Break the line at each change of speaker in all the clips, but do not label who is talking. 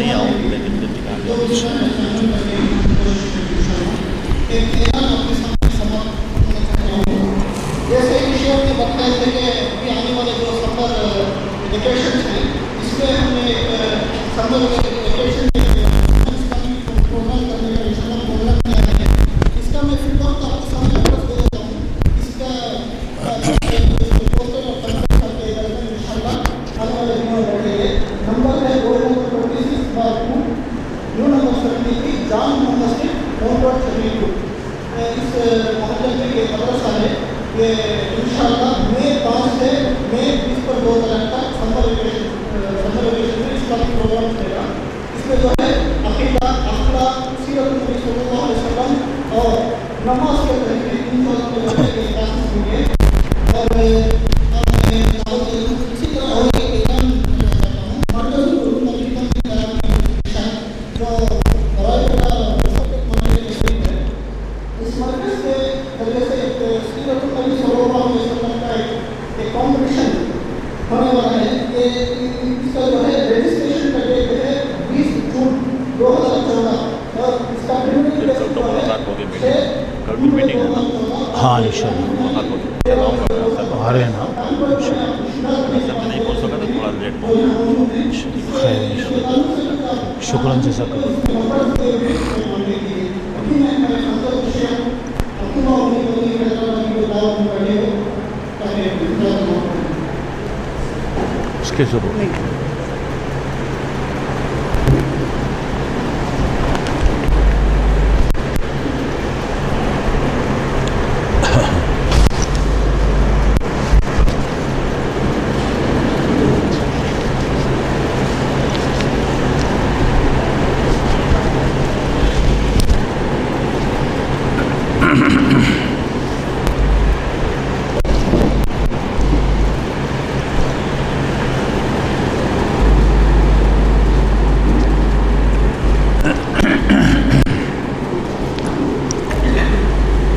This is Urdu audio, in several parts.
نہیں آؤں لیکن
جیسے ایشیا میں بتایا تھے کہ ابھی آنے والے جو سمر ویکیشن ہیں اس میں ہم نے سمر ویکیشن پروگرام کرنے کا انشاءاللہ پروگرام کیا ہے. اس کا میں فی الوقت آپ کے سامنے ایڈریس دے دیتا ہوں. اس کا پوسٹر اور کنفرم کر کے انشاءاللہ آنے والے دنوں میں رکھیں گے. نمبر ہے 26/2 نیو نمبر 73 جان محمد اسٹریٹ مون روڈ 72. اس محلے میں یہ مدرسہ ہے. یہ انشاءاللہ مئی 5 سے مئی 20 پر 2000 تک سمر ویکیشن میں اس کا پروگرام چلے گا. اس میں جو ہے عقیدہ اخلاق سیرت النبی صلی اللہ علیہ وسلم اور نماز کے طریقے ان چیزوں کے بارے میں کلاسز ہوں گے. اور اسی طرح اور ایک اعلان کرنا چاہتا ہوں مرکز العلوم امریکہ کی کراچی جو رائے کا مستقبل ہونے کے قریب ہے. اس مرکز کے ذریعے سے سیرت النبی صلی اللہ علیہ وسلم کا ایک کمپٹیشن ہونے والا ہے. اس کا جو ہے رجسٹریشن کا ڈیٹ ہے 20 جون 2014 اور اس کا
ہاں انشاءاللہ آ رہے ہیں نا
نہیں پہنچ سکا تو تھوڑا لیٹ پہنچ.
خیر انشاءاللہ شکراً جزاک اس کے ضرور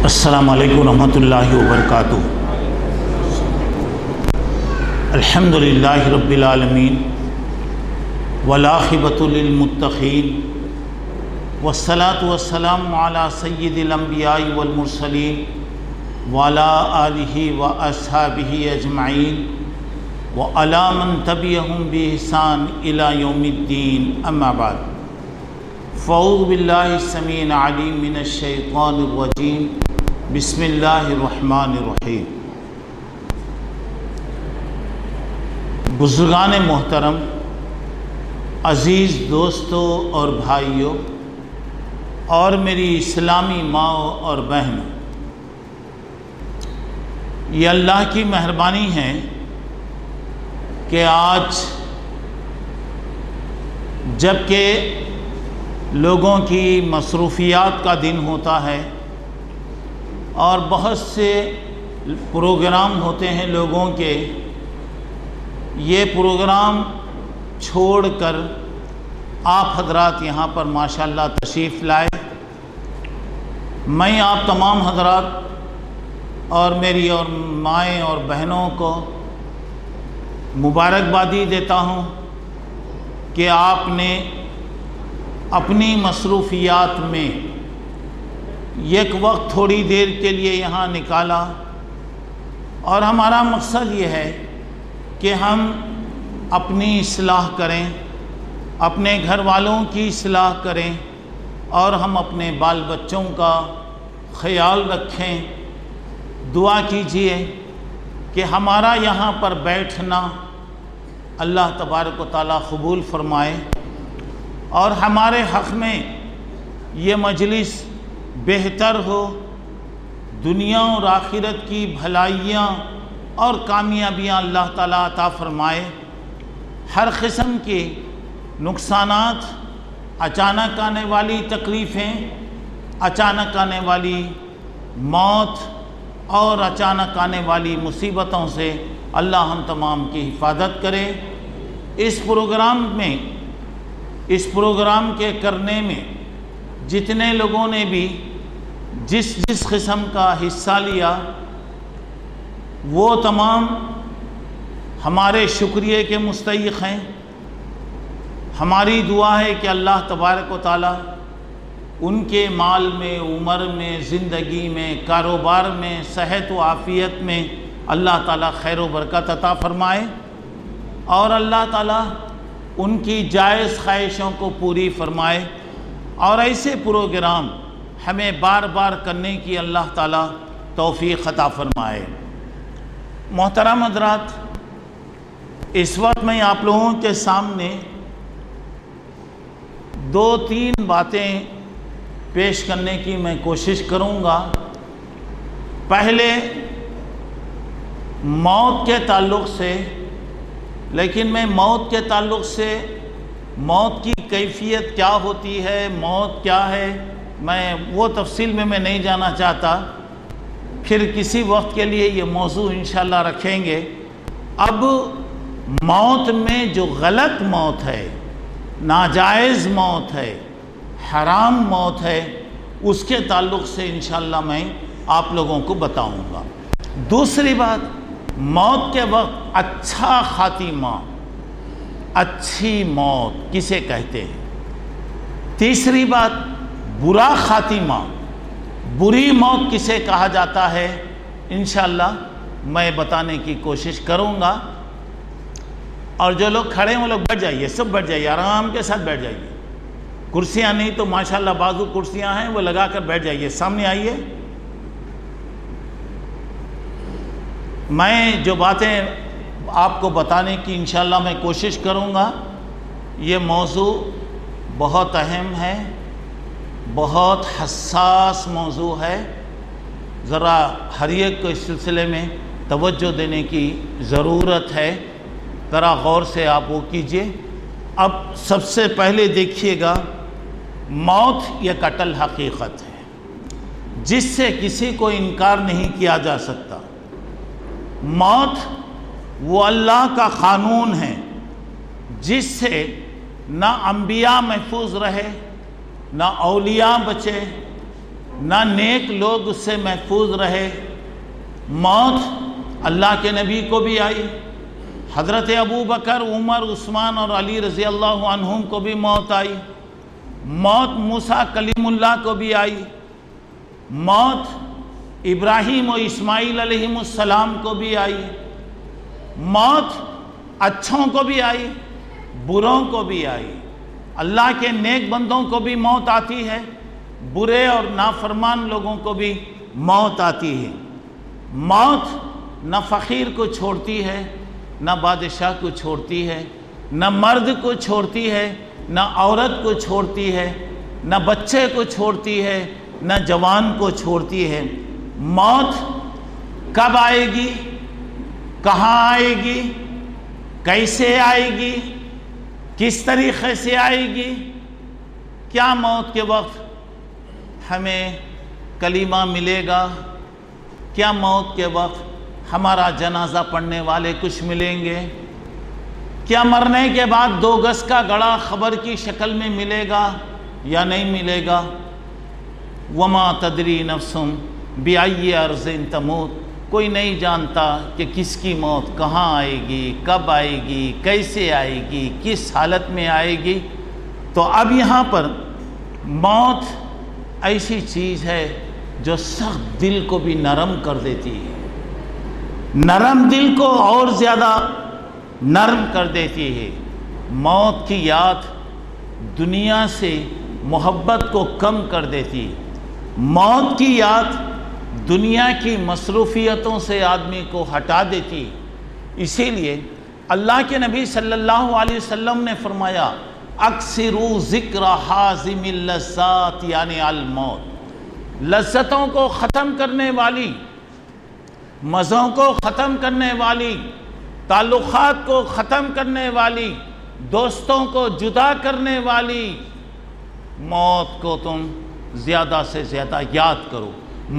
السلام علیکم ورحمۃ اللہ وبرکاتہ. الحمدللہ رب العالمین والعاقبۃ للمتقین والصلاة والسلام علی سید الانبیاء والمرسلین وعلی آلہ واصحابہ اجمعین وعلی من تبعہم بإحسان الی یوم الدین. اما بعد فاعوذ باللہ السمیع العلیم من الشیطان الرجیم. بسم اللہ الرحمن الرحیم. بزرگان محترم، عزیز دوستوں اور بھائیوں اور میری اسلامی ماں اور بہنوں، یہ اللہ کی مہربانی ہے کہ آج جب کہ لوگوں کی مصروفیات کا دن ہوتا ہے اور بہت سے پروگرام ہوتے ہیں لوگوں کے، یہ پروگرام چھوڑ کر آپ حضرات یہاں پر ماشاءاللہ تشریف لائے. میں آپ تمام حضرات اور میری اور مائیں اور بہنوں کو مبارکبادی دیتا ہوں کہ آپ نے اپنی مصروفیات میں ایک وقت تھوڑی دیر کے لیے یہاں نکالا. اور ہمارا مقصد یہ ہے کہ ہم اپنی اصلاح کریں، اپنے گھر والوں کی اصلاح کریں اور ہم اپنے بال بچوں کا خیال رکھیں. دعا کیجئے کہ ہمارا یہاں پر بیٹھنا اللہ تبارک و تعالیٰ قبول فرمائے اور ہمارے حق میں یہ مجلس بہتر ہو، دنیا اور آخرت کی بھلائیاں اور کامیابیاں اللہ تعالیٰ عطا فرمائے. ہر قسم کے نقصانات، اچانک آنے والی تکلیفیں، اچانک آنے والی موت اور اچانک آنے والی مصیبتوں سے اللہ ہم تمام کی حفاظت کرے. اس پروگرام کے کرنے میں جتنے لوگوں نے بھی جس قسم کا حصہ لیا وہ تمام ہمارے شکریہ کے مستحق ہیں. ہماری دعا ہے کہ اللہ تبارک و تعالی ان کے مال میں، عمر میں، زندگی میں، کاروبار میں، صحت و عافیت میں اللہ تعالیٰ خیر و برکت عطا فرمائے، اور اللہ تعالیٰ ان کی جائز خواہشوں کو پوری فرمائے، اور ایسے پروگرام ہمیں بار بار کرنے کی اللہ تعالیٰ توفیق عطا فرمائے۔ محترم حضرات، اس وقت میں آپ لوگوں کے سامنے 2-3 باتیں پیش کرنے کی میں کوشش کروں گا۔ پہلے موت کے تعلق سے، لیکن میں موت کے تعلق سے موت کی کیفیت کیا ہوتی ہے، موت کیا ہے، میں وہ تفصیل میں نہیں جانا چاہتا، پھر کسی وقت کے لیے یہ موضوع انشاءاللہ رکھیں گے۔ اب موت میں جو غلط موت ہے، ناجائز موت ہے، حرام موت ہے، اس کے تعلق سے انشاءاللہ میں آپ لوگوں کو بتاؤں گا۔ دوسری بات، موت کے وقت اچھا خاتمہ، اچھی موت کسے کہتے ہیں۔ تیسری بات، برا خاتمہ، بری موت کسے کہا جاتا ہے، انشاءاللہ میں بتانے کی کوشش کروں گا۔ اور جو لوگ کھڑے ہیں وہ لوگ بیٹھ جائیے، سب بیٹھ جائیے، آرام کے ساتھ بیٹھ جائیے۔ کرسیاں نہیں تو ماشاءاللہ بازو کرسیاں ہیں، وہ لگا کر بیٹھ جائیے، سامنے آئیے۔ میں جو باتیں آپ کو بتانے کی انشاءاللہ میں کوشش کروں گا، یہ موضوع بہت اہم ہے، بہت حساس موضوع ہے، ذرا ہر ایک کو اس سلسلے میں توجہ دینے کی ضرورت ہے، ذرا غور سے آپ وہ کیجئے۔ اب سب سے پہلے دیکھیے گا، موت یہ اٹل حقیقت ہے جس سے کسی کو انکار نہیں کیا جا سکتا۔ موت وہ اللہ کا قانون ہے جس سے نہ انبیاء محفوظ رہے، نہ اولیاء بچے، نہ نیک لوگ اس سے محفوظ رہے۔ موت اللہ کے نبی کو بھی آئی، حضرت ابو بکر، عمر، عثمان اور علی رضی اللہ عنہم کو بھی موت آئی۔ موت موسیٰ کلیم اللہ کو بھی آئی۔ موت ابراہیم و اسماعیل علیہ السلام کو بھی آئی۔ موت اچھوں کو بھی آئی، بروں کو بھی آئی۔ اللہ کے نیک بندوں کو بھی موت آتی ہے، برے اور نافرمان لوگوں کو بھی موت آتی ہے۔ موت نہ فقیر کو چھوڑتی ہے، نہ بادشاہ کو چھوڑتی ہے، نہ مرد کو چھوڑتی ہے، نہ عورت کو چھوڑتی ہے، نہ بچے کو چھوڑتی ہے، نہ جوان کو چھوڑتی ہے۔ موت کب آئے گی، کہاں آئے گی، کیسے آئے گی، کس طریقے سے آئے گی؟ کیا موت کے وقت ہمیں کلمہ ملے گا؟ کیا موت کے وقت ہمارا جنازہ پڑھنے والے کچھ ملیں گے؟ کیا مرنے کے بعد 2 گز کا گڑھا خبر کی شکل میں ملے گا یا نہیں ملے گا؟ وما تدری نفس بأی ارض تموت، کوئی نہیں جانتا کہ کس کی موت کہاں آئے گی، کب آئے گی، کیسے آئے گی، کس حالت میں آئے گی۔ تو اب یہاں پر موت ایسی چیز ہے جو سخت دل کو بھی نرم کر دیتی ہے، نرم دل کو اور زیادہ نرم کر دیتی ہے۔ موت کی یاد دنیا سے محبت کو کم کر دیتی ہے۔ موت کی یاد دنیا کی مصروفیتوں سے آدمی کو ہٹا دیتی ہے۔ اسی لیے اللہ کے نبی صلی اللہ علیہ وسلم نے فرمایا، اکثروا ذکر حازم اللذات، یعنی الموت، لذتوں کو ختم کرنے والی، مزوں کو ختم کرنے والی، تعلقات کو ختم کرنے والی، دوستوں کو جدا کرنے والی موت کو تم زیادہ سے زیادہ یاد کرو۔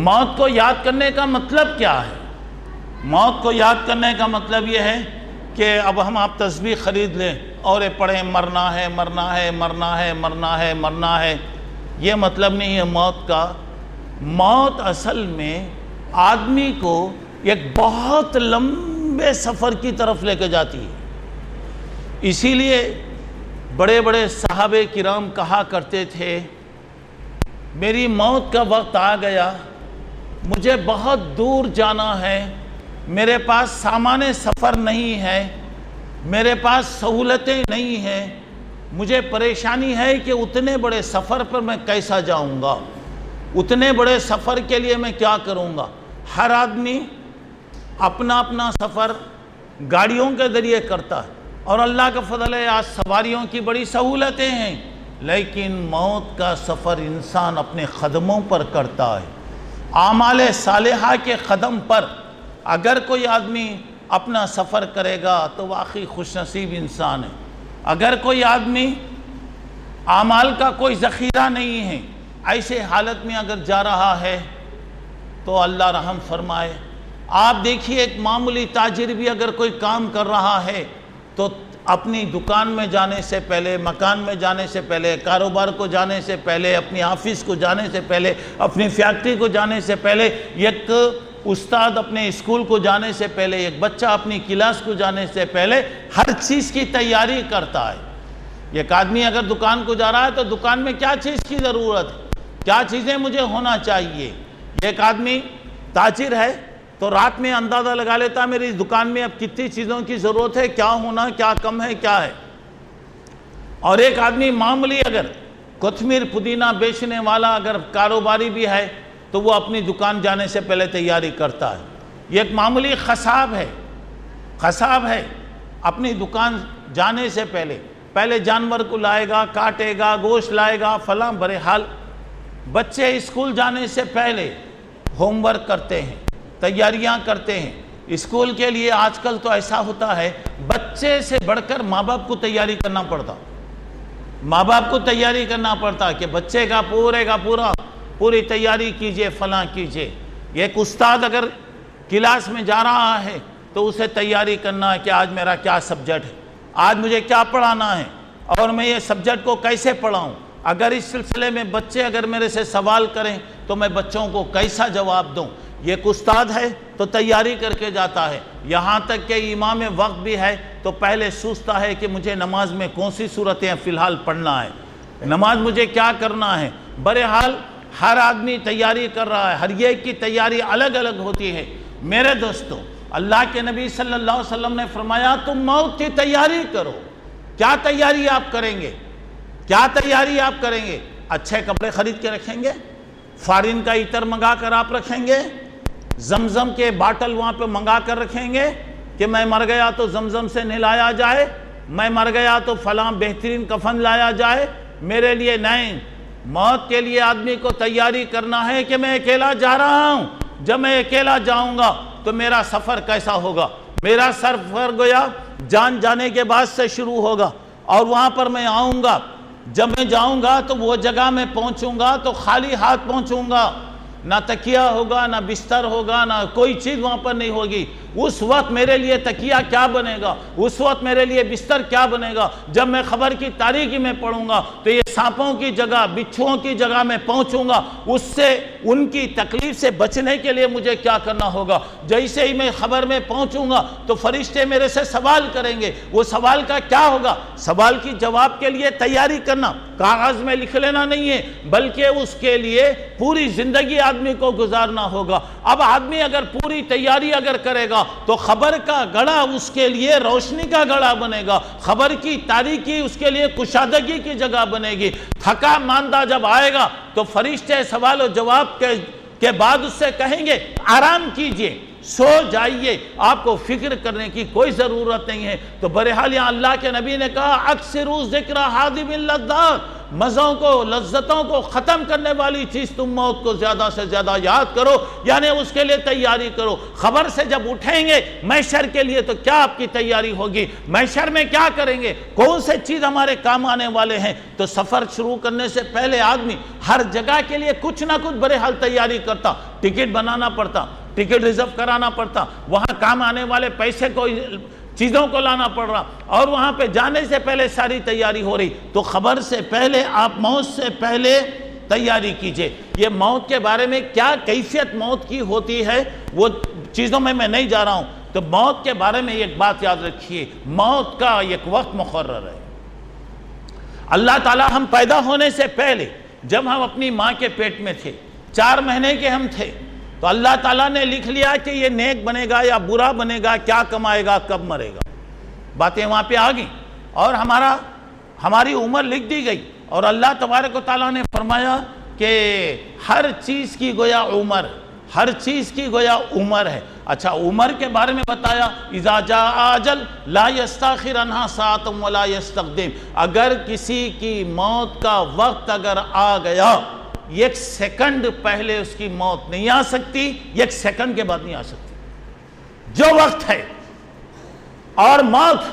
موت کو یاد کرنے کا مطلب کیا ہے؟ موت کو یاد کرنے کا مطلب یہ ہے کہ اب ہم آپ تسبیح خرید لیں اور پڑھیں مرنا ہے، مرنا ہے، مرنا ہے، مرنا ہے، مرنا ہے، یہ مطلب نہیں ہے موت کا۔ موت اصل میں آدمی کو ایک بہت لمبے سفر کی طرف لے کے جاتی ہے۔ اسی لیے بڑے بڑے صحابہ کرام کہا کرتے تھے میری موت کا وقت آ گیا، مجھے بہت دور جانا ہے، میرے پاس سامان سفر نہیں ہے، میرے پاس سہولتیں نہیں ہیں، مجھے پریشانی ہے کہ اتنے بڑے سفر پر میں کیسا جاؤں گا، اتنے بڑے سفر کے لیے میں کیا کروں گا۔ ہر آدمی اپنا اپنا سفر گاڑیوں کے ذریعے کرتا ہے، اور اللہ کا فضل ہے آج سواریوں کی بڑی سہولتیں ہیں، لیکن موت کا سفر انسان اپنے قدموں پر کرتا ہے۔ اعمال صالحہ کے قدم پر اگر کوئی آدمی اپنا سفر کرے گا تو واقعی خوش نصیب انسان ہے۔ اگر کوئی آدمی اعمال کا کوئی ذخیرہ نہیں ہے، ایسے حالت میں اگر جا رہا ہے تو اللہ رحم فرمائے۔ آپ دیکھیے ایک معمولی تاجر بھی اگر کوئی کام کر رہا ہے تو اپنی دکان میں جانے سے پہلے، مکان میں جانے سے پہلے، کاروبار کو جانے سے پہلے، اپنی آفس کو جانے سے پہلے، اپنی فیکٹری کو جانے سے پہلے، ایک استاد اپنے اسکول کو جانے سے پہلے، ایک بچہ اپنی کلاس کو جانے سے پہلے ہر چیز کی تیاری کرتا ہے۔ ایک آدمی اگر دکان کو جا رہا ہے تو دکان میں کیا چیز کی ضرورت ہے، کیا چیزیں مجھے ہونا چاہیے۔ ایک آدمی تاجر ہے تو رات میں اندازہ لگا لیتا ہے میری دکان میں اب کتنی چیزوں کی ضرورت ہے، کیا ہونا، کیا کم ہے، کیا ہے۔ اور ایک آدمی معمولی اگر کوتمیر پودینہ بیچنے والا اگر کاروباری بھی ہے تو وہ اپنی دکان جانے سے پہلے تیاری کرتا ہے۔ یہ ایک معمولی قصاب ہے، اپنی دکان جانے سے پہلے جانور کو لائے گا، کاٹے گا، گوشت لائے گا، فلاں۔ بہرحال بچے اسکول جانے سے پہلے ہوم ورک کرتے ہیں، تیاریاں کرتے ہیں۔ اسکول کے لیے آج کل تو ایسا ہوتا ہے بچے سے بڑھ کر ماں باپ کو تیاری کرنا پڑتا کہ بچے کا پوری تیاری کیجئے، فلاں کیجئے۔ ایک استاد اگر کلاس میں جا رہا ہے تو اسے تیاری کرنا ہے کہ آج میرا کیا سبجیکٹ ہے، آج مجھے کیا پڑھانا ہے، اور میں یہ سبجیکٹ کو کیسے پڑھاؤں۔ اگر اس سلسلے میں بچے اگر میرے سے سوال کریں تو میں بچوں کو کیسا جواب دوں۔ یہ ایک استاد ہے تو تیاری کر کے جاتا ہے۔ یہاں تک کہ امام وقت بھی ہے تو پہلے سوچتا ہے کہ مجھے نماز میں کون سی صورتیں فی الحال پڑھنا ہے، نماز مجھے کیا کرنا ہے۔ بہرحال ہر آدمی تیاری کر رہا ہے، ہر ایک کی تیاری الگ الگ ہوتی ہے۔ میرے دوستو، اللہ کے نبی صلی اللہ علیہ وسلم نے فرمایا تم موت کی تیاری کرو۔ کیا تیاری آپ کریں گے؟ اچھے کپڑے خرید کے رکھیں گے، فارن کا عطر منگا کر آپ رکھیں گے، زمزم کے باٹل وہاں پہ منگا کر رکھیں گے کہ میں مر گیا تو زمزم سے نہلایا جائے، میں مر گیا تو فلاں بہترین کفن لایا جائے میرے لیے۔ نہیں، موت کے لیے آدمی کو تیاری کرنا ہے کہ میں اکیلا جا رہا ہوں، جب میں اکیلا جاؤں گا تو میرا سفر کیسا ہوگا۔ میرا سفر گویا جان جانے کے بعد سے شروع ہوگا، اور وہاں پر میں آؤں گا، جب میں جاؤں گا تو وہ جگہ میں پہنچوں گا تو خالی ہاتھ پہنچوں گا، نہ تکیہ ہوگا، نہ بستر ہوگا، نہ کوئی چیز وہاں پر نہیں ہوگی۔ اس وقت میرے لیے تکیہ کیا بنے گا، اس وقت میرے لیے بستر کیا بنے گا۔ جب میں خبر کی تاریکی میں پڑھوں گا تو یہ سانپوں کی جگہ، بچھوؤں کی جگہ میں پہنچوں گا، اس سے ان کی تکلیف سے بچنے کے لیے مجھے کیا کرنا ہوگا۔ جیسے ہی میں خبر میں پہنچوں گا تو فرشتے میرے سے سوال کریں گے، وہ سوال کا کیا ہوگا؟ سوال کی جواب کے لیے تیاری کرنا، کاغذ میں لکھ لینا نہیں ہے، بلکہ اس کے لیے پوری زندگی آدمی کو گزارنا ہوگا۔ اب آدمی اگر پوری تیاری اگر کرے گا تو خبر کا گڑھا اس کے لیے روشنی کا گڑھا بنے گا، خبر کی تاریکی اس کے لیے کشادگی کی جگہ بنے گی۔ تھکا ماندہ جب آئے گا تو فرشتے سوال و جواب کے بعد اس سے کہیں گے آرام کیجئے، سو جائیے، آپ کو فکر کرنے کی کوئی ضرورت نہیں ہے۔ تو بہرحال یہاں اللہ کے نبی نے کہا اکثروا ذکر ہادم اللذات، مزوں کو، لذتوں کو ختم کرنے والی چیز تم موت کو زیادہ سے زیادہ یاد کرو، یعنی اس کے لیے تیاری کرو۔ خبر سے جب اٹھیں گے محشر کے لیے تو کیا آپ کی تیاری ہوگی، محشر میں کیا کریں گے، کون سے چیز ہمارے کام آنے والے ہیں۔ تو سفر شروع کرنے سے پہلے آدمی ہر جگہ کے لیے کچھ نہ کچھ بہرحال تیاری کرتا، ٹکٹ بنانا پڑتا، ٹکٹ ریزرو کرانا پڑتا، وہاں کام آنے والے پیسے کو، چیزوں کو لانا پڑ رہا، اور وہاں پہ جانے سے پہلے ساری تیاری ہو رہی۔ تو خبر سے پہلے آپ موت سے پہلے تیاری کیجئے۔ یہ موت کے بارے میں کیا کیفیت موت کی ہوتی ہے وہ چیزوں میں نہیں جا رہا ہوں۔ تو موت کے بارے میں ایک بات یاد رکھیے، موت کا ایک وقت مقرر ہے، اللہ تعالیٰ ہم پیدا ہونے سے پہلے جب ہم اپنی ماں کے پیٹ میں تھے 4 مہینے کے ہم تھے تو اللہ تعالیٰ نے لکھ لیا کہ یہ نیک بنے گا یا برا بنے گا, کیا کمائے گا, کب مرے گا. باتیں وہاں پہ آ گئیں اور ہماری عمر لکھ دی گئی. اور اللہ تبارک و تعالیٰ نے فرمایا کہ ہر چیز کی گویا عمر ہے. اچھا, عمر کے بارے میں بتایا اذا جاء اجل لا یستاخر عنہا ساعۃ ولا یستقدم. اگر کسی کی موت کا وقت اگر آ گیا 1 سیکنڈ پہلے اس کی موت نہیں آ سکتی, 1 سیکنڈ کے بعد نہیں آ سکتی. جو وقت ہے اور موت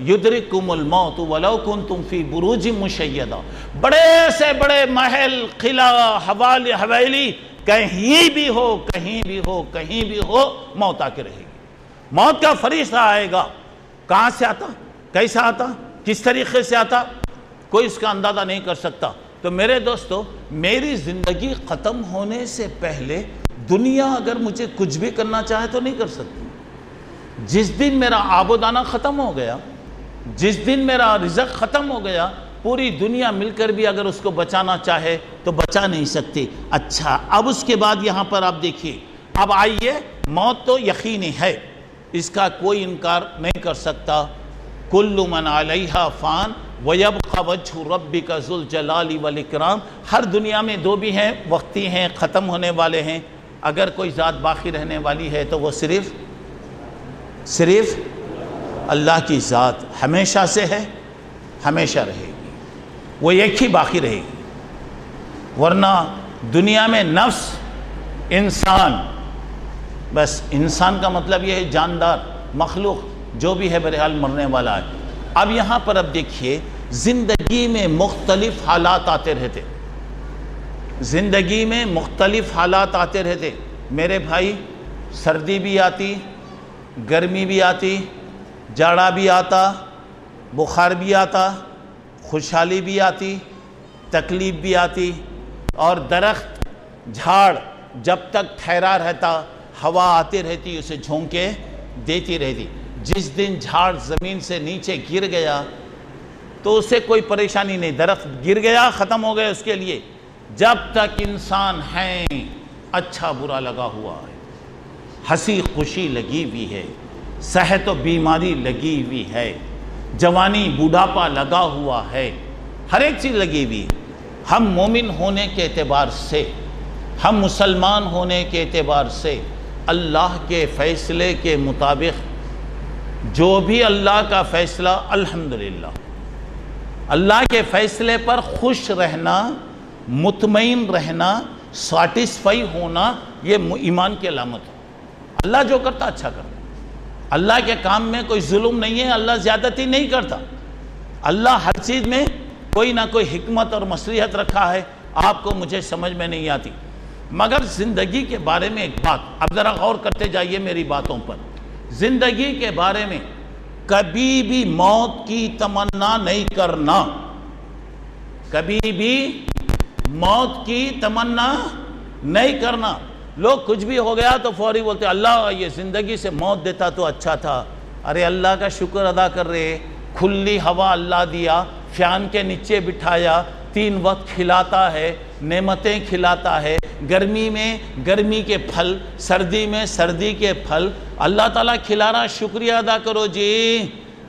یدرککم الموت ولو کنتم فی بروج مشیدہ, بڑے سے بڑے محل, قلعہ, حویلی کہیں بھی ہو موت آ کے رہے گی. موت کا فرشتہ آئے گا. کہاں سے آتا, کیسا آتا, کس طریقے سے آتا, کوئی اس کا اندازہ نہیں کر سکتا. تو میرے دوستو, میری زندگی ختم ہونے سے پہلے دنیا اگر مجھے کچھ بھی کرنا چاہے تو نہیں کر سکتی. جس دن میرا آب و دانہ ختم ہو گیا, جس دن میرا رزق ختم ہو گیا, پوری دنیا مل کر بھی اگر اس کو بچانا چاہے تو بچا نہیں سکتی. اچھا, اب اس کے بعد یہاں پر آپ دیکھیے, اب آئیے, موت تو یقینی ہے, اس کا کوئی انکار نہیں کر سکتا. کل من علیہا فان وَيَبْقَ وَجْهُ رَبِّكَ ذُو الْجَلَالِ وَالْإِكْرَامِ. ہر دنیا میں 2 بھی ہیں, وقتی ہیں, ختم ہونے والے ہیں. اگر کوئی ذات باقی رہنے والی ہے تو وہ صرف اللہ کی ذات ہمیشہ سے ہے, ہمیشہ رہے گی, وہ ایک ہی باقی رہے گی. ورنہ دنیا میں نفس, انسان, بس انسان کا مطلب یہ ہے جاندار مخلوق جو بھی ہے بہرحال مرنے والا ہے. اب یہاں پر اب دیکھیے, زندگی میں مختلف حالات آتے رہتے, زندگی میں مختلف حالات آتے رہتے. میرے بھائی, سردی بھی آتی, گرمی بھی آتی, جاڑا بھی آتا, بخار بھی آتا, خوشحالی بھی آتی, تکلیف بھی آتی. اور درخت, جھاڑ جب تک ٹھہرا رہتا, ہوا آتی رہتی, اسے جھونکے دیتی رہتی. جس دن جھاڑ زمین سے نیچے گر گیا تو اسے کوئی پریشانی نہیں, درخت گر گیا, ختم ہو گیا اس کے لیے. جب تک انسان ہیں اچھا برا لگا ہوا ہے, ہنسی خوشی لگی ہوئی ہے, صحت و بیماری لگی ہوئی ہے, جوانی بوڑھاپا لگا ہوا ہے, ہر ایک چیز لگی ہوئی ہے. ہم مومن ہونے کے اعتبار سے, ہم مسلمان ہونے کے اعتبار سے اللہ کے فیصلے کے مطابق جو بھی اللہ کا فیصلہ, الحمدللہ, اللہ کے فیصلے پر خوش رہنا, مطمئن رہنا, سیٹسفائی ہونا, یہ ایمان کی علامت ہے. اللہ جو کرتا اچھا کرتا, اللہ کے کام میں کوئی ظلم نہیں ہے, اللہ زیادتی نہیں کرتا. اللہ ہر چیز میں کوئی نہ کوئی حکمت اور مصلحت رکھا ہے, آپ کو مجھے سمجھ میں نہیں آتی. مگر زندگی کے بارے میں ایک بات, اب ذرا غور کرتے جائیے میری باتوں پر. زندگی کے بارے میں کبھی بھی موت کی تمنا نہیں کرنا, کبھی بھی موت کی تمنا نہیں کرنا. لوگ کچھ بھی ہو گیا تو فوری بولتے اللہ یہ زندگی سے موت دیتا تو اچھا تھا. ارے اللہ کا شکر ادا کر رہے, کھلی ہوا اللہ دیا, فین کے نیچے بٹھایا, 3 وقت کھلاتا ہے, نعمتیں کھلاتا ہے. گرمی میں گرمی کے پھل, سردی میں سردی کے پھل اللہ تعالیٰ کھلا رہا, شکریہ ادا کرو جی.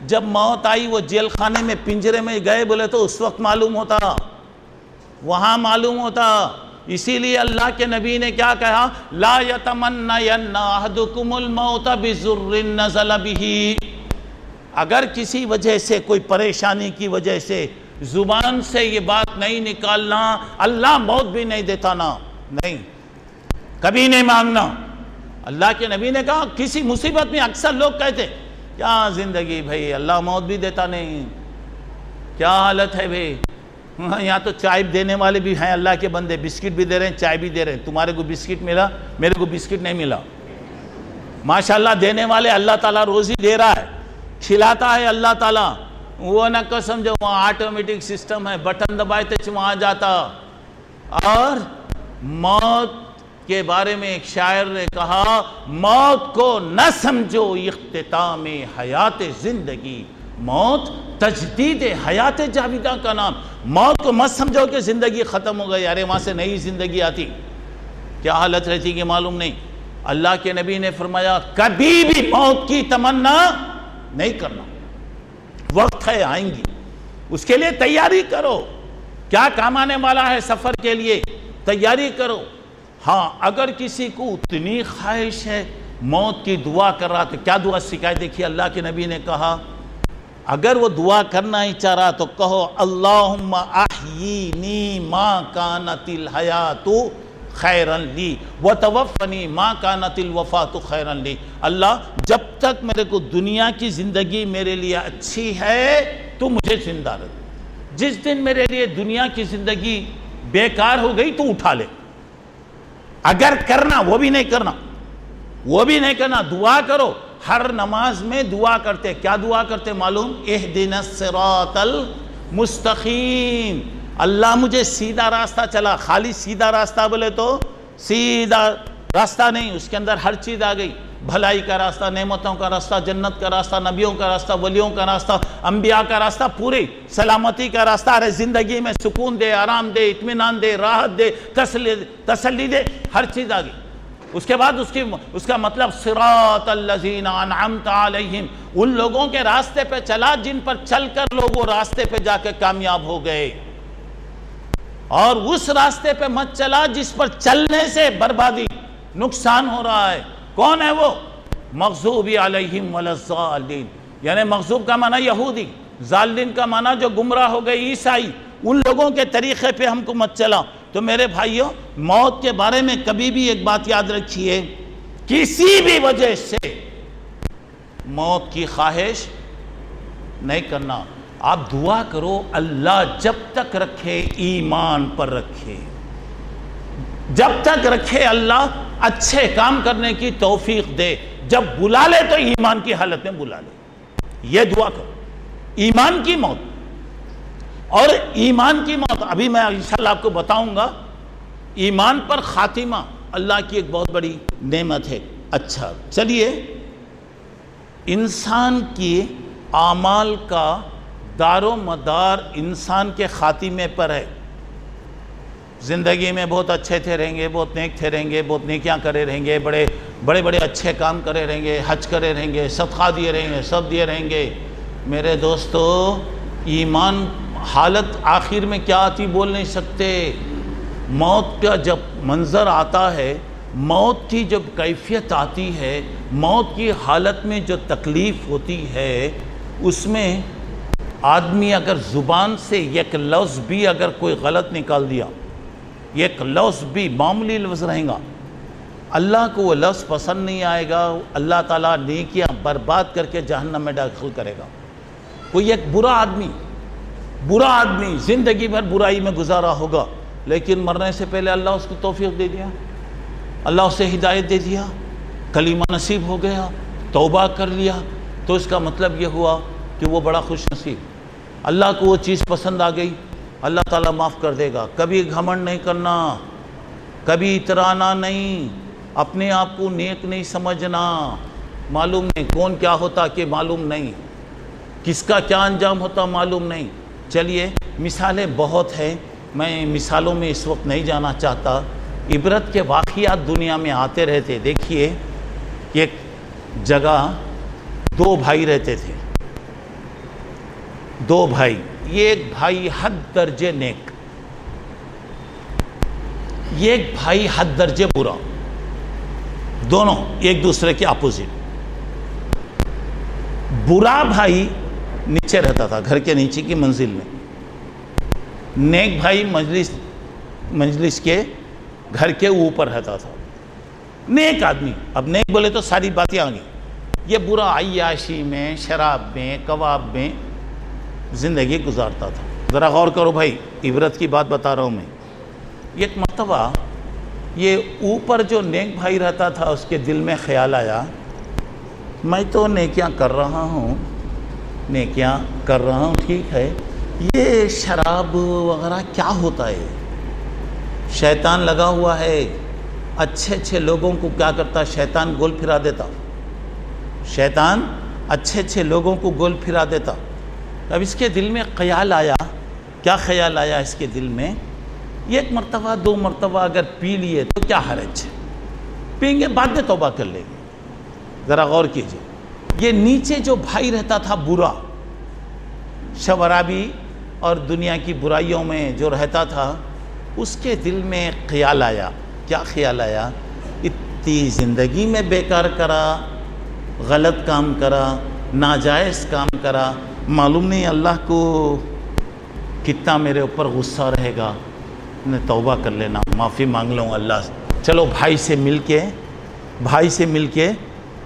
جب موت آئی وہ جیل خانے میں پنجرے میں گئے بولے تو اس وقت معلوم ہوتا, وہاں معلوم ہوتا. اسی لیے اللہ کے نبی نے کیا کہا, لا یتمنین احدکم الموت بضر نزل بہ. اگر کسی وجہ سے, کوئی پریشانی کی وجہ سے زبان سے یہ بات نہیں نکالنا اللہ موت بھی نہیں دیتا, نا نہیں, کبھی نہیں مانگنا. اللہ کے نبی نے کہا کسی مصیبت میں اکثر لوگ کہتے کیا زندگی بھائی اللہ موت بھی دیتا نہیں, کیا حالت ہے بھائی. یہاں تو چائے دینے والے بھی ہیں اللہ کے بندے, بسکٹ بھی دے رہے ہیں, چائے بھی دے رہے ہیں. تمہارے کو بسکٹ ملا, میرے کو بسکٹ نہیں ملا. ماشاءاللہ دینے والے اللہ تعالیٰ روزی دے رہا ہے, کھلاتا ہے اللہ تعالیٰ. وہ نہ کو سمجھو وہاں آٹومیٹک سسٹم ہے, بٹن دبائے تو وہاں جاتا. اور موت کے بارے میں ایک شاعر نے کہا, موت کو نہ سمجھو اختتام حیات زندگی, موت تجدید حیات جاویدہ کا نام. موت کو مت سمجھو کہ زندگی ختم ہو گئی، ارے وہاں سے نئی زندگی آتی، کیا حالت رہتی کہ معلوم نہیں. اللہ کے نبی نے فرمایا کبھی بھی موت کی تمنا نہیں کرنا، وقت ہے آئیں گی، اس کے لیے تیاری کرو. کیا کام آنے والا ہے سفر کے لیے، تیاری کرو. ہاں اگر کسی کو اتنی خواہش ہے موت کی دعا کر رہا تو کیا دعا سکھائی؟ دیکھیے اللہ کے نبی نے کہا اگر وہ دعا کرنا ہی چاہ رہا تو کہو اللہم احیینی ما کانت الحیات خیرن لی وتوفنی ما کانت الوفات خیرن لی. اللہ جب تک میرے کو دنیا کی زندگی میرے لیے اچھی ہے تو مجھے زندہ رکھ، جس دن میرے لیے دنیا کی زندگی بیکار ہو گئی تو اٹھا لے. اگر کرنا وہ بھی نہیں کرنا، وہ بھی نہیں کرنا، دعا کرو. ہر نماز میں دعا کرتے، کیا دعا کرتے معلوم؟ اہدنا الصراط المستقیم، اللہ مجھے سیدھا راستہ چلا. خالی سیدھا راستہ بولے تو سیدھا راستہ نہیں، اس کے اندر ہر چیز آ گئی. بھلائی کا راستہ، نعمتوں کا راستہ، جنت کا راستہ، نبیوں کا راستہ، ولیوں کا راستہ، انبیاء کا راستہ، پورے سلامتی کا راستہ. ارے زندگی میں سکون دے، آرام دے، اطمینان دے، راحت دے، تسلی دے، ہر چیز آ گئی. اس کے بعد اس کا مطلب صراط الذین انعمت علیہم، ان لوگوں کے راستے پہ چلا جن پر چل کر لوگ وہ راستے پہ جا کے کامیاب ہو گئے، اور اس راستے پہ مت چلا جس پر چلنے سے بربادی نقصان ہو رہا ہے. کون ہے وہ؟ مغضوب علیہم ولا الضالین، یعنی مغضوب کا معنی یہودی، ضالین کا معنی جو گمراہ ہو گئے عیسائی. ان لوگوں کے طریقے پہ ہم کو مت چلا. تو میرے بھائیوں موت کے بارے میں کبھی بھی ایک بات یاد رکھیے، کسی بھی وجہ سے موت کی خواہش نہیں کرنا. آپ دعا کرو اللہ جب تک رکھے ایمان پر رکھے، جب تک رکھے اللہ اچھے کام کرنے کی توفیق دے. جب بلا لے تو ایمان کی حالت میں بلا لے، یہ دعا کرو. ایمان کی موت، اور ایمان کی موت ابھی میں انشاءاللہ آپ کو بتاؤں گا. ایمان پر خاتمہ اللہ کی ایک بہت بڑی نعمت ہے. اچھا چلیے، انسان کی اعمال کا دار و مدار انسان کے خاتمے پر ہے. زندگی میں بہت اچھے تھے رہیں گے، بہت نیک تھے رہیں گے، بہت نیکیاں کرے رہیں گے، بڑے اچھے کام کرے رہیں گے، حج کرے رہیں گے، صدقہ دیے رہیں گے، سب دیے رہیں گے. میرے دوستو ایمان حالت آخر میں کیا آتی بول نہیں سکتے. موت کا جب منظر آتا ہے، موت کی جب کیفیت آتی ہے، موت کی حالت میں جو تکلیف ہوتی ہے، اس میں آدمی اگر زبان سے ایک لفظ بھی اگر کوئی غلط نکال دیا، ایک لفظ بھی معمولی لفظ رہیں گا، اللہ کو وہ لفظ پسند نہیں آئے گا. اللہ تعالیٰ نیکیاں برباد کر کے جہنم میں داخل کرے گا. کوئی ایک برا آدمی زندگی بھر برائی میں گزارا ہوگا، لیکن مرنے سے پہلے اللہ اس کو توفیق دے دیا، اللہ اسے ہدایت دے دیا، کلمہ نصیب ہو گیا، توبہ کر لیا، تو اس کا مطلب یہ ہوا کہ وہ بڑا خوش نصیب. اللہ کو وہ چیز پسند آ گئی، اللہ تعالیٰ معاف کر دے گا. کبھی گھمنڈ نہیں کرنا، کبھی اترانا نہیں، اپنے آپ کو نیک نہیں سمجھنا. معلوم نہیں کون کیا ہوتا کہ معلوم نہیں، کس کا کیا انجام ہوتا معلوم نہیں. چلیے مثالیں بہت ہیں، میں مثالوں میں اس وقت نہیں جانا چاہتا. عبرت کے واقعات دنیا میں آتے رہتے. دیکھیے ایک جگہ دو بھائی رہتے تھے، دو بھائی. یہ ایک بھائی حد درجے نیک، یہ ایک بھائی حد درجے برا، دونوں ایک دوسرے کے اپوزٹ. برا بھائی نیچے رہتا تھا، گھر کے نیچے کی منزل میں. نیک بھائی مجلس کے گھر کے اوپر رہتا تھا. نیک آدمی، اب نیک بولے تو ساری باتیں آ گئیں. یہ برا عیاشی میں، شراب میں، کباب میں زندگی گزارتا تھا. ذرا غور کرو بھائی، عبرت کی بات بتا رہا ہوں میں. ایک مرتبہ یہ اوپر جو نیک بھائی رہتا تھا اس کے دل میں خیال آیا، میں تو نیکیاں کر رہا ہوں، ٹھیک ہے، یہ شراب وغیرہ کیا ہوتا ہے؟ شیطان لگا ہوا ہے. اچھے لوگوں کو کیا کرتا؟ شیطان گول پھرا دیتا. شیطان اچھے لوگوں کو گول پھرا دیتا. اب اس کے دل میں خیال آیا، کیا خیال آیا اس کے دل میں؟ ایک مرتبہ 2 مرتبہ اگر پی لیے تو کیا حرج ہے، پئیں گے بعد میں توبہ کر لیں گے۔ ذرا غور کیجئے، یہ نیچے جو بھائی رہتا تھا برا، شورابی اور دنیا کی برائیوں میں جو رہتا تھا، اس کے دل میں خیال آیا، کیا خیال آیا؟ اتنی زندگی میں بیکار کرا، غلط کام کرا، ناجائز کام کرا، معلوم نہیں اللہ کو کتنا میرے اوپر غصہ رہے گا، میں توبہ کر لینا، معافی مانگ لوں اللہ سے، چلو بھائی سے مل کے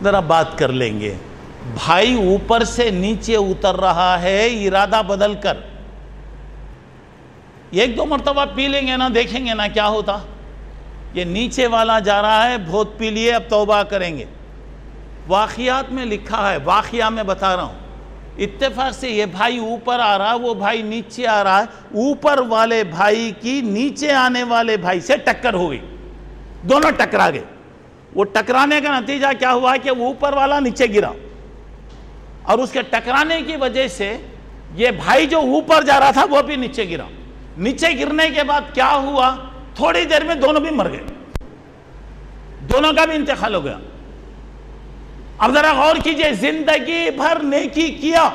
ذرا بات کر لیں گے۔ بھائی اوپر سے نیچے اتر رہا ہے ارادہ بدل کر، 1-2 مرتبہ پی لیں گے نا، دیکھیں گے نا کیا ہوتا۔ یہ نیچے والا جا رہا ہے بہت پی لیے، اب توبہ کریں گے۔ واقعات میں لکھا ہے، واقعہ میں بتا رہا ہوں، اتفاق سے یہ بھائی اوپر آ رہا، وہ بھائی نیچے آ رہا ہے، اوپر والے بھائی کی نیچے آنے والے بھائی سے ٹکر ہوئی، دونوں ٹکرا گئے۔ وہ ٹکرانے کا نتیجہ کیا ہوا کہ وہ اوپر والا نیچے گرا، اور اس کے ٹکرانے کی وجہ سے یہ بھائی جو اوپر جا رہا تھا وہ بھی نیچے گرا۔ نیچے گرنے کے بعد کیا ہوا؟ تھوڑی دیر میں دونوں بھی مر گئے، دونوں کا بھی انتقال ہو گیا۔ اب ذرا غور کیجئے، زندگی بھر نیکی کیا،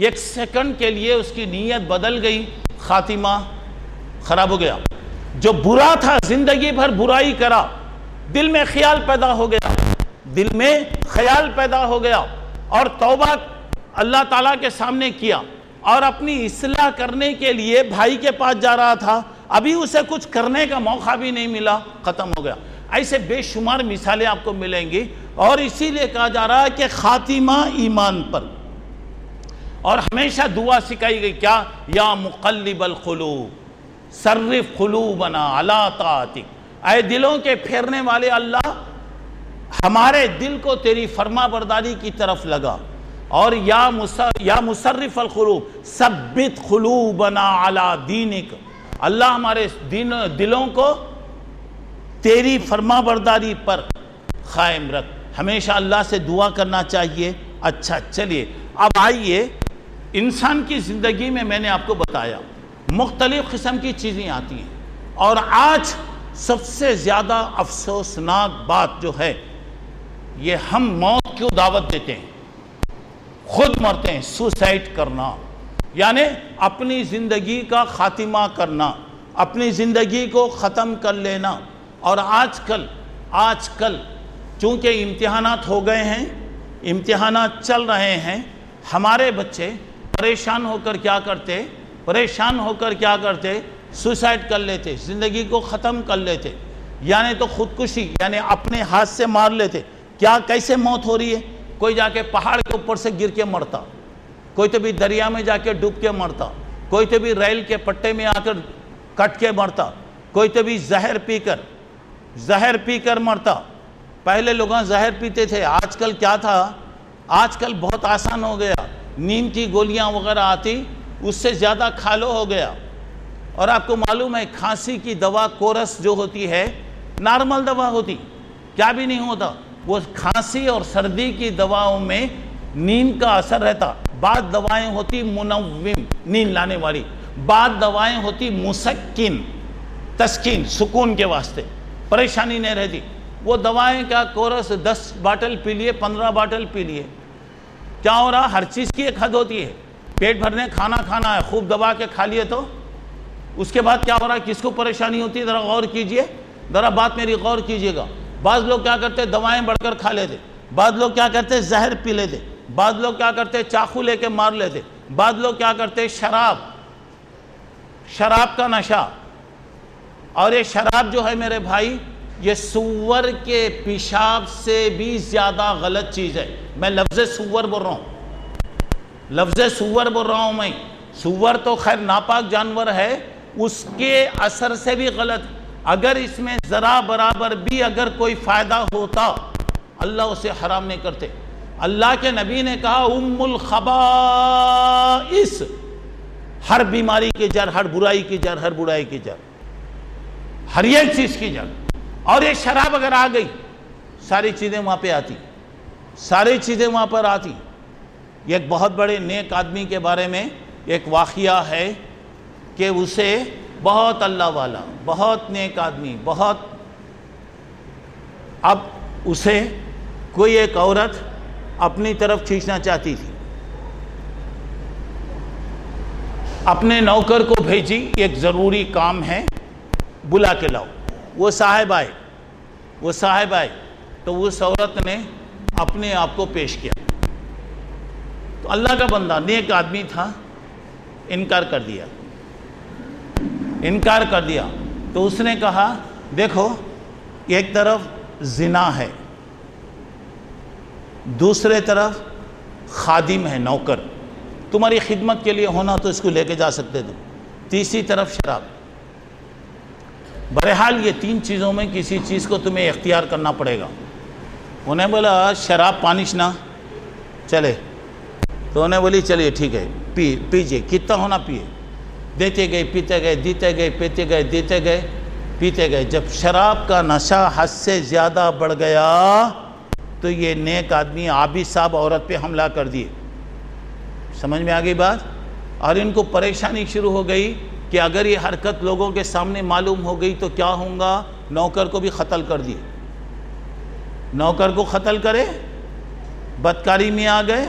1 سیکنڈ کے لیے اس کی نیت بدل گئی، خاتمہ خراب ہو گیا۔ جو برا تھا زندگی بھر برائی کرا، دل میں خیال پیدا ہو گیا، اور توبہ اللہ تعالیٰ کے سامنے کیا، اور اپنی اصلاح کرنے کے لیے بھائی کے پاس جا رہا تھا، ابھی اسے کچھ کرنے کا موقع بھی نہیں ملا، ختم ہو گیا۔ ایسے بے شمار مثالیں آپ کو ملیں گی، اور اسی لیے کہا جا رہا ہے کہ خاتمہ ایمان پر۔ اور ہمیشہ دعا سکھائی گئی، کیا؟ یا مقلب القلوب صرف قلوبنا علی طاعتک، اے دلوں کے پھیرنے والے اللہ، ہمارے دل کو تیری فرما برداری کی طرف لگا، اور یا مصرف القلوب ثبت قلوبنا علی دینک، اللہ ہمارے دلوں کو تیری فرما برداری پر قائم رکھ۔ ہمیشہ اللہ سے دعا کرنا چاہیے۔ اچھا چلیے، اب آئیے، انسان کی زندگی میں نے آپ کو بتایا مختلف قسم کی چیزیں آتی ہیں، اور آج سب سے زیادہ افسوسناک بات جو ہے، یہ ہم موت کو دعوت دیتے ہیں، خود مرتے ہیں، سوسائڈ کرنا، یعنی اپنی زندگی کا خاتمہ کرنا، اپنی زندگی کو ختم کر لینا۔ اور آج کل چونکہ امتحانات ہو گئے ہیں، امتحانات چل رہے ہیں، ہمارے بچے پریشان ہو کر کیا کرتے؟ سوسائڈ کر لیتے، زندگی کو ختم کر لیتے، یعنی تو خودکشی، یعنی اپنے ہاتھ سے مار لیتے۔ کیسے موت ہو رہی ہے؟ کوئی جا کے پہاڑ کے اوپر سے گر کے مرتا، کوئی تو بھی دریا میں جا کے ڈوب کے مرتا، کوئی تو بھی ریل کے پٹے میں آ کر کٹ کے مرتا، کوئی تو بھی زہر پی کر مرتا۔ پہلے لوگ زہر پیتے تھے، آج کل کیا تھا؟ آج کل بہت آسان ہو گیا، نیند کی گولیاں وغیرہ آتی، اس سے زیادہ کھا لو ہو گیا۔ اور آپ کو معلوم ہے کھانسی کی دوا کورس جو ہوتی ہے، نارمل دوا ہوتی، کیا بھی نہیں ہوتا، وہ کھانسی اور سردی کی دواؤں میں نیند کا اثر رہتا۔ بعض دوائیں ہوتی منوم، نیند لانے والی، بعض دوائیں ہوتی مسکن، تسکین، سکون کے واسطے، پریشانی نہیں رہتی۔ وہ دوائیں کا کورس 10 باٹل پی لیے، 15 باٹل پی لیے، کیا ہو رہا؟ ہر چیز کی ایک حد ہوتی ہے، پیٹ بھرنے کھانا کھانا ہے، خوب دبا کے کھا لیے تو اس کے بعد کیا ہو رہا ہے؟ کس کو پریشانی ہوتی ہے؟ ذرا غور کیجئے، ذرا بات میری غور کیجئے گا۔ بعض لوگ کیا کرتے؟ دوائیں بڑھ کر کھا لیتے، بعض لوگ کیا کرتے؟ زہر پی لیتے، بعض لوگ کیا کرتے؟ چاقو لے کے مار لیتے، بعض لوگ کیا کرتے؟ شراب کا نشہ۔ اور یہ شراب جو ہے میرے بھائی، یہ سور کے پیشاب سے بھی زیادہ غلط چیز ہے۔ میں لفظ سور بول رہا ہوں، میں سور تو خیر ناپاک جانور ہے، اس کے اثر سے بھی غلط۔ اگر اس میں ذرا برابر بھی اگر کوئی فائدہ ہوتا، اللہ اسے حرام نہیں کرتے۔ اللہ کے نبی نے کہا ام الخبائث، ہر بیماری کی جڑ، ہر برائی کی جڑ، ہر ایک چیز کی جڑ۔ اور یہ شراب اگر آ گئی، ساری چیزیں وہاں پہ آتی، ایک بہت بڑے نیک آدمی کے بارے میں ایک واقعہ ہے کہ اسے بہت اللہ والا، بہت نیک آدمی، اب اسے کوئی ایک عورت اپنی طرف کھینچنا چاہتی تھی، اپنے نوکر کو بھیجی، ایک ضروری کام ہے، بلا کے لاؤ۔ وہ صاحب آئے تو اس عورت نے اپنے آپ کو پیش کیا، تو اللہ کا بندہ نیک آدمی تھا، انکار کر دیا۔ تو اس نے کہا دیکھو، ایک طرف زنا ہے، دوسرے طرف خادم ہے، نوکر، تمہاری خدمت کے لیے ہونا تو اس کو لے کے جا سکتے تھے، تیسری طرف شراب۔ بہرحال یہ تین چیزوں میں کسی چیز کو تمہیں اختیار کرنا پڑے گا۔ انہیں بولا شراب پانش نہ چلے، تو انہیں بولی چلیے ٹھیک ہے، پیجئے، کتنا ہونا پیے۔ دیتے گئے، پیتے گئے، دیتے گئے، پیتے گئے، دیتے گئے، پیتے گئے۔ جب شراب کا نشہ حد سے زیادہ بڑھ گیا تو یہ نیک آدمی عابد صاحب عورت پہ حملہ کر دیے۔ سمجھ میں آ گئی بات؟ اور ان کو پریشانی شروع ہو گئی کہ اگر یہ حرکت لوگوں کے سامنے معلوم ہو گئی تو کیا ہوگا، نوکر کو بھی قتل کر دیے۔ نوکر کو قتل کرے، بدکاری میں آ گئے،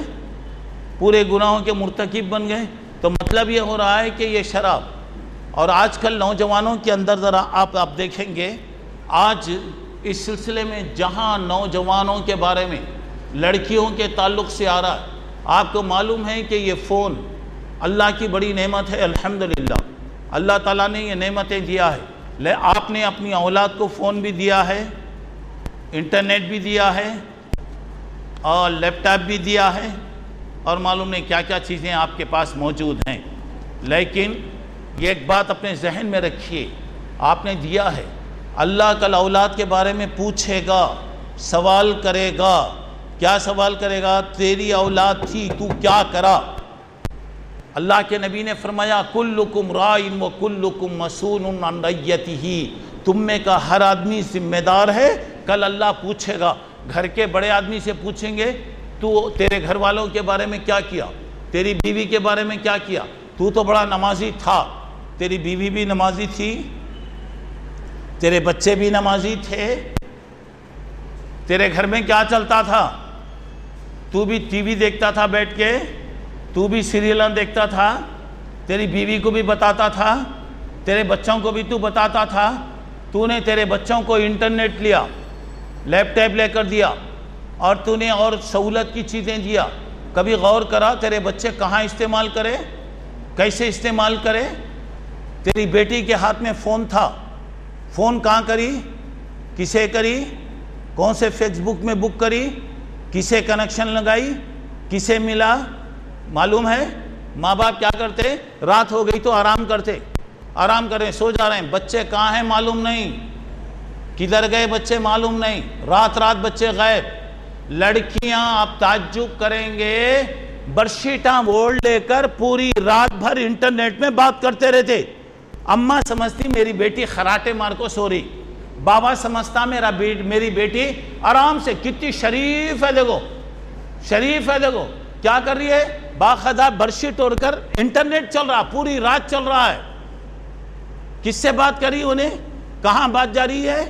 پورے گناہوں کے مرتکب بن گئے۔ تو مطلب یہ ہو رہا ہے کہ یہ شراب، اور آج کل نوجوانوں کے اندر ذرا آپ دیکھیں گے، آج اس سلسلے میں جہاں نوجوانوں کے بارے میں لڑکیوں کے تعلق سے آ رہا ہے، آپ کو معلوم ہے کہ یہ فون اللہ کی بڑی نعمت ہے، الحمدللہ اللہ تعالیٰ نے یہ نعمتیں دیا ہے۔ آپ نے اپنی اولاد کو فون بھی دیا ہے، انٹرنیٹ بھی دیا ہے، اور لیپ ٹاپ بھی دیا ہے، اور معلوم نہیں کیا کیا چیزیں آپ کے پاس موجود ہیں۔ لیکن یہ ایک بات اپنے ذہن میں رکھیے، آپ نے دیا ہے، اللہ کل اولاد کے بارے میں پوچھے گا، سوال کرے گا۔ کیا سوال کرے گا؟ تیری اولاد تھی، تو کیا کرا؟ اللہ کے نبی نے فرمایا کلکم رائن و کلکم مسئول عن رعیتہ، تم میں کا ہر آدمی ذمہ دار ہے، کل اللہ پوچھے گا۔ گھر کے بڑے آدمی سے پوچھیں گے تو تیرے گھر والوں کے بارے میں کیا کیا، تیری بیوی کے بارے میں کیا کیا، تو بڑا نمازی تھا، تیری بیوی بھی نمازی تھی، تیرے بچے بھی نمازی تھے، تیرے گھر میں کیا چلتا تھا، تو بھی ٹی وی دیکھتا تھا بیٹھ کے، تو بھی سیریلاں دیکھتا تھا، تیری بیوی کو بھی بتاتا تھا، تیرے بچوں کو بھی تو بتاتا تھا، تو نے تیرے بچوں کو انٹرنیٹ لیا، لیپ ٹاپ لے کر دیا، اور تو نے اور سہولت کی چیزیں دیا۔ کبھی غور کرا تیرے بچے کہاں استعمال کرے، کیسے استعمال کرے؟ تیری بیٹی کے ہاتھ میں فون تھا، فون کہاں کری، کسے کری، کون سے فیس بک میں بک کری، کسے کنیکشن لگائی، کسے ملا؟ معلوم ہے ماں باپ کیا کرتے؟ رات ہو گئی تو آرام کریں، سو جا رہے ہیں، بچے کہاں ہیں معلوم نہیں، کدھر گئے بچے معلوم نہیں، رات بچے غائب۔ لڑکیاں آپ تعجب کریں گے، برشیٹاں وول لے کر پوری رات بھر انٹرنیٹ میں بات کرتے رہتے۔ اماں سمجھتی میری بیٹی خراٹے مار کو سو رہی، بابا سمجھتا میری بیٹی آرام سے، کتنی شریف ہے دیکھو کیا کر رہی ہے، باخدا برشی توڑ کر انٹرنیٹ چل رہا، پوری رات چل رہا ہے۔ کس سے بات کری انہیں، کہاں بات جاری ہے؟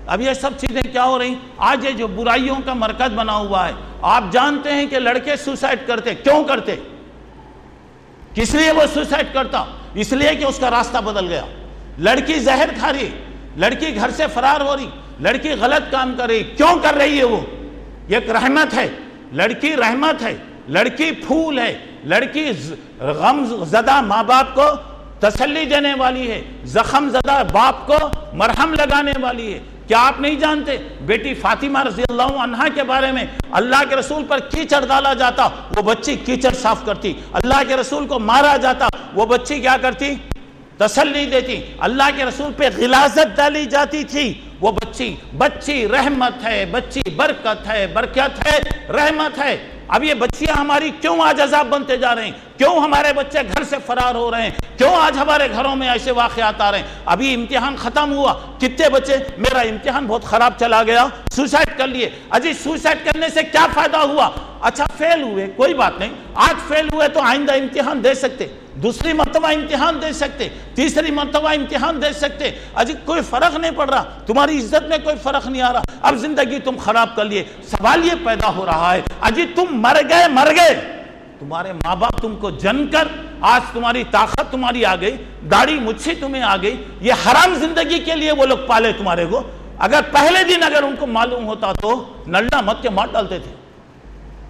اب یہ سب چیزیں کیا ہو رہی؟ آج یہ جو برائیوں کا مرکز بنا ہوا ہے، آپ جانتے ہیں کہ لڑکے سوسائڈ کرتے، کیوں کرتے؟ کس لیے وہ سوسائڈ کرتا؟ اس لیے کہ اس کا راستہ بدل گیا۔ لڑکی زہر کھا رہی، لڑکی گھر سے فرار ہو رہی، لڑکی غلط کام کر رہی، کیوں کر رہی ہے؟ وہ ایک رحمت ہے، لڑکی رحمت ہے، لڑکی پھول ہے، لڑکی غم زدہ ماں باپ کو تسلی دینے والی ہے، زخم زدہ باپ کو مرہم لگانے والی ہے۔ کیا آپ نہیں جانتے بیٹی فاطمہ رضی اللہ عنہا کے بارے میں اللہ کے رسول پر کیچڑ ڈالا جاتا، وہ بچی کیچڑ صاف کرتی، اللہ کے رسول کو مارا جاتا، وہ بچی کیا کرتی؟ تسلی دیتی، اللہ کے رسول پہ غلاظت ڈالی جاتی تھی، وہ بچی رحمت ہے، بچی برکت ہے، رحمت ہے۔ اب یہ بچیاں ہماری کیوں آج عذاب بنتے جا رہے ہیں؟ کیوں ہمارے بچے گھر سے فرار ہو رہے ہیں؟ کیوں آج ہمارے گھروں میں ایسے واقعات آ رہے ہیں؟ ابھی امتحان ختم ہوا، کتنے بچے میرا امتحان بہت خراب چلا گیا، سوسائڈ کر لیے۔ اجی سوسائڈ کرنے سے کیا فائدہ ہوا؟ اچھا فیل ہوئے، کوئی بات نہیں، آج فیل ہوئے تو آئندہ امتحان دے سکتے، دوسری مرتبہ امتحان دے سکتے، تیسری مرتبہ امتحان دے سکتے۔ اجی کوئی فرق نہیں پڑ رہا، تمہاری عزت میں کوئی فرق نہیں آ رہا، اب زندگی تم خراب کر لیے۔ سوال یہ پیدا ہو رہا ہے، اجی تم مر گئے، تمہارے ماں باپ تم کو جن کر آج تمہاری طاقت تمہاری آ گئی، داڑھی مچھی تمہیں آ گئی، یہ حرام زندگی کے لیے وہ لوگ پالے تمہارے کو۔ اگر پہلے دن اگر ان کو معلوم ہوتا تو نلڈا مت کے مار ڈالتے تھے،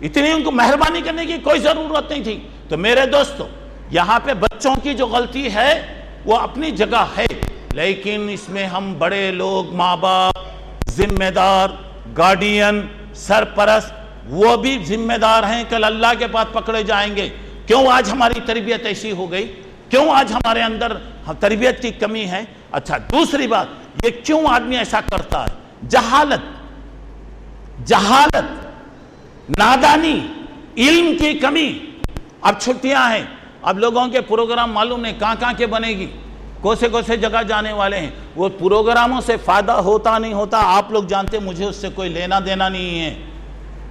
اتنی ان کو مہربانی کرنے کی کوئی ضرورت نہیں تھی۔ تو میرے دوستو، یہاں پہ بچوں کی جو غلطی ہے وہ اپنی جگہ ہے، لیکن اس میں ہم بڑے لوگ، ماں باپ، ذمہ دار، گارڈین، سرپرست، وہ بھی ذمہ دار ہیں، کل اللہ کے پاس پکڑے جائیں گے۔ کیوں آج ہماری تربیت ایسی ہو گئی؟ کیوں آج ہمارے اندر تربیت کی کمی ہے؟ اچھا دوسری بات، یہ کیوں آدمی ایسا کرتا ہے؟ جہالت، نادانی، علم کی کمی۔ اب چھٹیاں ہیں، اب لوگوں کے پروگرام معلوم نہیں کہاں کے بنے گی، کوسے جگہ جانے والے ہیں، وہ پروگراموں سے فائدہ ہوتا نہیں ہوتا آپ لوگ جانتے، مجھے اس سے کوئی لینا دینا نہیں ہے،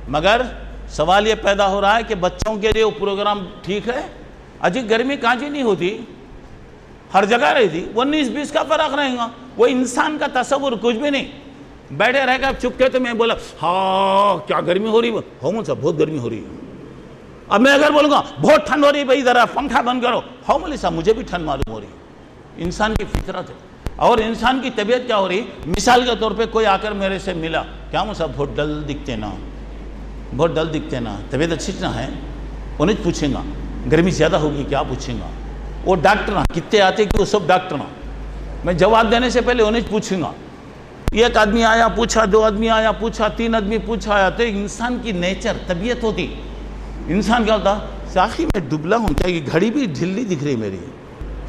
مگر سوال یہ پیدا ہو رہا ہے کہ بچوں کے لیے وہ پروگرام ٹھیک ہے؟ اجی گرمی کانچی نہیں ہوتی، ہر جگہ رہی تھی، 19-20 کا فرق رہے گا، وہ انسان کا تصور کچھ بھی نہیں۔ بیٹھے رہ گا چپ کے تو میں بولا ہاں کیا گرمی ہو رہی ہے، ہو صاحب بہت گرمی ہو رہی ہے۔ اب میں اگر بولوں گا بہت ٹھنڈ ہو رہی ہے بھائی ذرا پنکھا بند کرو، ہو مولی صاحب مجھے بھی ٹھنڈ معلوم ہو رہی ہے۔ انسان کی فطرت ہے، اور انسان کی طبیعت کیا ہو رہی ہے؟ مثال کے طور پہ کوئی آ کر میرے سے ملا، کیا مجھ صاحب بہت ڈل دکھتے نا، طبیعت اچھی نہ ہے، انہیں پوچھیں گا گرمی زیادہ ہوگی کیا پوچھیں گا، وہ ڈاکٹر نا کتنے آتے کہ وہ سب ڈاکٹر نا، میں جواب دینے سے پہلے انہیں پوچھیں گا۔ ایک آدمی آیا پوچھا، 2 آدمی آیا پوچھا، 3 آدمی پوچھا آیا، تو انسان کی نیچر طبیعت ہوتی، انسان کیا ہوتا ساخی میں دبلا ہوں، کیا یہ گھڑی بھی ڈھلی دکھ رہی میری،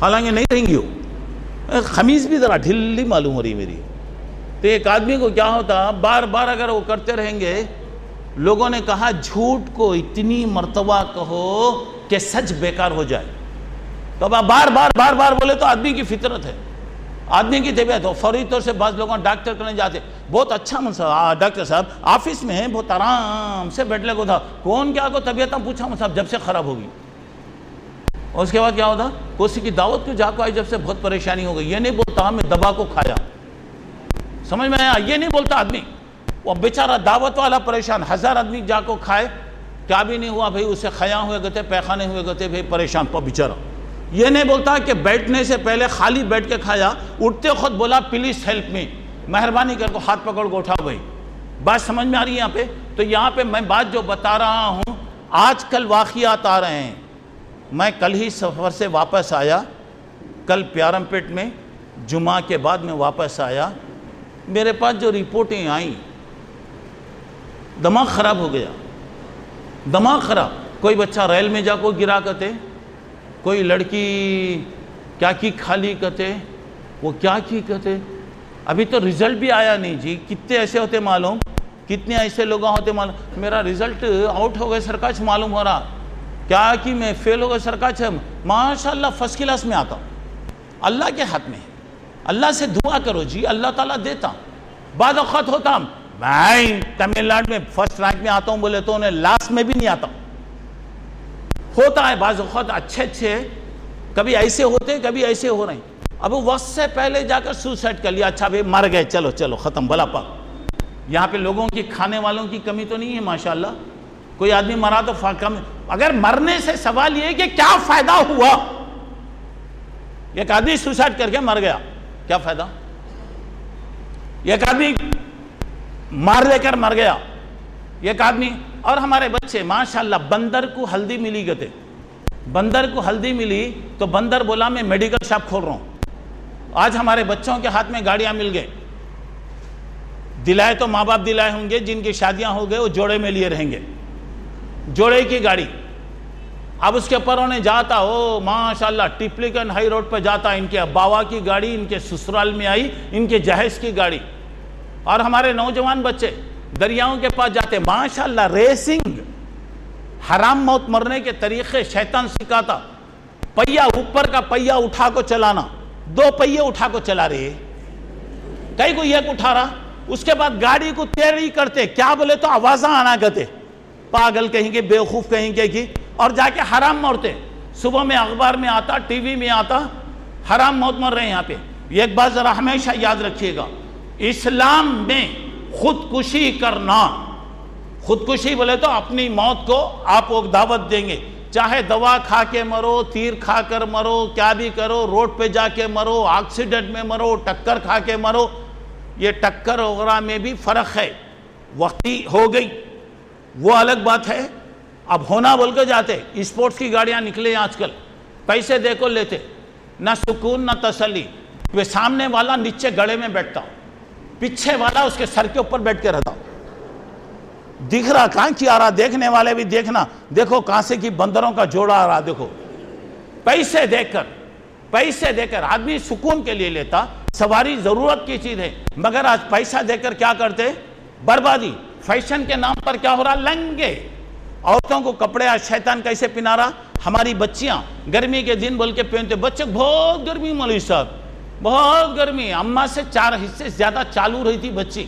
حالانکہ نہیں رہیں گی ہو، خمیز بھی ذرا ڈھلی معلوم ہو رہی میری۔ تو ایک آدمی کو کیا ہوتا، بار بار اگر وہ کرتے رہیں گے، لوگوں نے کہا جھوٹ کو اتنی مرتبہ کہو کہ سچ بیکار ہو جائے، تو اب بار بار بولے تو آدمی کی فطرت ہے، آدمی کی طبیعت ہو۔ فوری طور سے بعض لوگوں ڈاکٹر کرنے جاتے، بہت اچھا ڈاکٹر صاحب آفس میں ہیں، بہت آرام سے بیٹھنے کو تھا، کون کیا کو طبیعتاں پوچھا صاحب جب سے خراب ہوگی، اور اس کے بعد کیا ہوتا، کسی کی دعوت کو جا کو آئی، جب سے بہت پریشانی ہو گئی، یہ نہیں بولتا میں دبا کو کھایا، سمجھ میں آیا؟ یہ نہیں بولتا آدمی، وہ بیچارہ دعوت والا پریشان، 1000 آدمی جا کو کھائے، کیا بھی نہیں ہوا بھئی، اسے خیاں ہوئے گئے تھے، پیخانے ہوئے گئے تھے، بھئی پریشان پا بیچارہ۔ یہ نہیں بولتا کہ بیٹھنے سے پہلے خالی بیٹھ کے کھایا، اٹھتے خود بولا پلیز ہیلپ می، مہربانی کر کو ہاتھ پکڑ کو اٹھاؤ بھئی۔ بات سمجھ میں آ رہی ہے یہاں پہ؟ تو یہاں پہ میں بات جو بتا رہا ہوں، آج کل واقعات آ رہے ہیں۔ میں کل ہی سفر سے واپس آیا، کل پیارم پیٹ میں جمعہ کے بعد میں واپس آیا، میرے پاس جو رپورٹیں آئیں، دماغ خراب ہو گیا، دماغ خراب۔ کوئی بچہ ریل میں جا کو گرا کرتے، کوئی لڑکی کیا کی کھالی کرتے، وہ کیا کی کرتے، ابھی تو رزلٹ بھی آیا نہیں جی، کتنے ایسے ہوتے معلوم، کتنے ایسے لوگ ہوتے معلوم، میرا رزلٹ آؤٹ ہو گئے سرکاچ معلوم ہو رہا، کیا کہ میں فیل ہو گئے سرکاچ، ماشاءاللہ فرسٹ کلاس میں آتا ہوں، اللہ کے ہاتھ میں، اللہ سے دعا کرو جی، اللہ تعالیٰ دیتا۔ بعد اوقات ہوتا میں تمل ناڈو میں فرسٹ رینک میں آتا ہوں بولے تو انہیں لاسٹ میں بھی نہیں آتا، ہوتا ہے بعض اوقات اچھے کبھی ایسے ہوتے کبھی ایسے ہو رہے ہیں۔ اب وقت سے پہلے جا کر سوسائڈ کر لیا، اچھا بھئی مر گئے، چلو ختم بلا پاک۔ یہاں پہ لوگوں کی کھانے والوں کی کمی تو نہیں ہے ماشاءاللہ، کوئی آدمی مرا تو کم، اگر مرنے سے سوال یہ ہے کہ کیا فائدہ ہوا، ایک آدمی سوسائڈ کر کے مر گیا، کیا فائدہ؟ ایک آدمی مار لے کر مر گیا، ایک آدمی، اور ہمارے بچے ماشاءاللہ بندر کو ہلدی ملی گئے تھے، بندر کو ہلدی ملی تو بندر بولا میں میڈیکل شاپ کھول رہا ہوں۔ آج ہمارے بچوں کے ہاتھ میں گاڑیاں مل گئے، دلائے تو ماں باپ دلائے ہوں گے، جن کی شادیاں ہو گئے وہ جوڑے میں لیے رہیں گے، جوڑے کی گاڑی۔ اب اس کے اوپر انہیں جاتا ہو ماشاءاللہ ٹپلیکن ہائی روڈ پہ جاتا، ان کے باوا کی گاڑی ان کے سسرال میں آئی، ان کے جہیز کی گاڑی۔ اور ہمارے نوجوان بچے دریاؤں کے پاس جاتے، ماشاءاللہ ریسنگ، حرام موت مرنے کے طریقے شیطان سکھاتا. پہیا اوپر کا پہیا اٹھا کو چلانا, 2 پہیے اٹھا کو چلا رہے, کئی کو ایک اٹھا رہا, اس کے بعد گاڑی کو تیری کرتے, کیا بولے تو آوازاں آنا کرتے, پاگل کہیں گے, بیوقوف کہیں گے کی, اور جا کے حرام مرتے. صبح میں اخبار میں آتا, ٹی وی میں آتا, حرام موت مر رہے ہیں یہاں پہ. ایک بات ذرا ہمیشہ یاد رکھیے گا, اسلام میں خودکشی کرنا, خودکشی بولے تو اپنی موت کو آپ کو دعوت دیں گے, چاہے دوا کھا کے مرو, تیر کھا کر مرو, کیا بھی کرو, روڈ پہ جا کے مرو, ایکسیڈنٹ میں مرو, ٹکر کھا کے مرو. یہ ٹکر وغیرہ میں بھی فرق ہے, وقتی ہو گئی وہ الگ بات ہے. اب ہونا بول کے جاتے, اسپورٹس کی گاڑیاں نکلے آج کل, پیسے دے کو لیتے, نہ سکون نہ تسلی. وہ سامنے والا نیچے گڑے میں بیٹھتا, پیچھے والا اس کے سر کے اوپر بیٹھ کے رہتا, دکھ رہا کہاں کی آ رہا, دیکھنے والے بھی دیکھنا, دیکھو کہاں سے کی بندروں کا جوڑا آ رہا, دیکھو. پیسے دے کر آدمی سکون کے لیے لیتا, سواری ضرورت کی چیز ہے, مگر آج پیسہ دے کر کیا کرتے, بربادی. فیشن کے نام پر کیا ہو رہا, لنگے. عورتوں کو کپڑے آج شیطان کیسے پہنا رہا, ہماری بچیاں گرمی کے دن بول کے پہنتے, بچے بہت گرمی مولوی صاحب, بہت گرمی. اماں سے 4 حصے زیادہ چالو رہی تھی بچی.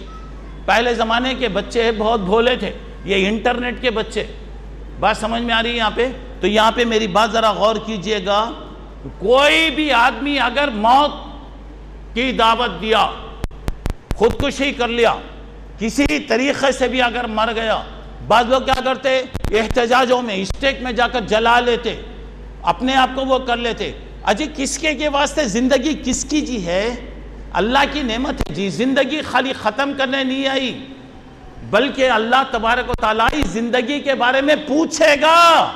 پہلے زمانے کے بچے بہت بھولے تھے, یہ انٹرنیٹ کے بچے. بات سمجھ میں آ رہی ہے یہاں پہ؟ تو یہاں پہ میری بات ذرا غور کیجئے گا, کوئی بھی آدمی اگر موت کی دعوت دیا, خودکشی کر لیا, کسی طریقے سے بھی اگر مر گیا, بعض لوگ کیا کرتے, احتجاجوں میں اسٹیک میں جا کر جلا لیتے, اپنے آپ کو وہ کر لیتے. اجی کس کے واسطے زندگی کس کی جی ہے, اللہ کی نعمت ہے جی. زندگی خالی ختم کرنے نہیں آئی, بلکہ اللہ تبارک و تعالیٰ زندگی کے بارے میں پوچھے گا.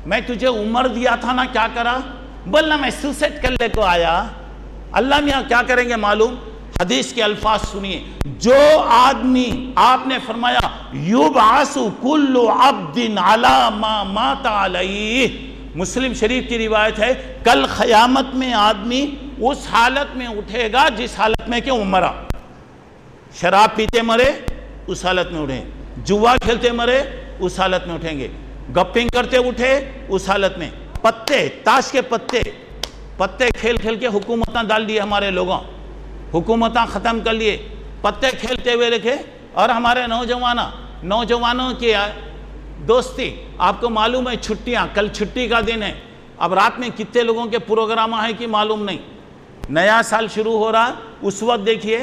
میں تجھے عمر دیا تھا نا, کیا کرا, بولنا میں سوسائڈ کرنے کو آیا. اللہ میاں کیا کریں گے معلوم, حدیث کے الفاظ سنیے. جو آدمی, آپ نے فرمایا یبعث کل عبد علی ما مات علیہ, مسلم شریف کی روایت ہے, کل قیامت میں آدمی اس حالت میں اٹھے گا جس حالت میں کہ وہ مرا. شراب پیتے مرے اس حالت میں اٹھیں, جوا کھیلتے مرے اس حالت میں اٹھیں گے, گپنگ کرتے اٹھے اس حالت میں. پتے, تاش کے پتے کھیل کھیل کے حکومتاں ڈال دیے ہمارے لوگوں, حکومتاں ختم کر لیے, پتے کھیلتے ہوئے رکھے. اور ہمارے نوجوانوں کی دوستی, آپ کو معلوم ہے چھٹیاں, کل چھٹی کا دن ہے, اب رات میں کتنے لوگوں کے پروگرام ہیں کہ معلوم نہیں. نیا سال شروع ہو رہا اس وقت دیکھیے,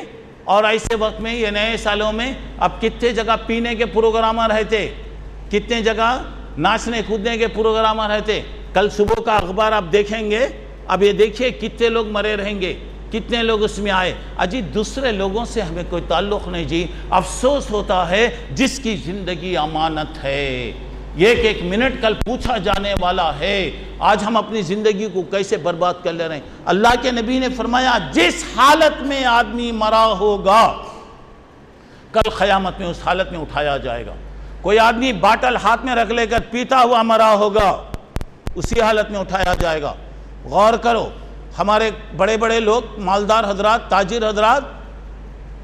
اور ایسے وقت میں یہ نئے سالوں میں اب کتنے جگہ پینے کے پروگرام رہتے, کتنے جگہ ناچنے کودنے کے پروگرام رہتے. کل صبح کا اخبار آپ دیکھیں گے, اب یہ دیکھیے کتنے لوگ مرے رہیں گے, کتنے لوگ اس میں آئے. اجی دوسرے لوگوں سے ہمیں کوئی تعلق نہیں جی. افسوس ہوتا ہے جس کی زندگی امانت ہے, ایک منٹ کل پوچھا جانے والا ہے. آج ہم اپنی زندگی کو کیسے برباد کر لے رہے ہیں. اللہ کے نبی نے فرمایا جس حالت میں آدمی مرا ہوگا کل قیامت میں اس حالت میں اٹھایا جائے گا. کوئی آدمی باٹل ہاتھ میں رکھ لے کر پیتا ہوا مرا ہوگا, اسی حالت میں اٹھایا جائے گا. غور کرو, ہمارے بڑے بڑے لوگ, مالدار حضرات, تاجر حضرات,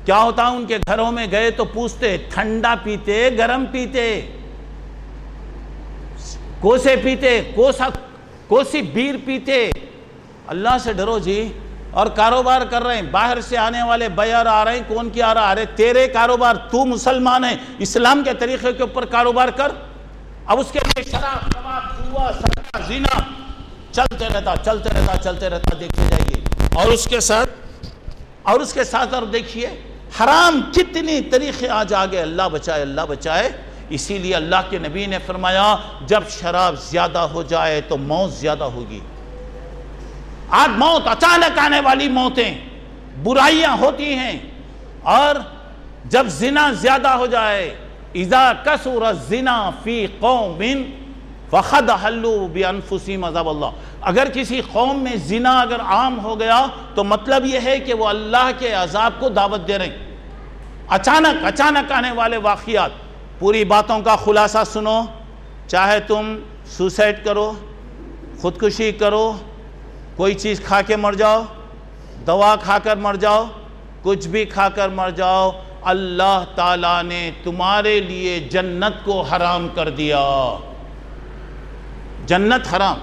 کیا ہوتا ان کے گھروں میں گئے تو پوچھتے ٹھنڈا پیتے گرم پیتے, کوسے پیتے, کوسی بیر پیتے. اللہ سے ڈرو جی. اور کاروبار کر رہے ہیں, باہر سے آنے والے بائر آ رہے ہیں, کون کی آ رہا, ارے تیرے کاروبار, تو مسلمان ہے, اسلام کے طریقے کے اوپر کاروبار کر. اب اس کے لیے شراب, کباب, جوا, سرقہ, زنا چلتے رہتا, دیکھتے جائیے. اور اس کے ساتھ اور دیکھیے حرام کتنی طریقے آج آگے. اللہ بچائے. اسی لیے اللہ کے نبی نے فرمایا جب شراب زیادہ ہو جائے تو موت زیادہ ہوگی. آج موت, اچانک آنے والی موتیں, برائیاں ہوتی ہیں. اور جب زنا زیادہ ہو جائے, اذا کثر الزنا فی قوم فقد حلوا بانفسہم عذاب اللہ, اگر کسی قوم میں زنا اگر عام ہو گیا تو مطلب یہ ہے کہ وہ اللہ کے عذاب کو دعوت دے رہے ہیں. اچانک آنے والے واقعات. پوری باتوں کا خلاصہ سنو, چاہے تم سوسائڈ کرو, خودکشی کرو, کوئی چیز کھا کے مر جاؤ, دوا کھا کر مر جاؤ, کچھ بھی کھا کر مر جاؤ, اللہ تعالیٰ نے تمہارے لیے جنت کو حرام کر دیا. جنت حرام.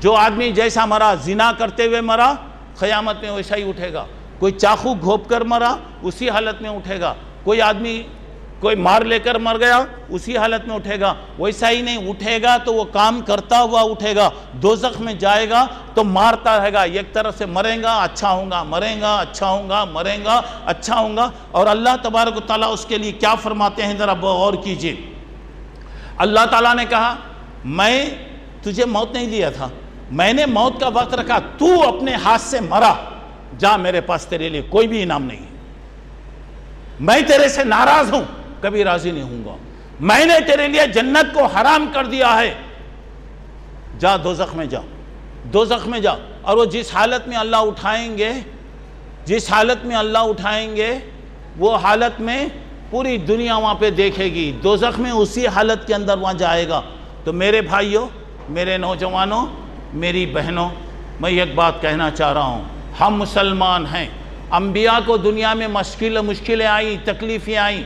جو آدمی جیسا مرا زنا کرتے ہوئے مرا قیامت میں ویسا ہی اٹھے گا. کوئی چاقو گھوپ کر مرا اسی حالت میں اٹھے گا. کوئی آدمی کوئی مار لے کر مر گیا اسی حالت میں اٹھے گا. ویسا ہی نہیں اٹھے گا تو وہ کام کرتا ہوا اٹھے گا. دوزخ میں جائے گا تو مارتا رہے گا. ایک طرف سے مریں گا اچھا ہوں گا, مریں گا اچھا ہوں گا, مریں گا اچھا ہوں گا. اور اللہ تبارک و تعالیٰ اس کے لیے کیا فرماتے ہیں ذرا غور کیجئے. اللہ تعالیٰ نے کہا میں تجھے موت نہیں دیا تھا, میں نے موت کا وقت رکھا, تو اپنے ہاتھ سے مرا, جا میرے پاس تیرے لیے کوئی بھی انعام نہیں ہے. میں تیرے سے ناراض ہوں, کبھی راضی نہیں ہوں گا. میں نے تیرے لیے جنت کو حرام کر دیا ہے, جا دوزخ میں جا, دوزخ میں جا. اور وہ جس حالت میں اللہ اٹھائیں گے, جس حالت میں اللہ اٹھائیں گے, وہ حالت میں پوری دنیا وہاں پہ دیکھے گی. دوزخ میں اسی حالت کے اندر وہاں جائے گا. تو میرے بھائیوں, میرے نوجوانوں, میری بہنوں, میں ایک بات کہنا چاہ رہا ہوں. ہم مسلمان ہیں. انبیاء کو دنیا میں مشکلیں آئیں, تکلیفیں آئیں.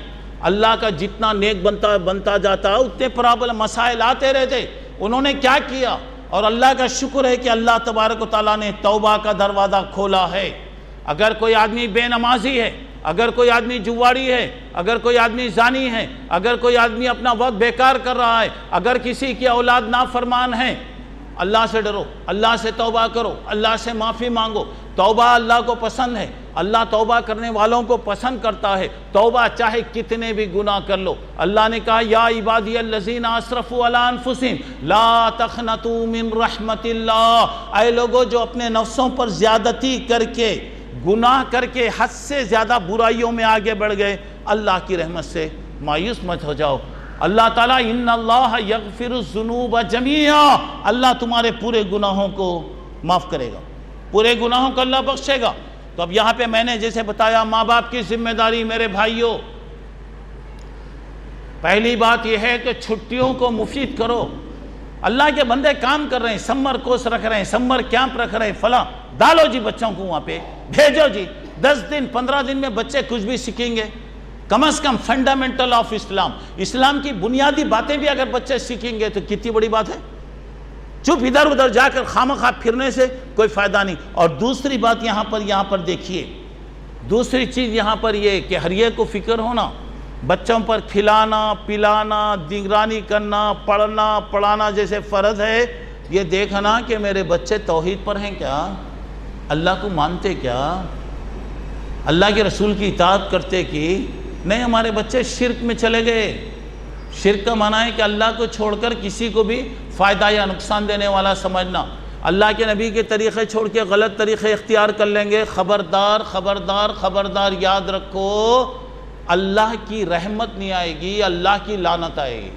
اللہ کا جتنا نیک بنتا جاتا اتنے پرابلم مسائل آتے رہتے. انہوں نے کیا کیا؟ اور اللہ کا شکر ہے کہ اللہ تبارک و تعالیٰ نے توبہ کا دروازہ کھولا ہے. اگر کوئی آدمی بے نمازی ہے, اگر کوئی آدمی جواڑی ہے, اگر کوئی آدمی زانی ہے, اگر کوئی آدمی اپنا وقت بیکار کر رہا ہے, اگر کسی کی اولاد نافرمان ہے, اللہ سے ڈرو, اللہ سے توبہ کرو, اللہ سے معافی مانگو. توبہ اللہ کو پسند ہے. اللہ توبہ کرنے والوں کو پسند کرتا ہے. توبہ چاہے کتنے بھی گناہ کر لو. اللہ نے کہا یا عبادی الذین اسرفوا علی انفسہم لا تقنطوا من رحمت اللہ. اے لوگوں جو اپنے نفسوں پر زیادتی کر کے, گناہ کر کے حد سے زیادہ برائیوں میں آگے بڑھ گئے, اللہ کی رحمت سے مایوس مت ہو جاؤ. اللہ تعالیٰ ان اللہ یغفر الذنوب جمیعا, اللہ تمہارے پورے گناہوں کو معاف کرے گا, پورے گناہوں کو اللہ بخشے گا. تو اب یہاں پہ میں نے جیسے بتایا ماں باپ کی ذمہ داری. میرے بھائیوں, پہلی بات یہ ہے کہ چھٹیوں کو مفید کرو. اللہ کے بندے کام کر رہے ہیں, سمر کورس رکھ رہے ہیں, سمر کیمپ رکھ رہے ہیں, فلاں ڈالو جی بچوں کو وہاں پہ, بھیجو جی. 10 دن 15 دن میں بچے کچھ بھی سیکھیں گے. کم از کم فنڈامنٹل آف اسلام, اسلام کی بنیادی باتیں بھی اگر بچے سیکھیں گے تو کتنی بڑی بات ہے. چپ ادھر ادھر جا کر خامخواہ پھرنے سے کوئی فائدہ نہیں. اور دوسری بات یہاں پر دیکھیے, دوسری چیز یہاں پر یہ کہ ہر ایک کو فکر ہونا, بچوں پر کھلانا پلانا نگرانی کرنا, پڑھنا پڑھانا جیسے فرض ہے. یہ دیکھنا کہ میرے بچے توحید پر ہیں کیا, اللہ کو مانتے کیا, اللہ کے رسول کی اطاعت کرتے کی نہیں. ہمارے بچے شرک میں چلے گئے. شرک کا معنی ہے کہ اللہ کو چھوڑ کر کسی کو بھی فائدہ یا نقصان دینے والا سمجھنا. اللہ کے نبی کے طریقے چھوڑ کے غلط طریقے اختیار کر لیں گے. خبردار خبردار خبردار, یاد رکھو اللہ کی رحمت نہیں آئے گی, اللہ کی لعنت آئے گی.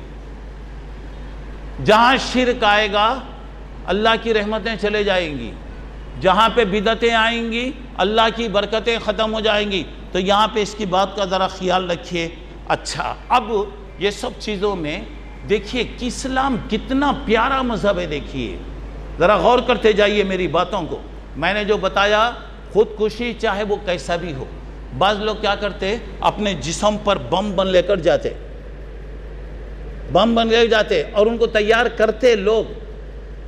جہاں شرک آئے گا اللہ کی رحمتیں چلے جائیں گی, جہاں پہ بدعتیں آئیں گی اللہ کی برکتیں ختم ہو جائیں گی. تو یہاں پہ اس کی بات کا ذرا خیال رکھیے. اچھا, اب یہ سب چیزوں میں دیکھیے کہ اسلام کتنا پیارا مذہب ہے. دیکھیے ذرا غور کرتے جائیے میری باتوں کو. میں نے جو بتایا خودکشی چاہے وہ کیسا بھی ہو, بعض لوگ کیا کرتے, اپنے جسم پر بم لے کر جاتے, بم لے جاتے اور ان کو تیار کرتے لوگ.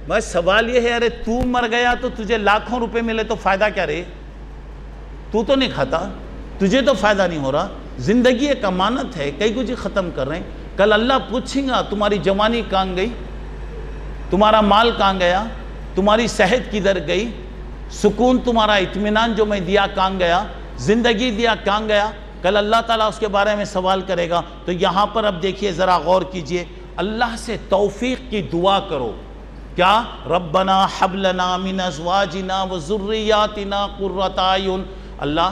بس سوال یہ ہے, ارے تو مر گیا تو تجھے لاکھوں روپے ملے تو فائدہ کیا رہے, تو نہیں کھاتا, تجھے تو فائدہ نہیں ہو رہا. زندگی ایک امانت ہے, کئی کچھ ختم کر رہے ہیں. کل اللہ پوچھیں گا تمہاری جوانی کہاں گئی, تمہارا مال کہاں گیا, تمہاری صحت کدھر گئی, سکون تمہارا اطمینان جو میں دیا کہاں گیا, زندگی دیا کہاں گیا. کل اللہ تعالیٰ اس کے بارے میں سوال کرے گا. تو یہاں پر اب دیکھیے ذرا غور کیجئے, اللہ سے توفیق کی دعا کرو. کیا؟ ربنا حب لنا من ازواجنا و ذریاتنا قرۃ اعین. اللہ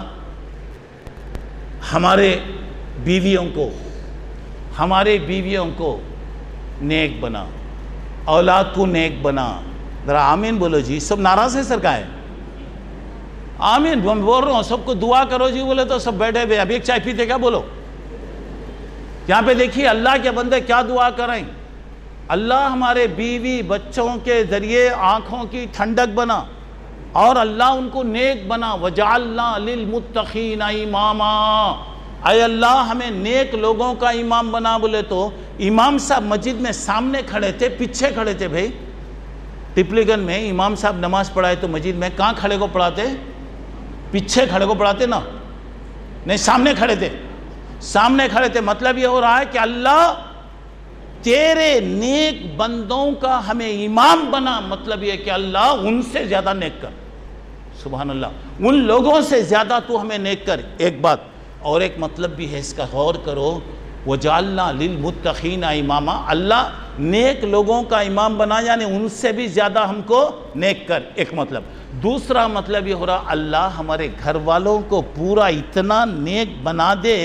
ہمارے بیویوں کو نیک بنا, اولاد کو نیک بنا. ذرا آمین بولو جی. سب ناراض ہیں سر کا ہے؟ آمین میں بول رہا ہوں, سب کو دعا کرو جی. بولے تو سب بیٹھے ہوئے, ابھی ایک چائے پیتے کیا, بولو. یہاں پہ دیکھیے اللہ کے بندے کیا دعا کریں. اللہ ہمارے بیوی بچوں کے ذریعے آنکھوں کی ٹھنڈک بنا, اور اللہ ان کو نیک بنا. وَجَعَلْنَا لِلْمُتَّقِينَ إِمَامًا. اے اللہ ہمیں نیک لوگوں کا امام بنا. بولے تو امام صاحب مسجد میں سامنے کھڑے تھے پیچھے کھڑے تھے بھائی؟ ٹپلی گنج میں امام صاحب نماز پڑھائے تو مسجد میں کہاں کھڑے کو پڑھاتے؟ پیچھے کھڑے کو پڑھاتے نا، نہیں سامنے کھڑے تھے، سامنے کھڑے تھے۔ مطلب یہ ہو رہا ہے کہ اللہ تیرے نیک بندوں کا ہمیں امام بنا، مطلب یہ کہ اللہ ان سے زیادہ نیک کر، سبحان اللہ، ان لوگوں سے زیادہ تو ہمیں نیک کر۔ ایک بات اور ایک مطلب بھی ہے اس کا، غور کرو، وَجَعَلْنَا لِلْمُتَّقِينَ إِمَامًا، اللہ نیک لوگوں کا امام بنا، یعنی ان سے بھی زیادہ ہم کو نیک کر، ایک مطلب۔ دوسرا مطلب یہ ہو رہا اللہ ہمارے گھر والوں کو پورا اتنا نیک بنا دے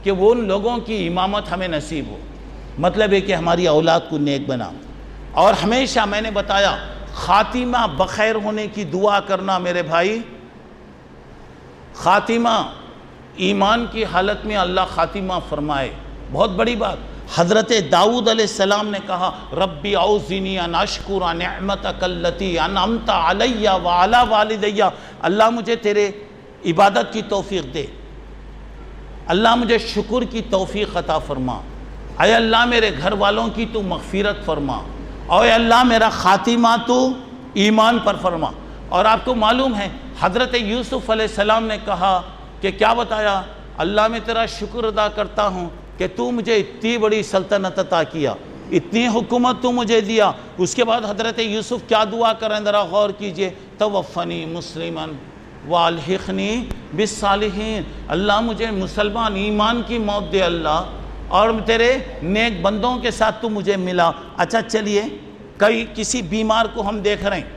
کہ وہ ان لوگوں کی امامت ہمیں نصیب ہو، مطلب ہے کہ ہماری اولاد کو نیک بنا۔ اور ہمیشہ میں نے بتایا خاتمہ بخیر ہونے کی دعا کرنا میرے بھائی، خاتمہ ایمان کی حالت میں اللہ خاتمہ فرمائے، بہت بڑی بات۔ حضرت داؤد علیہ السلام نے کہا ربی اوزنی ان اشکر نعمتک التی انعمت علی وعلی والدی، اللہ مجھے تیرے عبادت کی توفیق دے، اللہ مجھے شکر کی توفیق عطا فرما، اے اللہ میرے گھر والوں کی تو مغفرت فرما، اے اللہ میرا خاتمہ تو ایمان پر فرما۔ اور آپ کو معلوم ہے حضرت یوسف علیہ السلام نے کہا کہ کیا بتایا، اللہ میں تیرا شکر ادا کرتا ہوں کہ تو مجھے اتنی بڑی سلطنت عطا کیا، اتنی حکومت تو مجھے دیا۔ اس کے بعد حضرت یوسف کیا دعا کریں، ذرا غور کیجئے، توفنی مسلماً والحقنی بالصالحین، اللہ مجھے مسلمان ایمان کی موت دے اللہ، اور تیرے نیک بندوں کے ساتھ تو مجھے ملا۔ اچھا چلیے، کسی بیمار کو ہم دیکھ رہے ہیں،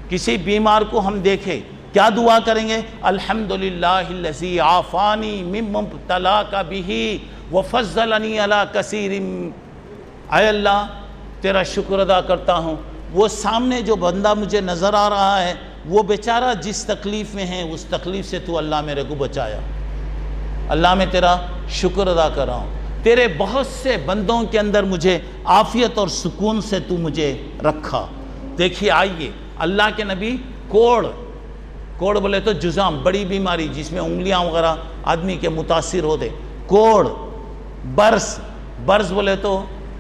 کسی بیمار کو ہم دیکھیں، کیا دعا کریں گے؟ الحمدللہ الذی عافانی مما ابتلاک بہ وفضلنی علی کثیر، اے اللہ تیرا شکر ادا کرتا ہوں، وہ سامنے جو بندہ مجھے نظر آ رہا ہے وہ بیچارہ جس تکلیف میں ہے اس تکلیف سے تو اللہ میرے کو بچایا، اللہ میں تیرا شکر ادا کر رہا ہوں، تیرے بہت سے بندوں کے اندر مجھے عافیت اور سکون سے تو مجھے رکھا۔ دیکھیے آئیے، اللہ کے نبی کوڑ بولے تو جزام، بڑی بیماری جس میں انگلیاں وغیرہ آدمی کے متاثر ہوتے، کوڑ، برس بولے تو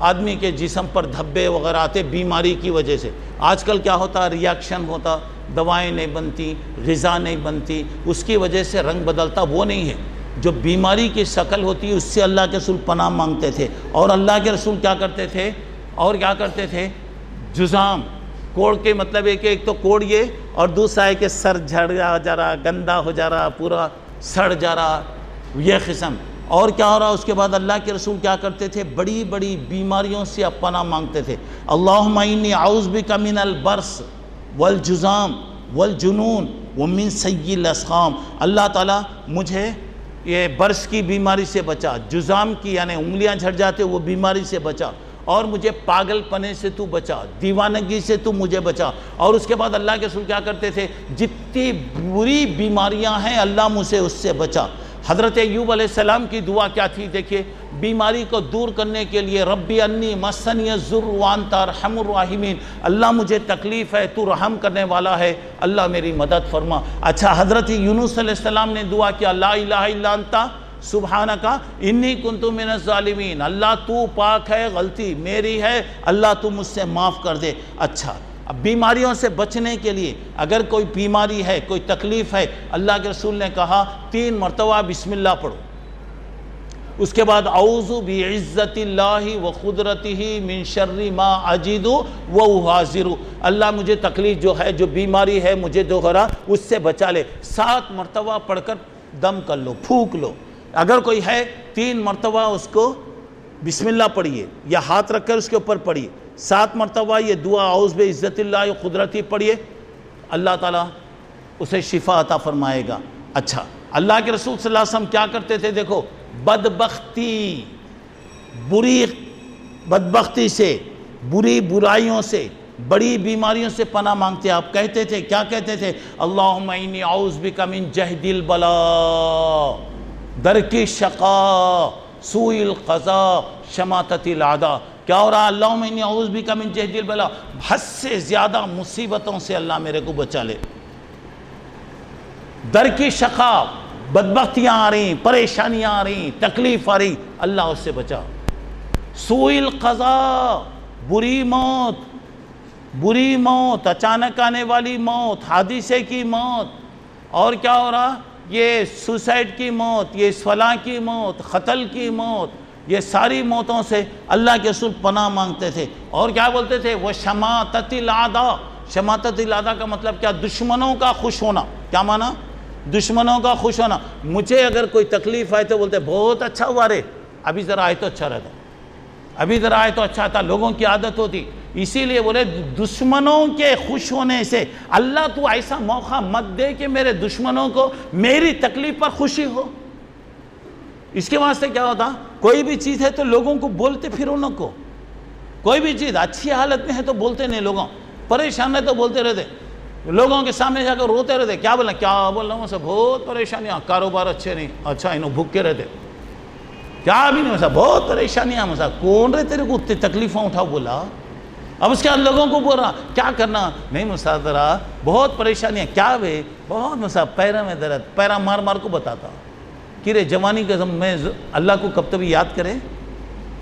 آدمی کے جسم پر دھبے وغیرہ آتے بیماری کی وجہ سے۔ آج کل کیا ہوتا، ریاکشن ہوتا، دوائیں نہیں بنتی، غذا نہیں بنتی، اس کی وجہ سے رنگ بدلتا، وہ نہیں ہے۔ جو بیماری کی شکل ہوتی ہے اس سے اللہ کے رسول پناہ مانگتے تھے، اور اللہ کے رسول کیا کرتے تھے؟ جزام، کوڑ کے مطلب ہے کہ ایک تو کوڑ یہ، اور دوسرا ہے کہ سر جھڑ جا رہا، گندا ہو جا رہا، پورا سڑ جا رہا، یہ قسم۔ اور کیا ہو رہا، اس کے بعد اللہ کے رسول کیا کرتے تھے؟ بڑی بڑی بیماریوں سے اب پناہ مانگتے تھے۔ اللہم انی اعوذ بک من البرص والجزام والجنون ومن سیء الاسقام، اللہ تعالیٰ مجھے یہ برس کی بیماری سے بچا، جزام کی یعنی انگلیاں جھڑ جاتے وہ بیماری سے بچا، اور مجھے پاگل پنے سے تو بچا، دیوانگی سے تو مجھے بچا۔ اور اس کے بعد اللہ کے رسول کیا کرتے تھے؟ جتنی بری بیماریاں ہیں اللہ مجھے اس سے بچا۔ حضرت ایوب علیہ السلام کی دعا کیا تھی؟ دیکھیے، بیماری کو دور کرنے کے لیے ربی انی مسنی الضر وانت ارحم الراحمین، اللہ مجھے تکلیف ہے تو رحم کرنے والا ہے، اللہ میری مدد فرما۔ اچھا، حضرت یونس علیہ السلام نے دعا کیا، لا الہ الا انت سبحانک انی کنت من الظالمین، اللہ تو پاک ہے، غلطی میری ہے، اللہ تو مجھ سے معاف کر دے۔ اچھا، اب بیماریوں سے بچنے کے لیے اگر کوئی بیماری ہے، کوئی تکلیف ہے، اللہ کے رسول نے کہا 3 مرتبہ بسم اللہ پڑھو، اس کے بعد اعوذ بعزت اللہ وقدرتہ من شر ما اجد واحاذر، اللہ مجھے تکلیف جو ہے، جو بیماری ہے مجھے جو ہو رہا اس سے بچا لے۔ 7 مرتبہ پڑھ کر دم کر لو، پھونک لو۔ اگر کوئی ہے 3 مرتبہ اس کو بسم اللہ پڑھیے، یا ہاتھ رکھ کر اس کے اوپر پڑھیے، 7 مرتبہ یہ دعا اعوذ بعزت اللہ قدرتی پڑھیے، اللہ تعالیٰ اسے شفا عطا فرمائے گا۔ اچھا، اللہ کے رسول صلی اللہ علیہ وسلم کیا کرتے تھے؟ دیکھو، بری بدبختی سے، بری برائیوں سے، بڑی بیماریوں سے پناہ مانگتے۔ آپ کہتے تھے، کیا کہتے تھے؟ اللہم انی اعوذ بک من جہد البلاء، درک الشقاء، سوء القضاء، شماتت الاعداء۔ کیا ہو رہا؟ اللہم انی اعوذ بک من جہد البلاء، حد سے زیادہ مصیبتوں سے اللہ میرے کو بچا لے۔ درک شقاء، بدبختیاں آ رہی، پریشانیاں آ رہی، تکلیف آ رہی، اللہ اس سے بچا۔ سوء القضاء، بری موت، اچانک آنے والی موت، حادثے کی موت، اور کیا ہو رہا، یہ سوسائڈ کی موت، یہ فلاں کی موت، قتل کی موت، یہ ساری موتوں سے اللہ کے رسول پناہ مانگتے تھے۔ اور کیا بولتے تھے، وہ شماتت العدا، شماتت العدا کا مطلب کیا، دشمنوں کا خوش ہونا۔ کیا مانا، دشمنوں کا خوش ہونا۔ مجھے اگر کوئی تکلیف آئے تو بولتے بہت اچھا ہوا رے، ابھی ذرا آئے تو اچھا رہتا، ابھی ذرا آئے تو اچھا تھا، لوگوں کی عادت ہوتی۔ اسی لیے بولے دشمنوں کے خوش ہونے سے اللہ تو ایسا موقع مت دے کہ میرے دشمنوں کو میری تکلیف پر خوشی ہو۔ اس کے واسطے کیا ہوتا، کوئی بھی چیز ہے تو لوگوں کو بولتے پھرو نہ کو، کوئی بھی چیز اچھی حالت میں ہے تو بولتے نہیں، لوگوں پریشان ہے تو بولتے رہتے، لوگوں کے سامنے جا کر روتے رہتے، کیا بولنا، کیا بول رہا ہوں سے بہت پریشانیاں، کاروبار اچھے نہیں، اچھا انہوں بھوکے رہتے، کیا بھی نہیں مسا بہت پریشانیاں، مسا کون رہے تیرے کو اتنی تکلیفوں اٹھاؤ بولا۔ اب اس کے بعد لوگوں کو بول رہا کیا کرنا، نہیں مسا ذرا بہت پریشانیاں، کیا بھے بہت مسا پیروں میں درد، پیرا مار مار کو بتاتا کہ رے جوانی کے میں اللہ کو کب تک یاد کرے،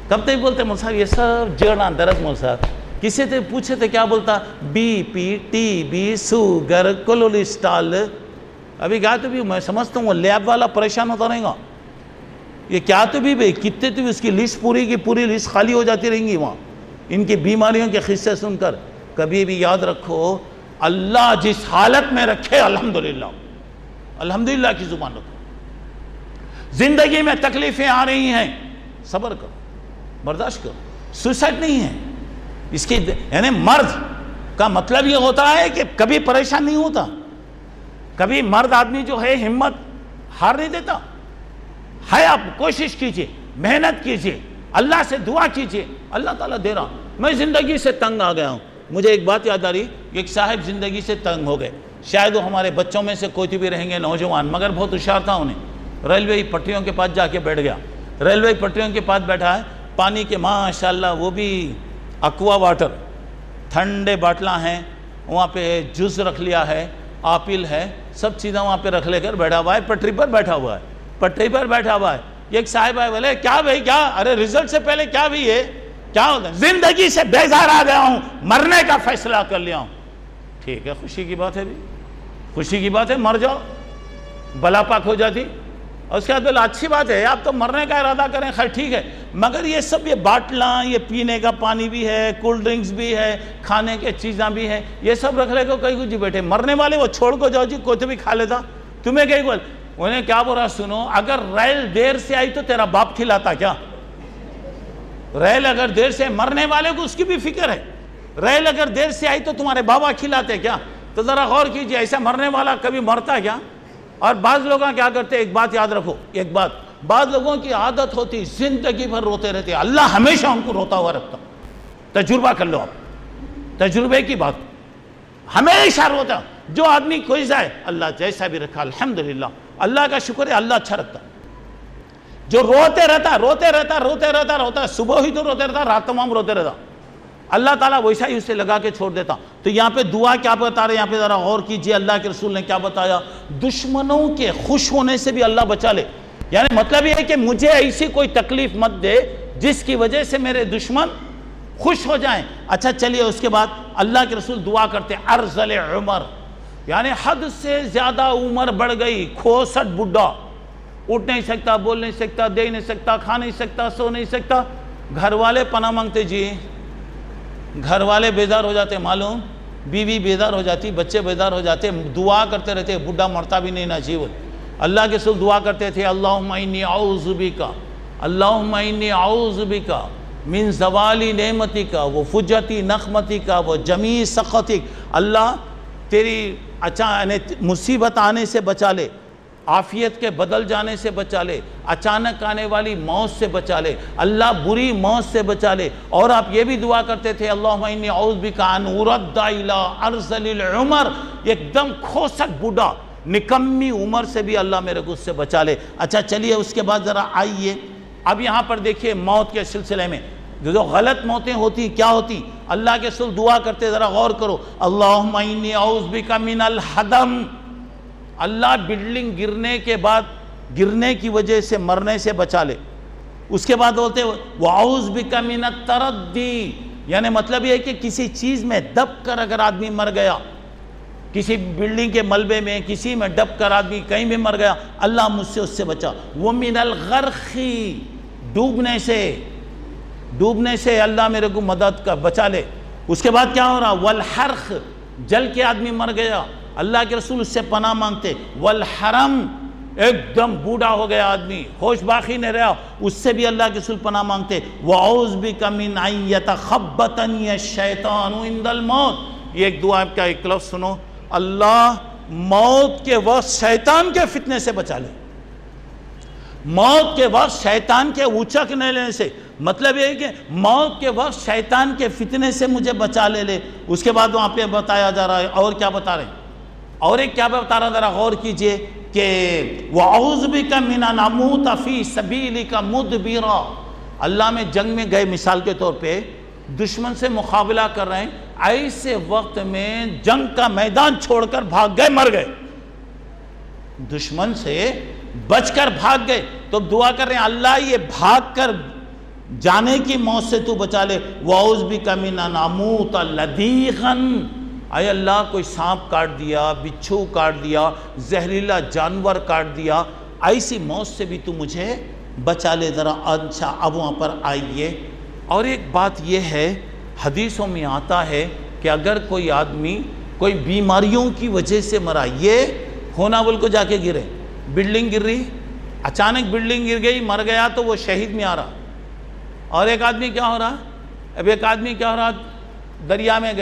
کب تک بولتے مسا یہ سب جڑنا درد، مسا کسی سے پوچھے تھے کیا بولتا، B P, T B, sugar, cholesterol, ابھی کیا تو بھی میں سمجھتا ہوں وہ لیب والا پریشان ہوتا رہے گا، یہ کیا تو بھی بھئی کتنے تو بھی اس کی لسٹ پوری کی پوری لسٹ خالی ہو جاتی رہیں گی وہاں، ان کی بیماریوں کے قصے سن کر۔ کبھی بھی یاد رکھو اللہ جس حالت میں رکھے الحمدللہ، الحمدللہ کی زبان رکھو۔ زندگی میں تکلیفیں آ رہی ہیں، صبر کرو، برداشت کرو، سوسائڈ نہیں ہے اس کی، یعنی مرد کا مطلب یہ ہوتا ہے کہ کبھی پریشان نہیں ہوتا، کبھی مرد آدمی جو ہے ہمت ہار نہیں دیتا ہے، آپ کوشش کیجئے، محنت کیجئے، اللہ سے دعا کیجئے، اللہ تعالیٰ دے رہا۔ میں زندگی سے تنگ آ گیا ہوں، مجھے ایک بات یاد آ رہی، ایک صاحب زندگی سے تنگ ہو گئے، شاید وہ ہمارے بچوں میں سے کوئی بھی رہیں گے نوجوان، مگر بہت ہوشیار تھا انہیں، ریلوے پٹریوں کے پاس جا کے بیٹھ گیا، ریلوے پٹریوں کے پاس بیٹھا ہے، پانی کے ماشاءاللہ وہ بھی اکوا واٹر، ٹھنڈے باٹلاں ہیں، وہاں پہ جوس رکھ لیا ہے، آپل ہے، سب چیزیں وہاں پہ رکھ لے کر بیٹھا ہوا ہے، پٹری پر بیٹھا ہوا ہے، پٹری پر بیٹھا ہوا ہے۔ ایک صاحب آئے بولے کیا بھائی کیا، ارے رزلٹ سے پہلے کیا بھی ہے، کیا ہوتا ہے، زندگی سے بیزار آ گیا ہوں، مرنے کا فیصلہ کر لیا ہوں۔ ٹھیک ہے، خوشی کی بات ہے بھی، خوشی کی بات ہے، مر جاؤ، بلا پاک ہو جاتی، اور اس کے بعد بولا اچھی بات ہے، آپ تو مرنے کا ارادہ کریں، خیر ٹھیک ہے، مگر یہ سب یہ باٹلاں، یہ پینے کا پانی بھی ہے، کولڈ ڈرنکس بھی ہے، کھانے کے چیزاں بھی ہیں، یہ سب رکھ لے کو کہیں کو جی بیٹھے، مرنے والے وہ چھوڑ کو جاؤ جی، کوئی تو بھی کھا لیتا، تمہیں کہیں بول، انہیں کیا بول رہا سنو، اگر ریل دیر سے آئی تو تیرا باپ کھلاتا کیا، ریل اگر دیر سے، مرنے والے کو اس کی بھی فکر ہے، ریل اگر دیر سے آئی تو تمہارے بابا کھلاتے کیا، تو ذرا غور کیجئے، ایسا مرنے والا کبھی مرتا کیا۔ اور بعض لوگوں کیا کرتے، ایک بات یاد رکھو، ایک بات، بعض لوگوں کی عادت ہوتی زندگی بھر روتے رہتے، اللہ ہمیشہ ان کو روتا ہوا رکھتا، تجربہ کر لو آپ، تجربے کی بات، ہمیشہ روتا، جو آدمی کوئی جائے اللہ جیسا بھی رکھا الحمدللہ، اللہ کا شکر ہے، اللہ اچھا رکھتا، جو روتے رہتا، صبح ہی تو روتے رہتا، رات تمام روتے رہتا، اللہ تعالیٰ ویسا ہی اسے لگا کے چھوڑ دیتا۔ تو یہاں پہ دعا کیا بتا رہے ہیں، یہاں پہ ذرا غور کیجئے، اللہ کے رسول نے کیا بتایا، دشمنوں کے خوش ہونے سے بھی اللہ بچا لے، یعنی مطلب یہ ہے کہ مجھے ایسی کوئی تکلیف مت دے جس کی وجہ سے میرے دشمن خوش ہو جائیں۔ اچھا چلیے، اس کے بعد اللہ کے رسول دعا کرتے ارذل عمر، یعنی حد سے زیادہ عمر بڑھ گئی، 65 بڈھا، اٹھ نہیں سکتا، بول نہیں سکتا، دے نہیں سکتا، کھا نہیں سکتا، سو نہیں سکتا، گھر والے پناہ مانگتے جی، گھر والے بیدار ہو جاتے، معلوم بیوی بیدار ہو جاتی، بچے بیدار ہو جاتے، دعا کرتے رہتے، بڈھا مرتا بھی نہیں نصیب۔ اللہ کے رسول دعا کرتے تھے اللہم انی اعوذ بک، اللہم انی اعوذ بک من زوال نعمتک و فجتی نقمتک و جمیع سخطک، اللہ تیری مصیبت آنے سے بچا لے، عافیت کے بدل جانے سے بچا لے، اچانک آنے والی موت سے بچا لے، اللہ بری موت سے بچا لے۔ اور آپ یہ بھی دعا کرتے تھے اللہم انی اعوذ بک ان ارد الی ارذل العمر، ایک دم کھوسٹ بوڑھا نکمی عمر سے بھی اللہ میرے کو اس سے بچا لے۔ اچھا چلیے، اس کے بعد ذرا آئیے، اب یہاں پر دیکھیے موت کے سلسلے میں جو غلط موتیں ہوتی کیا ہوتی، اللہ کے رسول دعا کرتے، ذرا غور کرو، اللہم انی اعوذ بک من الہدم، اللہ بلڈنگ گرنے کے بعد گرنے کی وجہ سے مرنے سے بچا لے. اس کے بعد بولتے وَأَعُوذُ بِكَ مِنَ التَّرَدِّ، یعنی مطلب یہ ہے کہ کسی چیز میں دب کر اگر آدمی مر گیا، کسی بلڈنگ کے ملبے میں کسی میں ڈب کر آدمی کہیں بھی مر گیا، اللہ مجھ سے اس سے بچا. وَمِنَ الْغَرْخِ، ڈوبنے سے اللہ میرے کو مدد کا بچا لے. اس کے بعد کیا ہو رہا؟ وَالْحَرْخ، جل کے آدمی مر گیا، اللہ کے رسول اس سے پناہ مانگتے. وَالْحَرَمْ، ایک دم بوڑھا ہو گیا آدمی، ہوش باقی نہیں رہا، اس سے بھی اللہ کے رسول پناہ مانگتے. وَأَعُوذُ بِكَ مِنْ أَنْ يَتَخَبَّطَنِيَ الشَّيْطَانُ عِنْدَ الْمَوْتِ. یہ ایک دعا کا ایک لفظ سنو، اللہ موت کے وقت شیطان کے فتنے سے بچا لے. موت کے وقت شیطان کے اچکنے لینے سے، مطلب یہ ہے کہ موت کے وقت شیطان کے فتنے سے مجھے بچا لے. اس کے بعد وہاں پہ بتایا جا رہا ہے، اور کیا بتا رہے ہیں، اور ایک کیا بتا رہا ہے، ذرا غور کیجئے کہ وَأَعُوذُ بِكَ مِنْ أَنْ أَمُوتَ فِي سَبِيلِكَ مُدْبِرًا. اللہ میں جنگ میں گئے، مثال کے طور پہ دشمن سے مقابلہ کر رہے ہیں، ایسے وقت میں جنگ کا میدان چھوڑ کر بھاگ گئے، مر گئے، دشمن سے بچ کر بھاگ گئے، تو دعا کر رہے ہیں اللہ یہ بھاگ کر جانے کی موت سے تو بچا لے. وَأَعُوذُ بِكَ مِنْ أَنْ أَمُوتَ لَدِيغًا، اے اللہ کوئی سانپ کاٹ دیا، بچھو کاٹ دیا، زہریلا جانور کاٹ دیا، ایسی موت سے بھی تو مجھے بچا لے ذرا. اچھا اب وہاں پر آئیے، اور ایک بات یہ ہے، حدیثوں میں آتا ہے کہ اگر کوئی آدمی کوئی بیماریوں کی وجہ سے مرا، یہ ہونا بول کو جا کے گرے، بلڈنگ گر رہی، اچانک بلڈنگ گر گئی، مر گیا تو وہ شہید میں آ رہا. اور ایک آدمی کیا ہو رہا، اب ایک آدمی کیا ہو رہا، دریا میں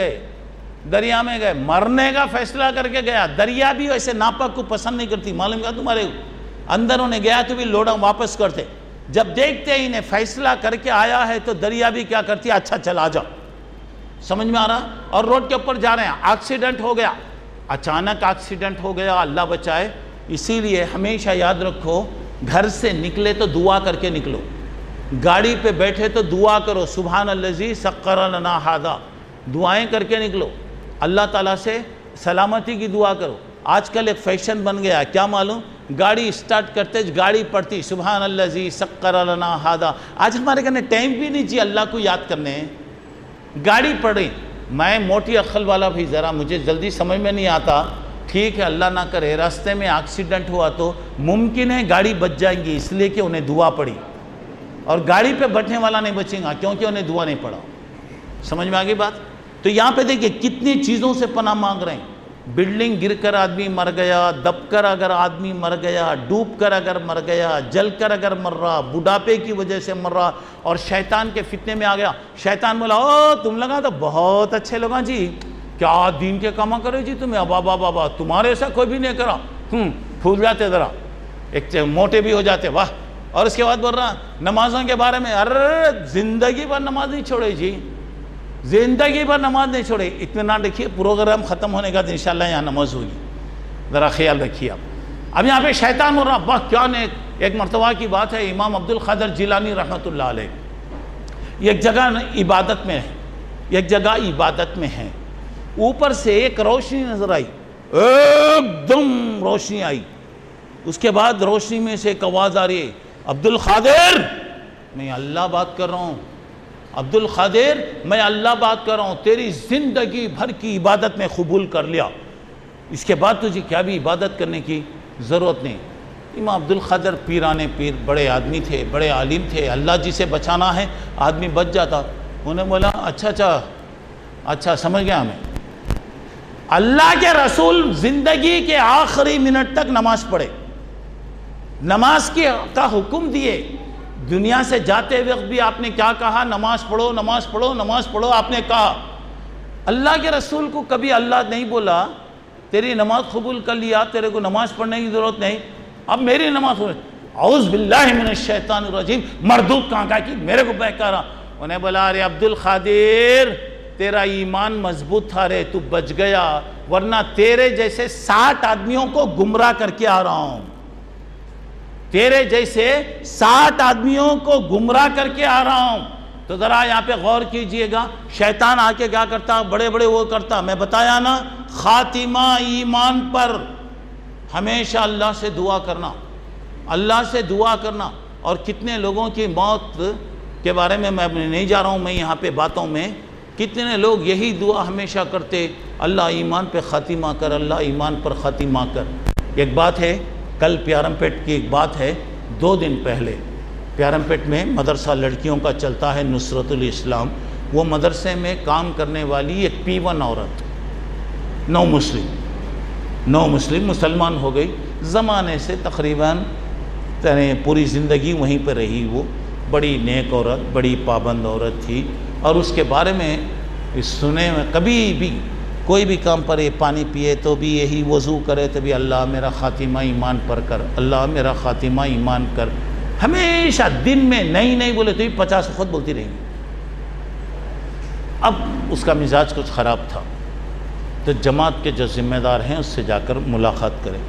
گئے، مرنے کا فیصلہ کر کے گیا. دریا بھی ویسے ناپاک کو پسند نہیں کرتی، معلوم کیا تمہارے اندر انہیں گیا تو بھی لوڑا واپس کرتے. جب دیکھتے ہی انہیں فیصلہ کر کے آیا ہے تو دریا بھی کیا کرتی، اچھا چلا جاؤ. سمجھ میں آ رہا؟ اور روڈ کے اوپر جا رہے ہیں، ایکسیڈنٹ ہو گیا، اچانک ایکسیڈنٹ ہو گیا، اللہ بچائے. اسی لیے ہمیشہ یاد رکھو، گھر سے نکلے تو دعا کر کے نکلو، گاڑی پہ بیٹھے تو دعا کرو، سبحان الذی سخر لنا ھذا، دعائیں کر کے نکلو، اللہ تعالیٰ سے سلامتی کی دعا کرو. آج کل ایک فیشن بن گیا، کیا معلوم، گاڑی اسٹارٹ کرتے گاڑی پڑھتی سبحان الذی سخر لنا ھذا. آج ہمارے کہنے ٹائم بھی نہیں چاہیے اللہ کو یاد کرنے ہیں، گاڑی پڑھیں. میں موٹی عقل والا بھی، ذرا مجھے جلدی سمجھ میں نہیں آتا، ٹھیک ہے اللہ نہ کرے راستے میں ایکسیڈنٹ ہوا تو ممکن ہے گاڑی بچ جائیں گی، اس لیے کہ انہیں دعا پڑھی، اور گاڑی پہ بیٹھنے والا نہیں بچیں گا کیونکہ انہیں دعا نہیں پڑھا. سمجھ میں آگئی بات؟ تو یہاں پہ دیکھیں کتنی چیزوں سے پناہ مانگ رہے ہیں. بلڈنگ گر کر آدمی مر گیا، دب کر اگر آدمی مر گیا، ڈوب کر اگر مر گیا، جل کر اگر مر رہا، بڑھاپے کی وجہ سے مر رہا، اور شیطان کے فتنے میں آ گیا. شیطان بولا او تم لگا تو بہت اچھے لوگا جی، کیا دین کے کاما کرے جی تمہیں، بابا بابا تمہارے ایسا کوئی بھی نہیں کرا. پھول جاتے ذرا، ایک موٹے بھی ہو جاتے، واہ. اور اس کے بعد بول رہا نمازوں کے بارے میں، ارے زندگی بھر نماز نہیں چھوڑے جی، زندگی بھر نماز نہیں چھوڑے. اطمینان رکھیے، پروگرام ختم ہونے کا انشاءاللہ یہاں نماز ہوگی، ذرا خیال رکھیے آپ. اب یہاں پہ شیطان بول رہا، واہ کیا نیک. ایک مرتبہ کی بات ہے، امام عبد القادر جیلانی رحمۃ اللہ علیہ ایک جگہ عبادت میں ہے، ایک جگہ عبادت میں ہے، اوپر سے ایک روشنی نظر آئی، ایک دم روشنی آئی. اس کے بعد روشنی میں سے ایک آواز آ رہی ہے، عبد القادر میں اللہ بات کر رہا ہوں، عبد القادر میں اللہ بات کر رہا ہوں، تیری زندگی بھر کی عبادت میں قبول کر لیا، اس کے بعد تجھے کیا بھی عبادت کرنے کی ضرورت نہیں. امام عبد القادر پیرانے پیر، بڑے آدمی تھے، بڑے عالم تھے، اللہ جی سے بچانا ہے آدمی بچ جاتا. انہیں بولا اچھا سمجھ گیا ہمیں. اللہ کے رسول زندگی کے آخری منٹ تک نماز پڑھے، نماز کا حکم دیے. دنیا سے جاتے وقت بھی آپ نے کیا کہا، نماز پڑھو نماز پڑھو نماز پڑھو آپ نے کہا. اللہ کے رسول کو کبھی اللہ نہیں بولا تیری نماز قبول کر لیا، تیرے کو نماز پڑھنے کی ضرورت نہیں، اب میری نماز پڑھ. اعوذ باللہ من الشیطان الرجیم، مردود کہاں کی میرے کو بہکارا. انہیں بولا ارے عبد القادر تیرا ایمان مضبوط تھا رے، تو بچ گیا، ورنہ تیرے جیسے 60 آدمیوں کو گمراہ کر کے آ رہا ہوں، تیرے جیسے 60 آدمیوں کو گمراہ کر کے آ رہا ہوں. تو ذرا یہاں پہ غور کیجئے گا، شیطان آ کے کیا کرتا، بڑے وہ کرتا. میں بتایا نا، خاتمہ ایمان پر ہمیشہ اللہ سے دعا کرنا، اللہ سے دعا کرنا. اور کتنے لوگوں کی موت کے بارے میں نہیں جا رہا ہوں میں یہاں پہ باتوں میں. کتنے لوگ یہی دعا ہمیشہ کرتے, اللہ ایمان پہ خاتمہ کر, اللہ ایمان پر خاتمہ کر. ایک بات ہے, کل پیارم پیٹ کی ایک بات ہے, 2 دن پہلے پیارم پیٹ میں مدرسہ لڑکیوں کا چلتا ہے نصرت الاسلام. وہ مدرسے میں کام کرنے والی ایک P1 عورت, نو مسلم مسلمان ہو گئی. زمانے سے تقریباً پوری زندگی وہیں پہ رہی. وہ بڑی نیک عورت, بڑی پابند عورت تھی. اور اس کے بارے میں سنے میں کبھی بھی کوئی بھی کام پر یہ پانی پیے تو بھی یہی, وضو کرے تو بھی اللہ میرا خاتمہ ایمان پر کر, اللہ میرا خاتمہ ایمان کر. ہمیشہ دن میں نہیں بولے تو 50 خود بولتی رہیں گی. اب اس کا مزاج کچھ خراب تھا, تو جماعت کے جو ذمہ دار ہیں اس سے جا کر ملاقات کریں.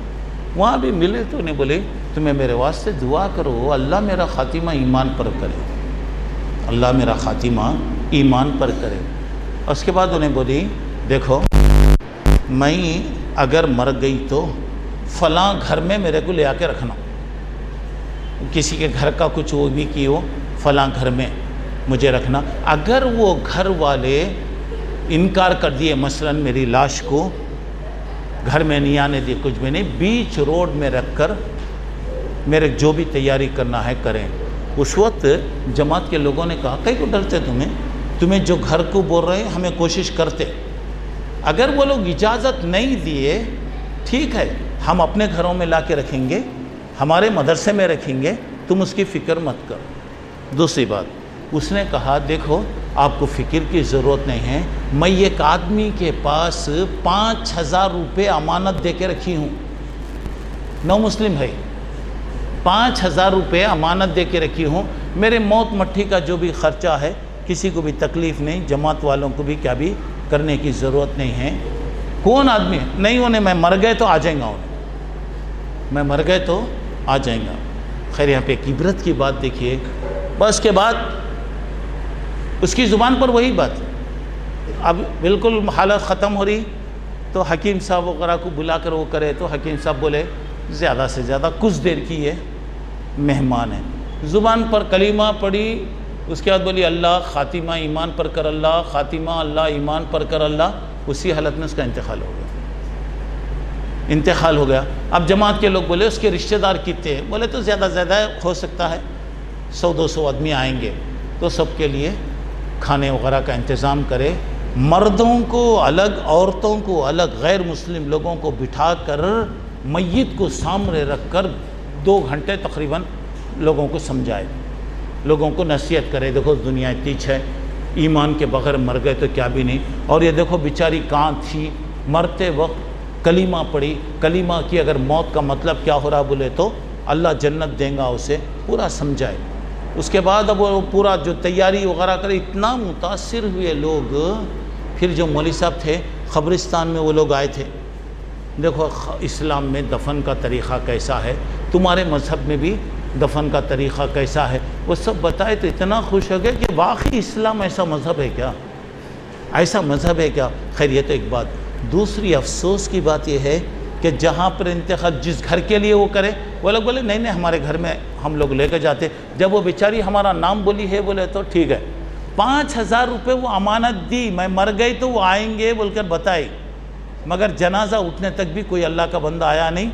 وہاں بھی ملے تو انہیں بولے تمہیں میرے واسطے دعا کرو, اللہ میرا خاتمہ ایمان پر کرے, اللہ میرا خاتمہ ایمان پر کرے. اس کے بعد انہیں بولی دیکھو میں اگر مر گئی تو فلاں گھر میں میرے کو لے آ کے رکھنا, کسی کے گھر کا کچھ وہ بھی کی ہو, فلاں گھر میں مجھے رکھنا. اگر وہ گھر والے انکار کر دیے, مثلا میری لاش کو گھر میں نہیں آنے دیے, کچھ بھی نہیں, بیچ روڈ میں رکھ کر میرے جو بھی تیاری کرنا ہے کریں. اس وقت جماعت کے لوگوں نے کہا کہیں کو ڈرتے تمہیں جو گھر کو بول رہے ہیں ہمیں کوشش کرتے. اگر وہ لوگ اجازت نہیں دیے ٹھیک ہے, ہم اپنے گھروں میں لا کے رکھیں گے, ہمارے مدرسے میں رکھیں گے, تم اس کی فکر مت کرو. دوسری بات اس نے کہا دیکھو آپ کو فکر کی ضرورت نہیں ہے, میں ایک آدمی کے پاس 5,000 روپے امانت دے کے رکھی ہوں, نو مسلم ہے, 5,000 روپے امانت دے کے رکھی ہوں. میرے موت مٹھی کا جو بھی خرچہ ہے کسی کو بھی تکلیف نہیں, جماعت والوں کو بھی کیا بھی کرنے کی ضرورت نہیں ہے. کون آدمی نہیں انہیں میں مر گئے تو آ جائیں گا, میں مر گئے تو آ جائیں گا. خیر یہاں پہ ایک عبرت کی بات دیکھیے. بس کے بعد اس کی زبان پر وہی بات. اب بالکل حالت ختم ہو رہی تو حکیم صاحب وغیرہ کو بلا کر وہ کرے, تو حکیم صاحب بولے زیادہ سے زیادہ کچھ دیر کی ہے, مہمان ہے. زبان پر کلمہ پڑھی, اس کے بعد بولی اللہ خاتمہ ایمان پر کر, اللہ خاتمہ اللہ ایمان پر کر اللہ. اسی حالت میں اس کا انتقال ہو گیا. اب جماعت کے لوگ بولے اس کے رشتہ دار کتنے ہیں, بولے تو زیادہ ہو سکتا ہے 100-200 آدمی آئیں گے, تو سب کے لیے کھانے وغیرہ کا انتظام کرے. مردوں کو الگ, عورتوں کو الگ, غیر مسلم لوگوں کو بٹھا کر میت کو سامنے رکھ کر 2 گھنٹے تقریباً لوگوں کو سمجھائے, لوگوں کو نصیحت کرے. دیکھو دنیا اتنی ہے, ایمان کے بغیر مر گئے تو کیا بھی نہیں. اور یہ دیکھو بیچاری کہاں تھی, مرتے وقت کلمہ پڑھی, کلمہ کی اگر موت کا مطلب کیا ہو رہا بولے تو اللہ جنت دیں گا, اسے پورا سمجھائے. اس کے بعد اب وہ پورا جو تیاری وغیرہ کرے, اتنا متاثر ہوئے لوگ. پھر جو مولوی صاحب تھے قبرستان میں وہ لوگ آئے تھے, دیکھو اسلام میں دفن کا طریقہ کیسا ہے, تمہارے مذہب میں بھی دفن کا طریقہ کیسا ہے, وہ سب بتائے تو اتنا خوش ہو گئے کہ واقعی اسلام ایسا مذہب ہے کیا, ایسا مذہب ہے کیا. خیر یہ تو ایک بات. دوسری افسوس کی بات یہ ہے کہ جہاں پر انتخاب جس گھر کے لیے وہ کرے, وہ لوگ بولے نہیں ہمارے گھر میں ہم لوگ لے کے جاتے. جب وہ بیچاری ہمارا نام بولی ہے بولے تو ٹھیک ہے, 5,000 روپے وہ امانت دی, میں مر گئی تو وہ آئیں گے بول کر بتائی, مگر جنازہ اٹھنے تک بھی کوئی اللہ کا بندہ آیا نہیں.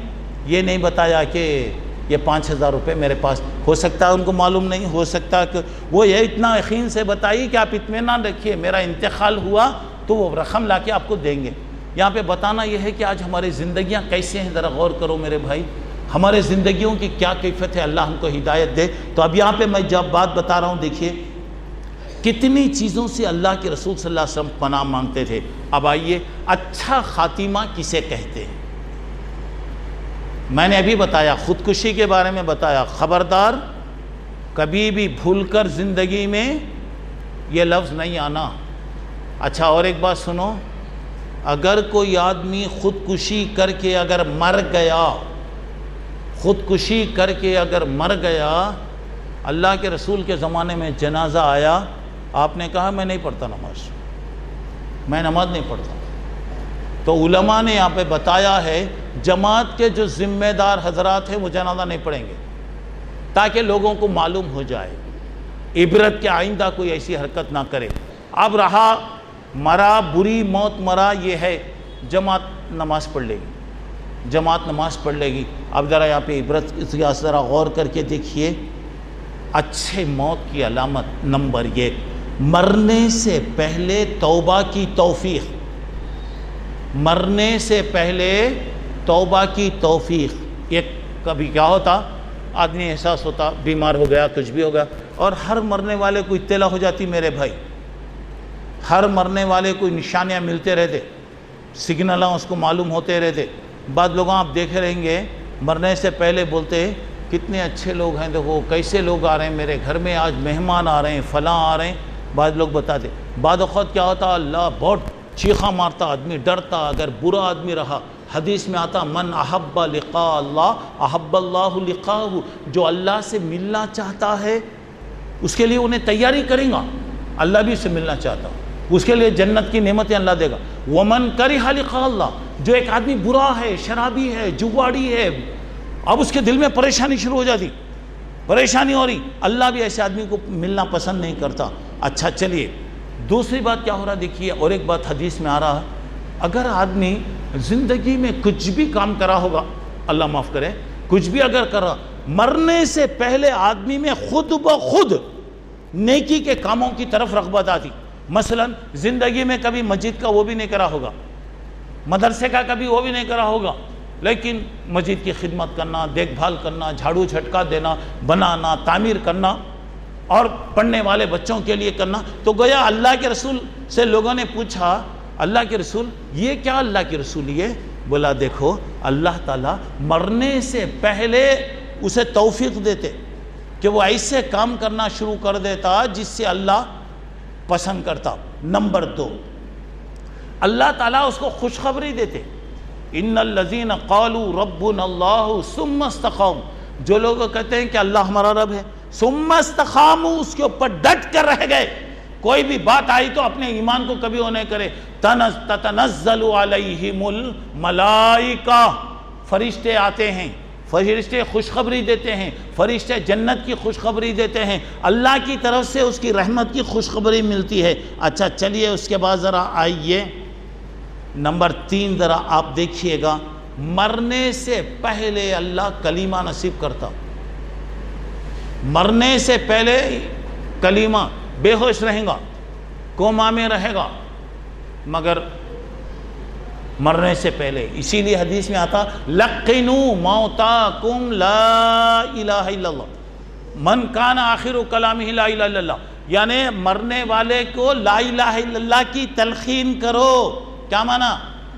یہ نہیں بتایا کہ یہ 5,000 روپے میرے پاس, ہو سکتا ہے ان کو معلوم نہیں, ہو سکتا ہے کہ وہ یہ اتنا یقین سے بتائی کہ آپ اطمینان رکھیے میرا انتقال ہوا تو وہ رقم لا کے آپ کو دیں گے. یہاں پہ بتانا یہ ہے کہ آج ہماری زندگیاں کیسے ہیں, ذرا غور کرو میرے بھائی, ہمارے زندگیوں کی کیا کیفیت ہے, اللہ ہم کو ہدایت دے. تو اب یہاں پہ میں جب بات بتا رہا ہوں دیکھیے کتنی چیزوں سے اللہ کے رسول صلی اللہ علیہ وسلم پناہ مانگتے تھے. اب آئیے اچھا خاتمہ کسے کہتے ہیں. میں نے ابھی بتایا, خودکشی کے بارے میں بتایا. خبردار کبھی بھی بھول کر زندگی میں یہ لفظ نہیں آنا. اچھا اور ایک بات سنو, اگر کوئی آدمی خودکشی کر کے اگر مر گیا, خودکشی کر کے اگر مر گیا, اللہ کے رسول کے زمانے میں جنازہ آیا, آپ نے کہا میں نہیں پڑھتا نماز, میں نماز نہیں پڑھتا. تو علماء نے یہاں پہ بتایا ہے جماعت کے جو ذمہ دار حضرات ہیں وہ جنازہ نہیں پڑھیں گے. تاکہ لوگوں کو معلوم ہو جائے، عبرت کے آئندہ کوئی ایسی حرکت نہ کرے۔ اب رہا مرا، بری موت مرا، یہ ہے جماعت نماز پڑھ لے گی، جماعت نماز پڑھ لے گی۔ اب ذرا یہاں پہ عبرت ذرا غور کر کے دیکھیے، اچھے موت کی علامت نمبر 1، مرنے سے پہلے توبہ کی توفیق، مرنے سے پہلے توبہ کی توفیق۔ یہ کبھی کیا ہوتا، آدمی احساس ہوتا بیمار ہو گیا، کچھ بھی ہو گیا، اور ہر مرنے والے کو اطلاع ہو جاتی میرے بھائی، ہر مرنے والے کو نشانیاں ملتے رہتے، سگنلاں اس کو معلوم ہوتے رہتے۔ بعض لوگ آپ دیکھے رہیں گے مرنے سے پہلے بولتے کتنے اچھے لوگ ہیں، دیکھو کیسے لوگ آ رہے ہیں میرے گھر میں، آج مہمان آ رہے ہیں، فلاں آ رہے ہیں۔ بعض لوگ بتاتے، بعد وقت کیا ہوتا، اللہ بہت چیخا مارتا، آدمی ڈرتا، اگر برا آدمی رہا۔ حدیث میں آتا من احب لقاء اللہ احب اللہ لقاءہ، جو اللہ سے ملنا چاہتا ہے اس کے لیے انہیں تیاری کریں گا، اللہ بھی اسے ملنا چاہتا، اس کے لیے جنت کی نعمتیں اللہ دے گا۔ ومن کرہ لقاء اللہ، جو ایک آدمی برا ہے، شرابی ہے، جواڑی ہے، اب اس کے دل میں پریشانی شروع ہو جاتی، پریشانی ہو رہی، اللہ بھی ایسے آدمی کو ملنا پسند نہیں کرتا۔ اچھا چلیے دوسری بات کیا ہو رہا دیکھیے، اور ایک بات حدیث میں آ رہا، اگر آدمی زندگی میں کچھ بھی کام کرا ہوگا، اللہ معاف کرے، کچھ بھی اگر کرا، مرنے سے پہلے آدمی میں خود بخود نیکی کے کاموں کی طرف رغبت آتی۔ مثلا زندگی میں کبھی مسجد کا وہ بھی نہیں کرا ہوگا، مدرسے کا کبھی وہ بھی نہیں کرا ہوگا، لیکن مسجد کی خدمت کرنا، دیکھ بھال کرنا، جھاڑو جھٹکا دینا، بنانا، تعمیر کرنا، اور پڑھنے والے بچوں کے لیے کرنا۔ تو گویا اللہ کے رسول سے لوگوں نے پوچھا، اللہ کے رسول یہ کیا، اللہ کے رسول یہ بولا، دیکھو اللہ تعالیٰ مرنے سے پہلے اسے توفیق دیتے کہ وہ ایسے کام کرنا شروع کر دیتا جس سے اللہ پسند کرتا۔ نمبر 2، اللہ تعالیٰ اس کو خوشخبری دیتے، ان الذین قالوا ربنا اللہ ثم استقاموا، جو لوگ کہتے ہیں کہ اللہ ہمارا رب ہے، ثم استقاموا، اس کے اوپر ڈٹ کر رہ گئے، کوئی بھی بات آئی تو اپنے ایمان کو کبھی وہ نہیں کرے، تتنزل علیہم الملائکہ، فرشتے آتے ہیں، فرشتے خوشخبری دیتے ہیں، فرشتے جنت کی خوشخبری دیتے ہیں، اللہ کی طرف سے اس کی رحمت کی خوشخبری ملتی ہے۔ اچھا چلیے اس کے بعد ذرا آئیے نمبر 3، ذرا آپ دیکھیے گا، مرنے سے پہلے اللہ کلمہ نصیب کرتا، مرنے سے پہلے کلمہ، بے ہوش رہے گا، کوما میں رہے گا، مگر مرنے سے پہلے، اسی لیے حدیث میں آتا لقنوا موتاکم لا الہ الا اللہ من کان آخر کلامہ لا الہ الا اللہ، یعنی مرنے والے کو لا الہ الا اللہ کی تلقین کرو۔ کیا مانا،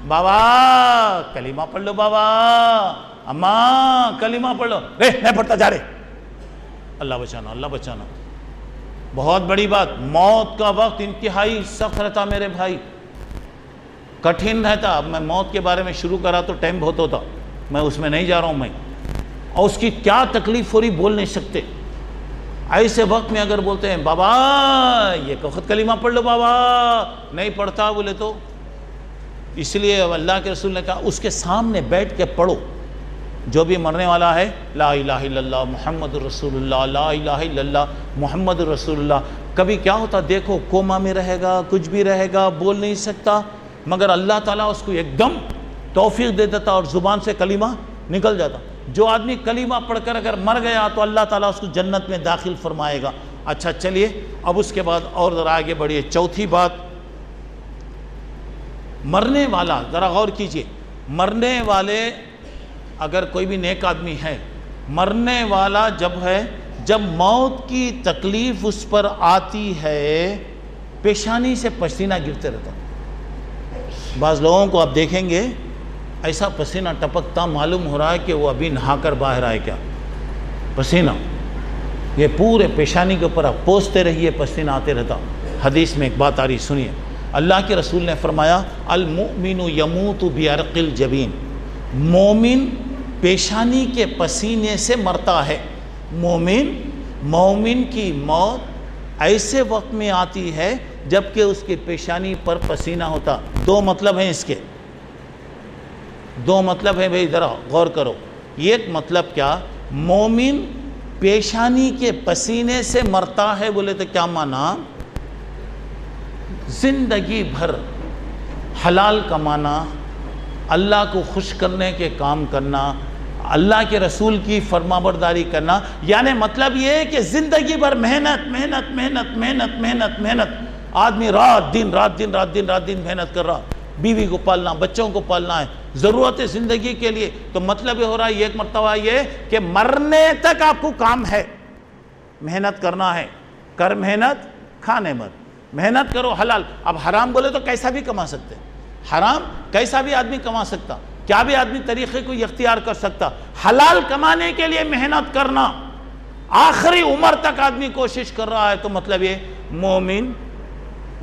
بابا کلمہ پڑھ لو، بابا اماں کلمہ پڑھ لو، نہیں پڑھتا جا رہے، اللہ بچانا، اللہ بچانا۔ بہت بڑی بات، موت کا وقت انتہائی سخت رہتا میرے بھائی، کٹھن رہتا۔ اب میں موت کے بارے میں شروع کرا تو ٹائم بہت ہوتا، میں اس میں نہیں جا رہا ہوں میں، اور اس کی کیا تکلیف ہو رہی بول نہیں سکتے۔ ایسے وقت میں اگر بولتے ہیں بابا یہ خود کلمہ پڑھ لو، بابا نہیں پڑھتا بولے تو، اس لیے اللہ کے رسول نے کہا اس کے سامنے بیٹھ کے پڑھو، جو بھی مرنے والا ہے لا الہ الا اللہ محمد رسول اللہ، لا الہ الا اللہ محمد رسول اللہ۔ کبھی کیا ہوتا دیکھو، کوما میں رہے گا، کچھ بھی رہے گا، بول نہیں سکتا، مگر اللہ تعالیٰ اس کو ایک دم توفیق دے دیتا اور زبان سے کلمہ نکل جاتا۔ جو آدمی کلمہ پڑھ کر اگر مر گیا تو اللہ تعالیٰ اس کو جنت میں داخل فرمائے گا۔ اچھا چلیے اب اس کے بعد اور ذرا آگے بڑھیے، چوتھی بات، مرنے والا، ذرا غور کیجئے، مرنے والے اگر کوئی بھی نیک آدمی ہے، مرنے والا جب ہے، جب موت کی تکلیف اس پر آتی ہے، پیشانی سے پسینہ گرتے رہتا۔ بعض لوگوں کو آپ دیکھیں گے ایسا پسینہ ٹپکتا، معلوم ہو رہا ہے کہ وہ ابھی نہا کر باہر آئے، کیا پسینہ، یہ پورے پیشانی کے اوپر آپ پوچھتے رہیے، پسینہ آتے رہتا۔ حدیث میں ایک بات آ رہی، سنیے، اللہ کے رسول نے فرمایا المؤمن یموت بعرق الجبین، مومن پیشانی کے پسینے سے مرتا ہے۔ مومن کی موت ایسے وقت میں آتی ہے جبکہ اس کی پیشانی پر پسینہ ہوتا۔ دو مطلب ہیں اس کے، دو مطلب ہیں بھئی، ذرا غور کرو۔ ایک مطلب کیا، مومن پیشانی کے پسینے سے مرتا ہے بولے تو کیا مانا؟ زندگی بھر حلال کمانا، اللہ کو خوش کرنے کے کام کرنا، اللہ کے رسول کی فرما برداری کرنا، یعنی مطلب یہ ہے کہ زندگی بھر محنت محنت محنت محنت محنت محنت، آدمی رات دن محنت کر رہا، بیوی کو پالنا، بچوں کو پالنا ہے، ضرورت ہے زندگی کے لیے، تو مطلب یہ ہو رہا ہے ایک مرتبہ یہ کہ مرنے تک آپ کو کام ہے، محنت کرنا ہے، کر محنت کھانے مت، محنت کرو حلال۔ اب حرام بولے تو کیسا بھی کما سکتے، حرام کیسا بھی آدمی کما سکتا، کیا بھی آدمی طریقے کو اختیار کر سکتا، حلال کمانے کے لیے محنت کرنا، آخری عمر تک آدمی کوشش کر رہا ہے، تو مطلب یہ مومن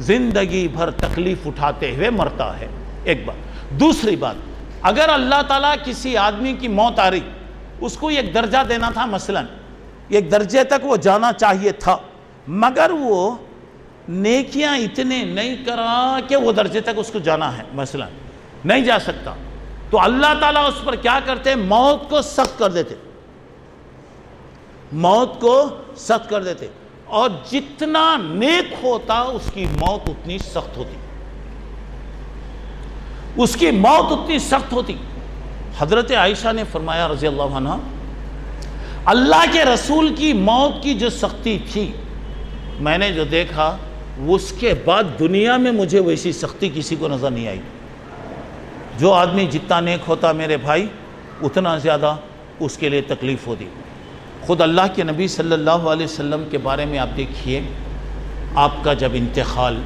زندگی بھر تکلیف اٹھاتے ہوئے مرتا ہے، ایک بات۔ دوسری بات، اگر اللہ تعالیٰ کسی آدمی کی موت آ رہی، اس کو ایک درجہ دینا تھا، مثلا ایک درجے تک وہ جانا چاہیے تھا، مگر وہ نیکیاں اتنے نہیں کرا کہ وہ درجے تک اس کو جانا ہے، مثلا نہیں جا سکتا، تو اللہ تعالیٰ اس پر کیا کرتے؟ موت کو سخت کر دیتے، موت کو سخت کر دیتے، اور جتنا نیک ہوتا اس کی موت اتنی سخت ہوتی، اس کی موت اتنی سخت ہوتی۔ حضرت عائشہ نے فرمایا رضی اللہ عنہ، اللہ کے رسول کی موت کی جو سختی تھی، میں نے جو دیکھا، اس کے بعد دنیا میں مجھے ویسی سختی کسی کو نظر نہیں آئی۔ جو آدمی جتنا نیک ہوتا میرے بھائی، اتنا زیادہ اس کے لیے تکلیف ہوتی۔ خود اللہ کے نبی صلی اللہ علیہ وسلم کے بارے میں آپ دیکھیے، آپ کا جب انتقال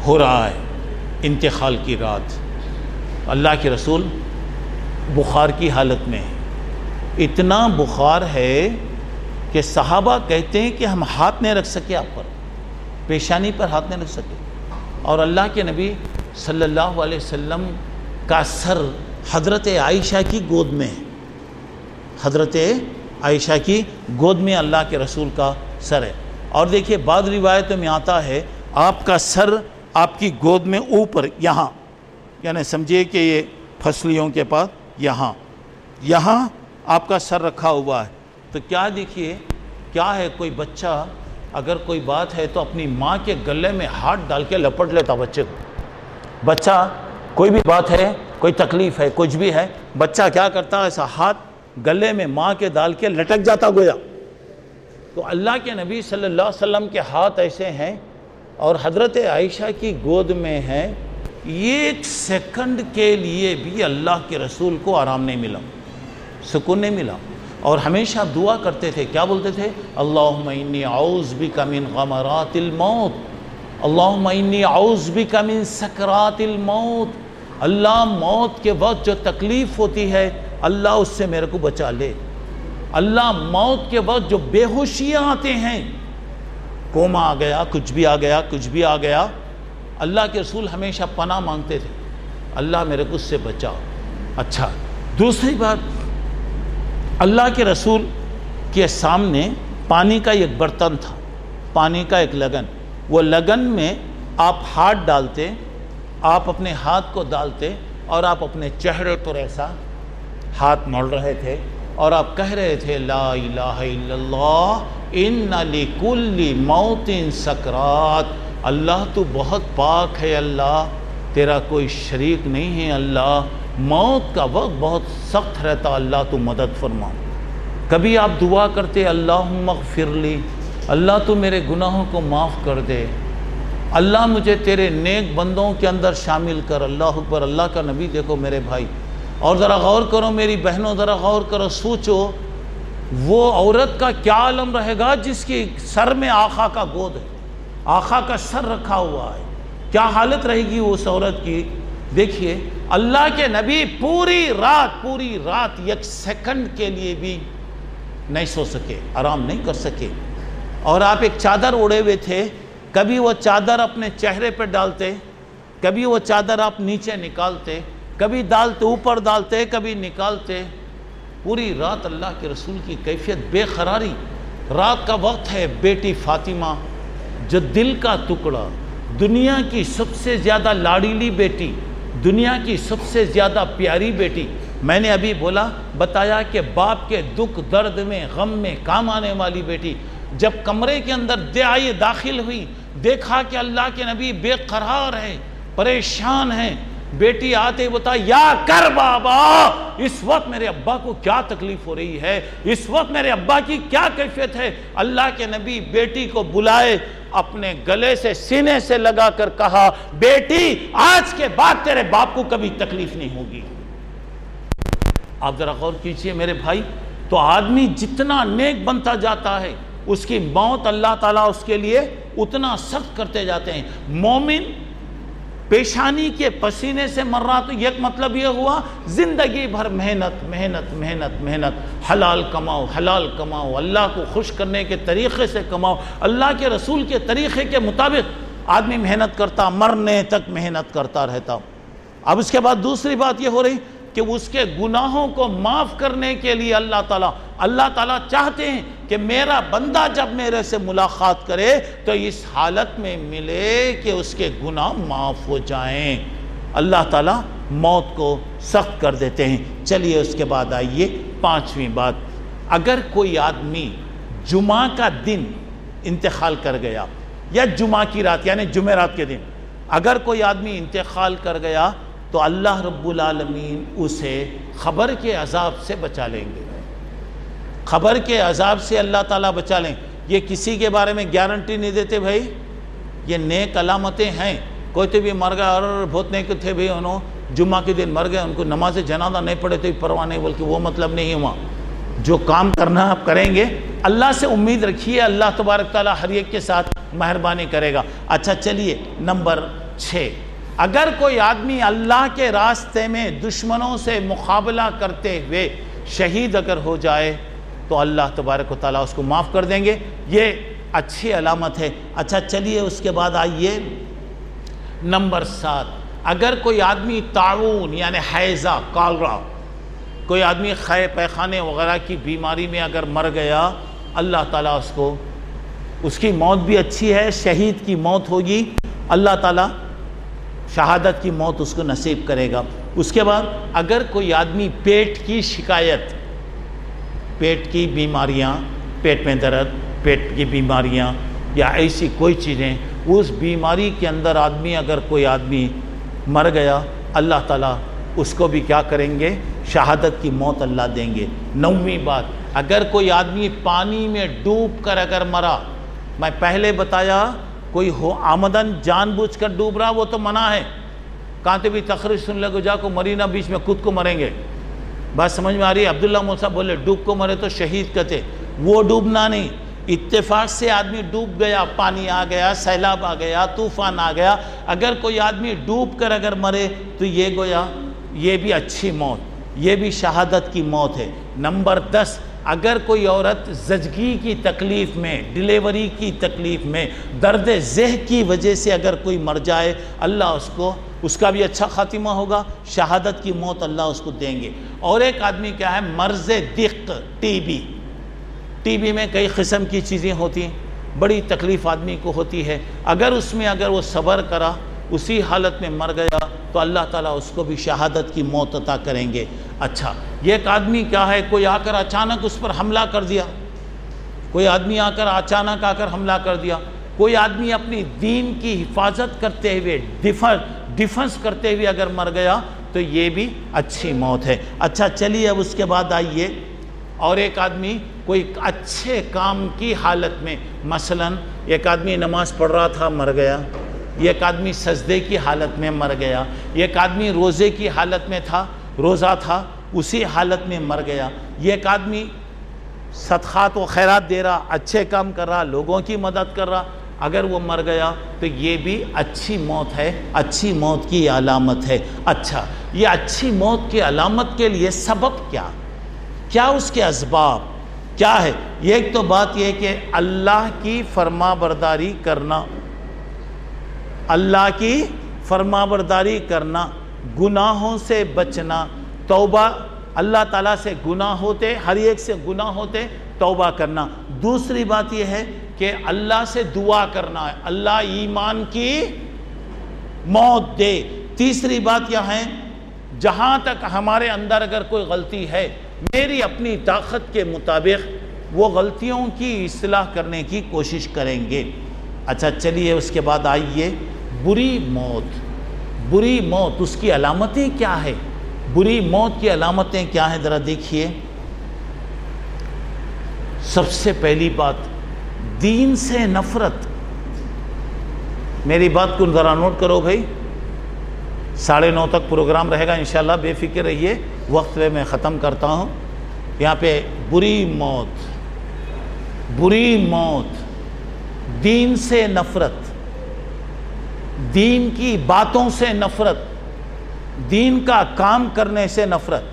ہو رہا ہے، انتقال کی رات، اللہ کے رسول بخار کی حالت میں ہے، اتنا بخار ہے کہ صحابہ کہتے ہیں کہ ہم ہاتھ نہیں رکھ سکے آپ پر، پیشانی پر ہاتھ نہیں رکھ سکے، اور اللہ کے نبی صلی اللہ علیہ وسلم کا سر حضرت عائشہ کی گود میں ہے، حضرت عائشہ کی گود میں اللہ کے رسول کا سر ہے، اور دیکھیے بعض روایتوں میں آتا ہے آپ کا سر آپ کی گود میں اوپر یہاں، یعنی سمجھیے کہ یہ پھسلیوں کے پاس یہاں آپ کا سر رکھا ہوا ہے، تو کیا دیکھیے کیا ہے، کوئی بچہ اگر کوئی بات ہے تو اپنی ماں کے گلے میں ہاتھ ڈال کے لپٹ لیتا بچے کو، بچہ کوئی بھی بات ہے، کوئی تکلیف ہے، کچھ بھی ہے، بچہ کیا کرتا ہے، ایسا ہاتھ گلے میں ماں کے ڈال کے لٹک جاتا گویا۔ تو اللہ کے نبی صلی اللہ علیہ وسلم کے ہاتھ ایسے ہیں اور حضرت عائشہ کی گود میں ہے، ایک سیکنڈ کے لیے بھی اللہ کے رسول کو آرام نہیں ملا، سکون نہیں ملا، اور ہمیشہ دعا کرتے تھے، کیا بولتے تھے؟ اللہم انی اعوذ بک من غمرات الموت، اللہم انی اعوذ بک من سکرات الموت، اللہ موت کے وقت جو تکلیف ہوتی ہے اللہ اس سے میرے کو بچا لے، اللہ موت کے وقت جو بے ہوشیاں آتے ہیں، کوما آ گیا، کچھ بھی آ گیا، اللہ کے رسول ہمیشہ پناہ مانگتے تھے، اللہ میرے کو اس سے بچا۔ اچھا، دوسری بات، اللہ کے رسول کے سامنے پانی کا ایک برتن تھا، پانی کا ایک لگن، وہ لگن میں آپ ہاتھ ڈالتے، آپ اپنے ہاتھ کو ڈالتے اور آپ اپنے چہرے پر ایسا ہاتھ موڑ رہے تھے اور آپ کہہ رہے تھے لا الہ الا اللہ ان لکل موت سکرات، اللہ تو بہت پاک ہے، اللہ تیرا کوئی شریک نہیں ہے، اللہ موت کا وقت بہت سخت رہتا، اللہ تو مدد فرما۔ کبھی آپ دعا کرتے اللہم اغفر لی، اللہ تو میرے گناہوں کو معاف کر دے، اللہ مجھے تیرے نیک بندوں کے اندر شامل کر، اللہ اکبر۔ اللہ کا نبی دیکھو میرے بھائی، اور ذرا غور کرو میری بہنوں، ذرا غور کرو، سوچو وہ عورت کا کیا عالم رہے گا جس کی سر میں آقا کا گود ہے، آقا کا سر رکھا ہوا ہے، کیا حالت رہے گی اس عورت کی۔ دیکھیے اللہ کے نبی پوری رات ایک سیکنڈ کے لیے بھی نہیں سو سکے، آرام نہیں کر سکے، اور آپ ایک چادر اوڑے ہوئے تھے، کبھی وہ چادر اپنے چہرے پہ ڈالتے، کبھی وہ چادر آپ نیچے نکالتے، کبھی ڈالتے اوپر ڈالتے، کبھی نکالتے، پوری رات اللہ کے رسول کی کیفیت بے قراری۔ رات کا وقت ہے، بیٹی فاطمہ جو دل کا ٹکڑا، دنیا کی سب سے زیادہ لاڈیلی بیٹی، دنیا کی سب سے زیادہ پیاری بیٹی، میں نے ابھی بتایا کہ باپ کے دکھ درد میں غم میں کام آنے والی بیٹی جب کمرے کے اندر داخل ہوئی، دیکھا کہ اللہ کے نبی بے قرار ہے، پریشان ہیں، بیٹی آتے بتا یا کر بابا، اس وقت میرے ابا کو کیا تکلیف ہو رہی ہے، اس وقت میرے ابا کی کیا کیفیت ہے۔ اللہ کے نبی بیٹی کو بلائے، اپنے گلے سے سینے سے لگا کر کہا، بیٹی آج کے بعد تیرے باپ کو کبھی تکلیف نہیں ہوگی۔ آپ ذرا غور کیجئے میرے بھائی، تو آدمی جتنا نیک بنتا جاتا ہے اس کی موت اللہ تعالیٰ اس کے لیے اتنا سخت کرتے جاتے ہیں۔ مومن پیشانی کے پسینے سے مر رہا تو ایک مطلب یہ ہوا زندگی بھر محنت محنت محنت محنت، حلال کماؤ حلال کماؤ، اللہ کو خوش کرنے کے طریقے سے کماؤ، اللہ کے رسول کے طریقے کے مطابق آدمی محنت کرتا، مرنے تک محنت کرتا رہتا۔ اب اس کے بعد دوسری بات یہ ہو رہی کہ اس کے گناہوں کو معاف کرنے کے لیے اللہ تعالیٰ چاہتے ہیں کہ میرا بندہ جب میرے سے ملاقات کرے تو اس حالت میں ملے کہ اس کے گناہ معاف ہو جائیں۔ اللہ تعالیٰ موت کو سخت کر دیتے ہیں۔ چلیے اس کے بعد آئیے پانچویں بات، اگر کوئی آدمی جمعہ کا دن انتقال کر گیا یا جمعہ کی رات یعنی جمعرات کے دن اگر کوئی آدمی انتقال کر گیا تو اللہ رب العالمین اسے قبر کے عذاب سے بچا لیں گے۔ قبر کے عذاب سے اللہ تعالیٰ بچا لیں۔ یہ کسی کے بارے میں گارنٹی نہیں دیتے بھائی، یہ نیک علامتیں ہیں۔ کوئی تو بھی مر گیا اور بہت نیک تھے بھائی، انہوں جمعہ کے دن مر گئے، ان کو نماز جنازہ نہیں پڑھے تو پرواہ نہیں، بلکہ وہ مطلب نہیں ہوا۔ جو کام کرنا آپ کریں گے، اللہ سے امید رکھیے، اللہ تبارک تعالیٰ ہر ایک کے ساتھ مہربانی کرے گا۔ اچھا چلیے نمبر 6، اگر کوئی آدمی اللہ کے راستے میں دشمنوں سے مقابلہ کرتے ہوئے شہید اگر ہو جائے تو اللہ تبارک و تعالیٰ اس کو معاف کر دیں گے، یہ اچھی علامت ہے۔ اچھا چلیے اس کے بعد آئیے نمبر 7، اگر کوئی آدمی طاعون یعنی حیضہ کالرا، کوئی آدمی خے پیخانے وغیرہ کی بیماری میں اگر مر گیا، اللہ تعالیٰ اس کی موت بھی اچھی ہے، شہید کی موت ہوگی، اللہ تعالیٰ شہادت کی موت اس کو نصیب کرے گا۔ اس کے بعد اگر کوئی آدمی پیٹ کی شکایت، پیٹ کی بیماریاں، پیٹ میں درد، پیٹ کی بیماریاں یا ایسی کوئی چیزیں، اس بیماری کے اندر اگر کوئی آدمی مر گیا، اللہ تعالیٰ اس کو بھی کیا کریں گے؟ شہادت کی موت اللہ دیں گے۔ 9ویں بات، اگر کوئی آدمی پانی میں ڈوب کر اگر مرا، میں پہلے بتایا کوئی آمدن جان بوجھ کر ڈوب رہا وہ تو منع ہے، کہاں بھی تقریر سن لگو جا کو مرینا بیچ میں خود کو مریں گے، بات سمجھ میں آ رہی ہے؟ عبداللہ موسیٰ بولے ڈوب کو مرے تو شہید کہتے، وہ ڈوبنا نہیں، اتفاق سے آدمی ڈوب گیا، پانی آ گیا، سیلاب آ گیا، طوفان آ گیا، اگر کوئی آدمی ڈوب کر اگر مرے تو یہ گویا یہ بھی اچھی موت، یہ بھی شہادت کی موت ہے۔ نمبر 10، اگر کوئی عورت زچگی کی تکلیف میں، ڈیلیوری کی تکلیف میں، درد ذہ کی وجہ سے اگر کوئی مر جائے، اللہ اس کا بھی اچھا خاتمہ ہوگا، شہادت کی موت اللہ اس کو دیں گے۔ اور ایک آدمی کیا ہے؟ مرض دق، ٹی بی میں کئی قسم کی چیزیں ہوتی ہیں، بڑی تکلیف آدمی کو ہوتی ہے، اگر اس میں اگر وہ صبر کرا، اسی حالت میں مر گیا تو اللہ تعالیٰ اس کو بھی شہادت کی موت عطا کریں گے۔ اچھا، یہ ایک آدمی کیا ہے؟ کوئی آ کر اچانک اس پر حملہ کر دیا، کوئی آدمی آ کر اچانک حملہ کر دیا، کوئی آدمی اپنی دین کی حفاظت کرتے ہوئے، ڈیفنس کرتے ہوئے اگر مر گیا تو یہ بھی اچھی موت ہے۔ اچھا چلیے اب اس کے بعد آئیے، اور ایک آدمی کوئی اچھے کام کی حالت میں، مثلا ایک آدمی نماز پڑھ رہا تھا مر گیا، ایک آدمی سجدے کی حالت میں مر گیا، ایک آدمی روزے کی حالت میں تھا، روزہ تھا اسی حالت میں مر گیا، ایک آدمی صدقات و خیرات دے رہا، اچھے کام کر رہا، لوگوں کی مدد کر رہا، اگر وہ مر گیا تو یہ بھی اچھی موت ہے، اچھی موت کی علامت ہے۔ اچھا، یہ اچھی موت کی علامت کے لیے سبب کیا اس کے اسباب کیا ہے؟ ایک تو بات یہ کہ اللہ کی فرما برداری کرنا، اللہ کی فرما برداری کرنا، گناہوں سے بچنا، توبہ، اللہ تعالیٰ سے گناہ ہوتے، ہر ایک سے گناہ ہوتے، توبہ کرنا۔ دوسری بات یہ ہے کہ اللہ سے دعا کرنا ہے، اللہ ایمان کی موت دے۔ تیسری بات یہ ہے جہاں تک ہمارے اندر اگر کوئی غلطی ہے میری اپنی طاقت کے مطابق وہ غلطیوں کی اصلاح کرنے کی کوشش کریں گے۔ اچھا چلیے اس کے بعد آئیے بری موت اس کی علامتیں کیا ہے؟ بری موت کی علامتیں کیا ہیں ذرا دیکھیے۔ سب سے پہلی بات دین سے نفرت۔ میری بات کو ذرا نوٹ کرو بھائی، 9:30 تک پروگرام رہے گا انشاءاللہ، بے فکر رہیے، وقت پہ میں ختم کرتا ہوں۔ یہاں پہ بری موت، دین سے نفرت، دین کی باتوں سے نفرت، دین کا کام کرنے سے نفرت۔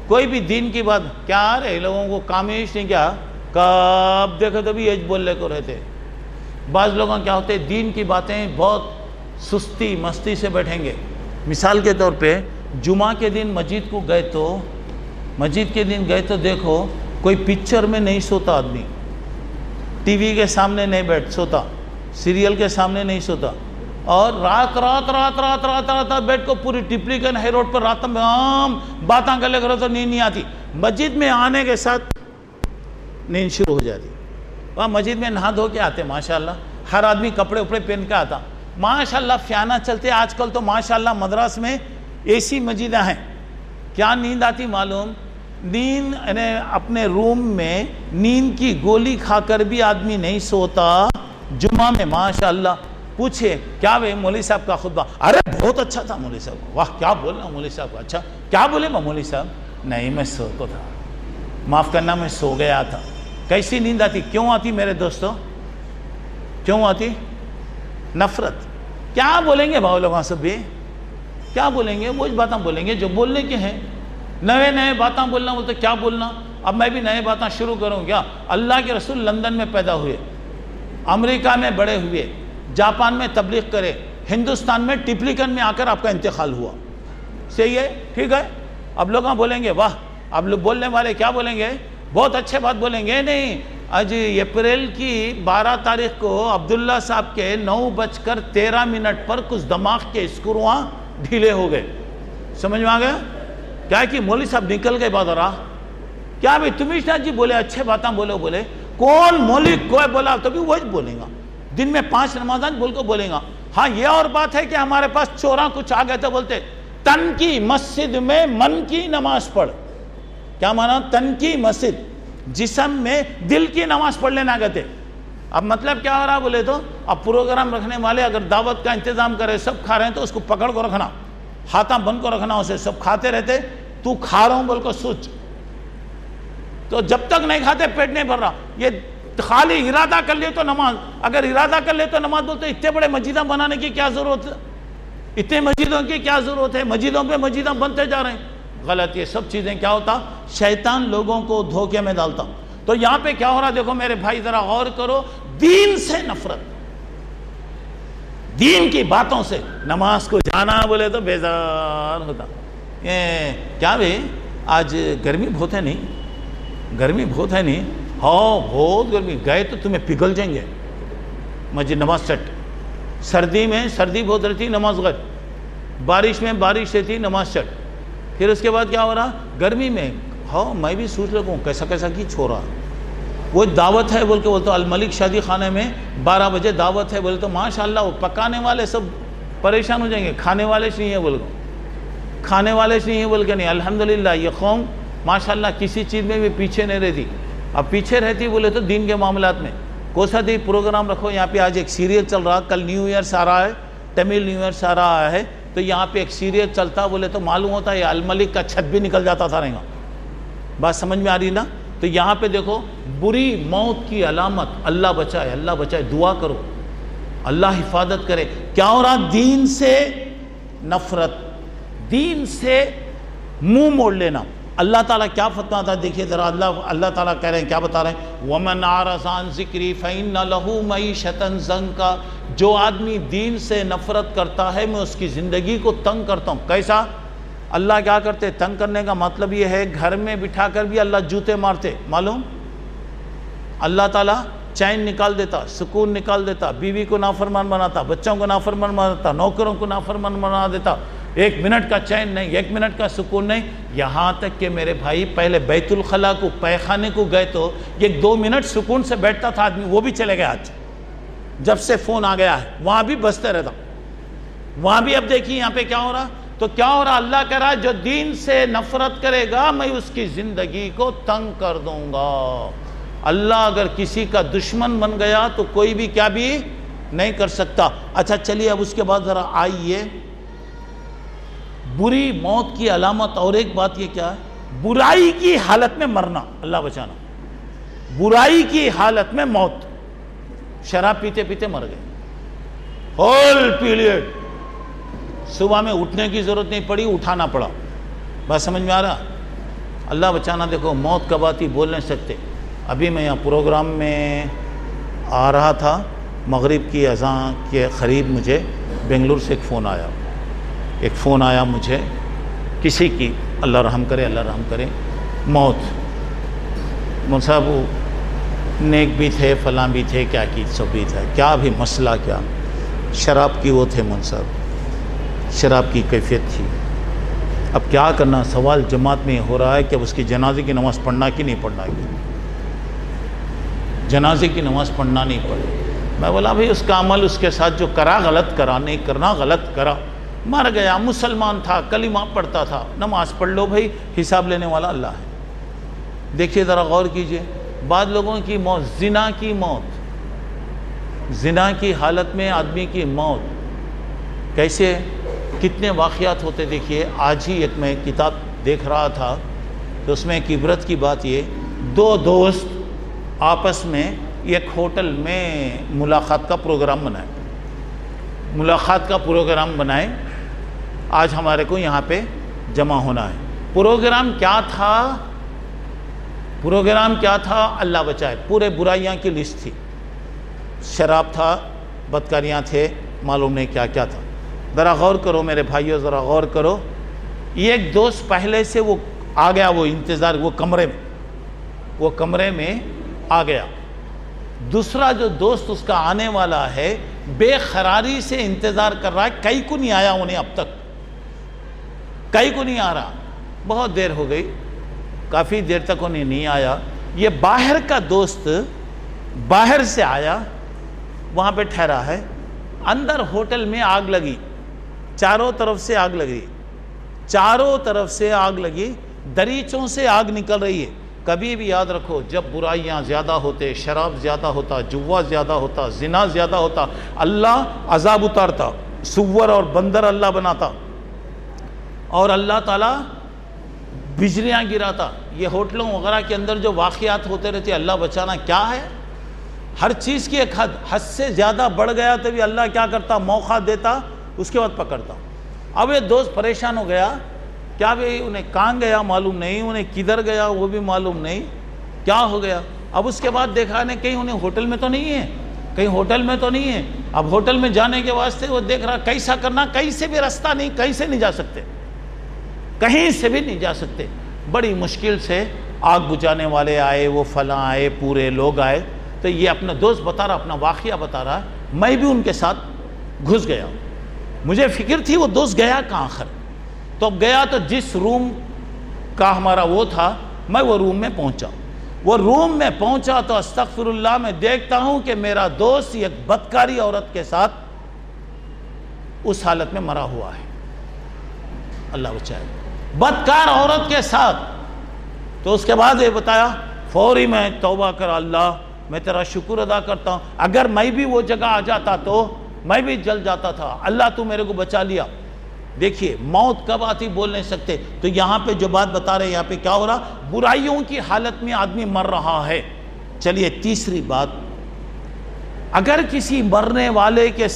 کوئی بھی دین کی بات کیا آ رہے لوگوں کو کامیش نہیں، کیا کب دیکھو تو بھی ایج بولنے کو رہتے۔ بعض لوگوں کیا ہوتے دین کی باتیں بہت سستی مستی سے بیٹھیں گے۔ مثال کے طور پہ جمعہ کے دن مسجد کے دن گئے تو دیکھو کوئی پکچر میں نہیں سوتا آدمی، ٹی وی کے سامنے نہیں سوتا، سیریل کے سامنے نہیں سوتا، اور رات بیٹھ کو پوری ٹپلیکن ہائی روڈ پر رات میں باتاں کر لے کرو تو نیند نہیں آتی۔ مسجد میں آنے کے ساتھ نیند شروع ہو جاتی۔ وہاں مسجد میں نہا دھو کے آتے ماشاءاللہ، ہر آدمی کپڑے اپڑے پہن کے آتا ماشاءاللہ، فیانہ چلتے۔ آج کل تو ماشاءاللہ مدراس میں ایسی مسجدیں ہیں، کیا نیند آتی معلوم؟ نیند اپنے روم میں نیند کی گولی کھا کر بھی آدمی نہیں سوتا۔ جمعہ میں ماشاءاللہ پوچھے کیا بھئی مولوی صاحب کا خطبہ؟ ارے بہت اچھا تھا مولوی صاحب، واہ کیا بولنا مولوی صاحب کا، اچھا کیا بولے مولوی صاحب؟ نہیں میں سو کو تھا، معاف کرنا میں سو گیا تھا۔ کیسی نیند آتی؟ کیوں آتی میرے دوستو؟ کیوں آتی؟ نفرت۔ کیا بولیں گے بھائی لوگوں سے بھی؟ کیا بولیں گے؟ وہ باتیں بولیں گے جو بولنے کے ہیں، نئے باتیں بولنا بولتے کیا بولنا؟ اب میں بھی نئے باتیں شروع کروں کیا؟ اللہ کے رسول لندن میں پیدا ہوئے، امریکہ میں بڑے ہوئے، جاپان میں تبلیغ کرے، ہندوستان میں ٹپلیکن میں آ کر آپ کا انتقال ہوا، صحیح ہے؟ ٹھیک ہے؟ اب لوگ بولیں گے واہ، اب لوگ بولنے والے کیا بولیں گے؟ بہت اچھے بات بولیں گے۔ نہیں، آج اپریل کی 12 تاریخ کو عبداللہ صاحب کے 9:13 پر کچھ دماغ کے اسکروہاں ڈھیلے ہو گئے، سمجھ میں آ گیا؟ کیا کہ مولوی صاحب نکل گئے بات رہا کیا بھئی تمیشنا جی بولے اچھے باتاں بولے کون مولوی کوئی بولا تو بھی وہی بولیں گا، دن میں 5 نمازاں بول کو بولیں گا۔ ہاں یہ اور بات ہے کہ ہمارے پاس چوراں کچھ آ گئے تو بولتے تن کی مسجد میں من کی نماز پڑھ۔ کیا مانا؟ تن کی مسجد، جسم میں دل کی نماز پڑھ لینا کہتے۔ اب مطلب کیا ہو رہا بولے تو اب پروگرام رکھنے والے اگر دعوت کا انتظام کرے، سب کھا رہے ہیں تو اس کو پکڑ کو رکھنا، ہاتھاں بند کو رکھنا، اسے سب کھاتے رہتے، تو کھا رہا ہوں بول کو سوچ، تو جب تک نہیں کھاتے پیٹ نہیں بھر رہا۔ یہ خالی ارادہ کر لے تو نماز، اگر ارادہ کر لے تو نماز بولتے اتنے بڑے مسجدیں بنانے کی کیا ضرورت ہے؟ اتنے مسجدوں کی کیا ضرورت ہے؟ مسجدوں پہ مسجدیں بنتے جا رہے ہیں، غلط۔ یہ سب چیزیں کیا ہوتا؟ شیطان لوگوں کو دھوکے میں ڈالتا۔ تو یہاں پہ کیا ہو رہا دیکھو میرے بھائی، ذرا غور کرو، دین سے نفرت، دین کی باتوں سے۔ نماز کو جانا بولے تو بیزار ہوتا۔ کیا بھئی آج گرمی بہت ہے نہیں؟ گرمی بہت ہے نہیں؟ ہاں بہت گرمی، گئے تو تمہیں پگھل جائیں گے مسجد، نماز چٹ۔ سردی میں سردی بہت رہتی، نماز غٹ۔ بارش میں بارش رہتی، نماز چٹ۔ پھر اس کے بعد کیا ہو رہا؟ گرمی میں ہاں میں بھی سوچ لگوں کیسا کی چھوڑا، وہ دعوت ہے بول کے بولتے الملک شادی خانے میں 12 بجے دعوت ہے بولے تو ماشاءاللہ وہ پکانے والے سب پریشان ہو جائیں گے، کھانے والے سے نہیں ہے بول کے، کھانے والے سے نہیں ہے بول کے نہیں۔ الحمدللہ یہ قوم ماشاءاللہ کسی چیز میں بھی پیچھے نہیں رہتی۔ اب پیچھے رہتی بولے تو دین کے معاملات میں کوسا دی پروگرام رکھو۔ یہاں پہ آج ایک سیریل چل رہا، کل نیو ایئر آ رہا ہے، تمل نیو ایئر آ رہا ہے، تو یہاں پہ ایک سیریل چلتا بولے تو معلوم ہوتا ہے الملک کا چھت بھی نکل جاتا تھا رہے گا۔ بات سمجھ میں آ رہی نا؟ تو یہاں پہ دیکھو بری موت کی علامت، اللہ بچائے، اللہ بچائے، دعا کرو اللہ حفاظت کرے۔ کیا ہو رہا؟ دین سے نفرت، دین سے منہ موڑ لینا۔ اللہ تعالیٰ کیا فتویٰ تھا دیکھیے ذرا، اللہ تعالیٰ کہہ رہے ہیں، کیا بتا رہے ہیں؟ وَمَنْ أَعْرَضَ عَنْ ذِكْرِي فَإِنَّ لَهُ مَعِيشَةً ضَنْكًا۔ جو آدمی دین سے نفرت کرتا ہے میں اس کی زندگی کو تنگ کرتا ہوں۔ کیسا؟ اللہ کیا کرتے؟ تنگ کرنے کا مطلب یہ ہے گھر میں بٹھا کر بھی اللہ جوتے مارتے، معلوم؟ اللہ تعالیٰ چین نکال دیتا، سکون نکال دیتا، بیوی کو نافرمان بناتا، بچوں کو نافرمان بناتا، نوکروں کو نافرمان بنا دیتا، ایک منٹ کا چین نہیں، ایک منٹ کا سکون نہیں. یہاں تک کہ میرے بھائی پہلے بیت الخلا کو پیخانے کو گئے تو ایک 2 منٹ سکون سے بیٹھتا تھا آدمی، وہ بھی چلے گیا آج. جب سے فون آ گیا ہے وہاں بھی بستے رہتا، وہاں بھی. اب دیکھیے یہاں پہ کیا ہو رہا، تو کیا ہو رہا، اللہ کہہ رہا جو دین سے نفرت کرے گا میں اس کی زندگی کو تنگ کر دوں گا. اللہ اگر کسی کا دشمن بن گیا تو کوئی بھی کیا بھی نہیں کر سکتا. اچھا چلیے اب اس کے بعد ذرا آئیے، بری موت کی علامت اور ایک بات یہ کیا ہے، برائی کی حالت میں مرنا. اللہ بچانا، برائی کی حالت میں موت. شراب پیتے پیتے مر گئے، ہول پیریڈ، صبح میں اٹھنے کی ضرورت نہیں پڑی، اٹھانا پڑا. بات سمجھ میں آ رہا؟ اللہ بچانا. دیکھو موت کا بات ہی بول نہیں سکتے. ابھی میں یہاں پروگرام میں آ رہا تھا، مغرب کی اذان کے قریب مجھے بنگلور سے ایک فون آیا مجھے کسی کی، اللہ رحم کرے اللہ رحم کرے، موت. مول صاحب وہ نیک بھی تھے، فلاں بھی تھے، کیا کی سب بھی تھا، کیا بھی مسئلہ کیا، شراب کی وہ تھے مول صاحب، شراب کی کیفیت تھی. اب کیا کرنا، سوال جماعت میں ہو رہا ہے کہ اب اس کی جنازے کی نماز پڑھنا کہ نہیں پڑھنا کی، جنازے کی نماز پڑھنا نہیں پڑھنا. میں بولا بھئی اس کا عمل اس کے ساتھ جو کرا غلط کرا، نہیں کرنا غلط کرا، مر گیا، مسلمان تھا، کلمہ پڑھتا تھا، نماز پڑھ لو بھئی، حساب لینے والا اللہ ہے. دیکھیے ذرا غور کیجئے، بعض لوگوں کی موت، زنا کی موت، زنا کی حالت میں آدمی کی موت، کیسے کتنے واقعات ہوتے. دیکھیے آج ہی ایک میں کتاب دیکھ رہا تھا تو اس میں ایک عبرت کی بات یہ، 2 دوست آپس میں ایک ہوٹل میں ملاقات کا پروگرام بنائے، آج ہمارے کو یہاں پہ جمع ہونا ہے. پروگرام کیا تھا اللہ بچائے، پورے برائیاں کی لسٹ تھی، شراب تھا، بدکاریاں تھے، معلوم نہیں کیا کیا تھا. ذرا غور کرو میرے بھائیوں، ذرا غور کرو. ایک دوست پہلے سے وہ آ گیا، وہ انتظار، وہ کمرے میں آ گیا. دوسرا جو دوست اس کا آنے والا ہے بے قراری سے انتظار کر رہا ہے، کئی کو نہیں آیا انہیں، اب تک کئی کو نہیں آ رہا، بہت دیر ہو گئی، کافی دیر تک انہیں نہیں آیا. یہ باہر کا دوست باہر سے آیا، وہاں پہ ٹھہرا ہے. اندر ہوٹل میں آگ لگی، چاروں طرف سے آگ لگی، دریچوں سے آگ نکل رہی ہے. کبھی بھی یاد رکھو، جب برائیاں زیادہ ہوتے، شراب زیادہ ہوتا، جوا زیادہ ہوتا، زنا زیادہ ہوتا، اللہ عذاب اتارتا، سور اور بندر اللہ بناتا، اور اللہ تعالیٰ بجلیاں گراتا. یہ ہوٹلوں وغیرہ کے اندر جو واقعات ہوتے رہتے، اللہ بچانا کیا ہے. ہر چیز کی ایک حد سے زیادہ بڑھ گیا تو بھی اللہ کیا کرتا، موقع دیتا، اس کے بعد پکڑتا. اب یہ دوست پریشان ہو گیا، کیا بھی انہیں کہاں گیا معلوم نہیں، انہیں کدھر گیا وہ بھی معلوم نہیں، کیا ہو گیا. اب اس کے بعد دیکھا نہیں کہیں انہیں ہوٹل میں تو نہیں ہے، اب ہوٹل میں جانے کے واسطے وہ دیکھ رہا کیسا کرنا، کہیں سے بھی رستہ نہیں، کہیں سے بھی نہیں جا سکتے. بڑی مشکل سے آگ بجھانے والے آئے، وہ فلاں آئے، پورے لوگ آئے. تو یہ اپنا دوست بتا رہا، اپنا واقعہ بتا رہا، میں بھی ان کے ساتھ گھس گیا. مجھے فکر تھی وہ دوست گیا کہاں آخر. تو اب گیا تو جس روم کا ہمارا وہ تھا، میں وہ روم میں پہنچا تو استغفر اللہ، میں دیکھتا ہوں کہ میرا دوست ایک بدکاری عورت کے ساتھ اس حالت میں مرا ہوا ہے. اللہ بچائے، بدکار عورت کے ساتھ. تو اس کے بعد یہ بتایا، فوری میں توبہ کر، اللہ میں تیرا شکر ادا کرتا ہوں، اگر میں بھی وہ جگہ آ جاتا تو میں بھی جل جاتا تھا، اللہ تو میرے کو بچا لیا. دیکھیے موت کب آتی بول نہیں سکتے. تو یہاں پہ جو بات بتا رہے، یہاں پہ کیا ہو رہا، برائیوں کی حالت میں آدمی مر رہا ہے. چلیے تیسری بات، اگر کسی مرنے والے کے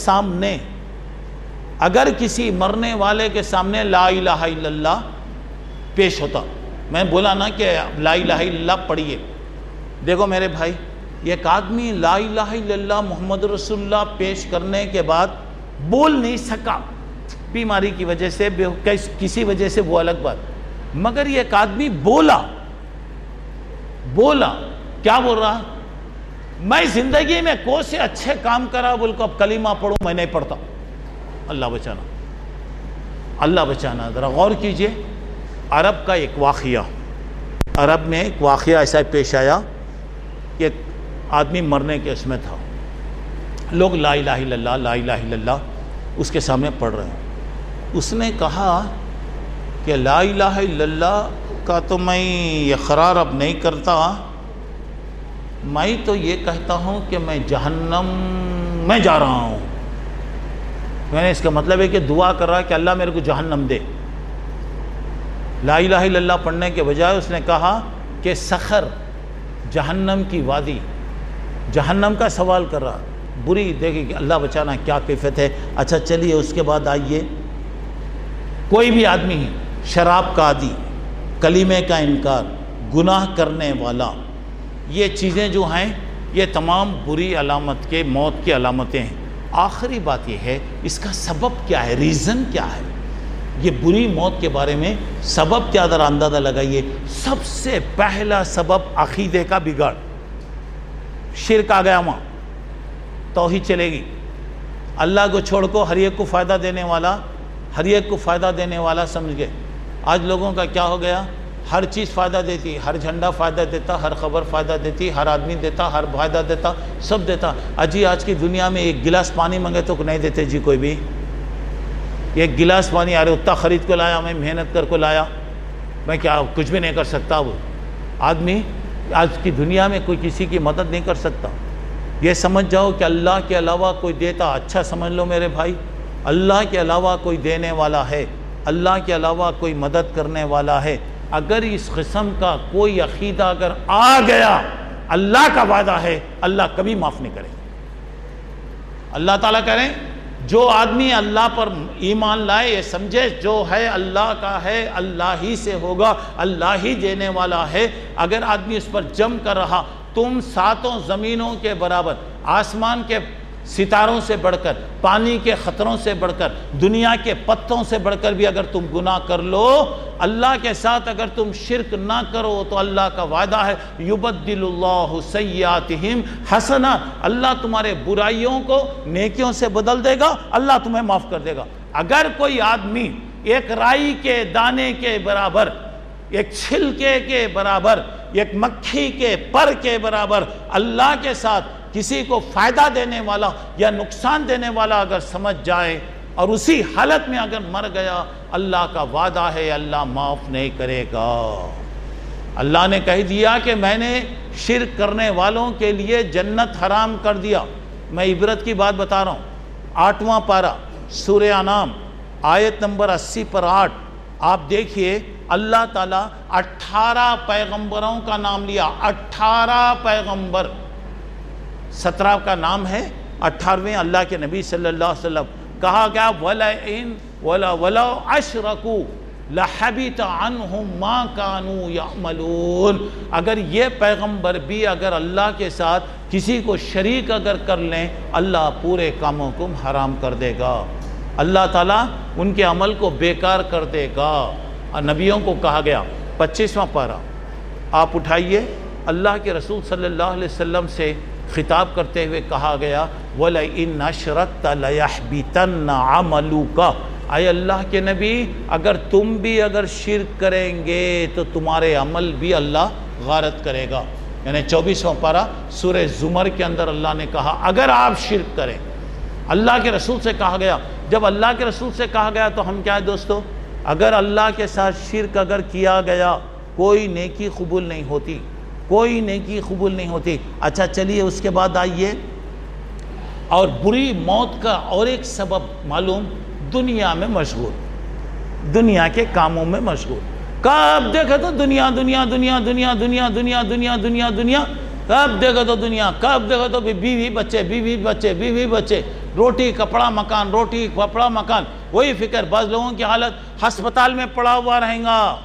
سامنے لا الہ الا اللہ پیش ہوتا، میں بولا نا کہ لا الہ الا اللہ پڑھیے. دیکھو میرے بھائی، ایک آدمی لا الہ الا اللہ محمد رسول اللہ پیش کرنے کے بعد بول نہیں سکا، بیماری کی وجہ سے، کسی وجہ سے، وہ الگ بات، مگر یہ ایک آدمی بولا. کیا بول رہا، میں زندگی میں کوئی سے اچھے کام کرا بول کو اب کلمہ پڑھوں، میں نہیں پڑھتا. اللہ بچانا. اللہ بچانا. ذرا غور کیجئے، عرب کا ایک واقعہ، عرب میں ایک واقعہ ایسا پیش آیا کہ ایک آدمی مرنے کے اس میں تھا. لوگ لا الہ الا اللہ لا الہ الا اللہ اس کے سامنے پڑھ رہے ہیں. اس نے کہا کہ لا الہ الا اللہ کا تو میں اقرار اب نہیں کرتا، میں تو یہ کہتا ہوں کہ میں جہنم میں جا رہا ہوں. میں نے اس کا مطلب ہے کہ دعا کر رہا ہے کہ اللہ میرے کو جہنم دے. لا الہ الا اللہ پڑھنے کے بجائے اس نے کہا کہ سخر، جہنم کی وادی، جہنم کا سوال کر رہا. بری دیکھیں کہ اللہ بچانا کیا کیفیت ہے. اچھا چلیے اس کے بعد آئیے، کوئی بھی آدمی شراب کا عادی، کلمے کا انکار، گناہ کرنے والا، یہ چیزیں جو ہیں یہ تمام بری علامت کے موت کی علامتیں ہیں. آخری بات یہ ہے اس کا سبب کیا ہے، ریزن کیا ہے. یہ بری موت کے بارے میں سبب کیا ذرا اندازہ لگائیے. سب سے پہلا سبب عقیدے کا بگاڑ. شرک آ گیا وہاں، توحید چلے گی. اللہ کو چھوڑ کو ہر ایک کو فائدہ دینے والا، ہر ایک کو فائدہ دینے والا سمجھ گئے. آج لوگوں کا کیا ہو گیا، ہر چیز فائدہ دیتی، ہر جھنڈا فائدہ دیتا، ہر خبر فائدہ دیتی، ہر آدمی دیتا، ہر فائدہ دیتا، سب دیتا. اجی آج کی دنیا میں ایک گلاس پانی منگے تو نہیں دیتے جی کوئی بھی. ایک گلاس پانی، ارے اتنا خرید کو لایا، میں محنت کر کو لایا، میں کیا کچھ بھی نہیں کر سکتا. وہ آدمی آج کی دنیا میں کوئی کسی کی مدد نہیں کر سکتا. یہ سمجھ جاؤ کہ اللہ کے علاوہ کوئی دیتا، اچھا سمجھ لو میرے بھائی، اللہ کے علاوہ کوئی دینے والا ہے، اللہ کے علاوہ کوئی مدد کرنے والا ہے. اگر اس قسم کا کوئی عقیدہ اگر آ گیا، اللہ کا وعدہ ہے اللہ کبھی معاف نہیں کرے. اللہ تعالیٰ کہہ رہے ہیں جو آدمی اللہ پر ایمان لائے، یہ سمجھے جو ہے اللہ کا ہے، اللہ ہی سے ہوگا، اللہ ہی دینے والا ہے. اگر آدمی اس پر جم کر رہا، تم ساتوں زمینوں کے برابر، آسمان کے ستاروں سے بڑھ کر، پانی کے خطروں سے بڑھ کر، دنیا کے پتوں سے بڑھ کر بھی اگر تم گناہ کر لو، اللہ کے ساتھ اگر تم شرک نہ کرو تو اللہ کا وعدہ ہے یبدل اللہ سیئاتہم حسنات، اللہ تمہارے برائیوں کو نیکیوں سے بدل دے گا، اللہ تمہیں معاف کر دے گا. اگر کوئی آدمی ایک رائی کے دانے کے برابر، ایک چھلکے کے برابر، ایک مکھی کے پر کے برابر اللہ کے ساتھ کسی کو فائدہ دینے والا یا نقصان دینے والا اگر سمجھ جائے اور اسی حالت میں اگر مر گیا، اللہ کا وعدہ ہے اللہ معاف نہیں کرے گا. اللہ نے کہہ دیا کہ میں نے شرک کرنے والوں کے لیے جنت حرام کر دیا. میں عبرت کی بات بتا رہا ہوں. 8واں پارہ سورہ انعام آیت نمبر 80 پر 8 آپ دیکھیے، اللہ تعالیٰ 18 پیغمبروں کا نام لیا. 18 پیغمبر، 17 کا نام ہے، 18ویں اللہ کے نبی صلی اللہ علیہ وسلم. کہا گیا وَلَوْ أَشْرَكُوا لَحَبِطَ عَنْهُمْ مَا كَانُوا يَعْمَلُونَ. اگر یہ پیغمبر بھی اگر اللہ کے ساتھ کسی کو شریک اگر کر لیں، اللہ پورے کاموں کو حرام کر دے گا، اللہ تعالیٰ ان کے عمل کو بیکار کر دے گا. نبیوں کو کہا گیا. 25واں پارہ آپ اٹھائیے، اللہ کے رسول صلی اللہ علیہ وسلم سے خطاب کرتے ہوئے کہا گیا وَلَئِنْ أَشْرَكْتَ لَيَحْبِطَنَّ عَمَلُكَ. اے اللہ کے نبی، اگر تم بھی اگر شرک کریں گے تو تمہارے عمل بھی اللہ غارت کرے گا. یعنی 24واں پارہ سورہ زمر کے اندر اللہ نے کہا اگر آپ شرک کریں. اللہ کے رسول سے کہا گیا. جب اللہ کے رسول سے کہا گیا تو ہم کیا ہے دوستو، اگر اللہ کے ساتھ شرک اگر کیا گیا کوئی نیکی قبول نہیں ہوتی، کوئی نیکی قبول نہیں ہوتی. اچھا چلیے اس کے بعد آئیے، اور بری موت کا اور ایک سبب معلوم، دنیا میں مشغول، دنیا کے کاموں میں مشغول. کب دیکھو تو دنیا دنیا دنیا دنیا دنیا دنیا دنیا دنیا دنیا، کب دیکھو تو دنیا، کب دیکھو تو بیوی بچے بیوی بچے بیوی بچے، روٹی کپڑا مکان، روٹی کپڑا مکان. وہی فکر بعض لوگوں کی حالت ہسپتال میں پڑا ہوا رہیں گا،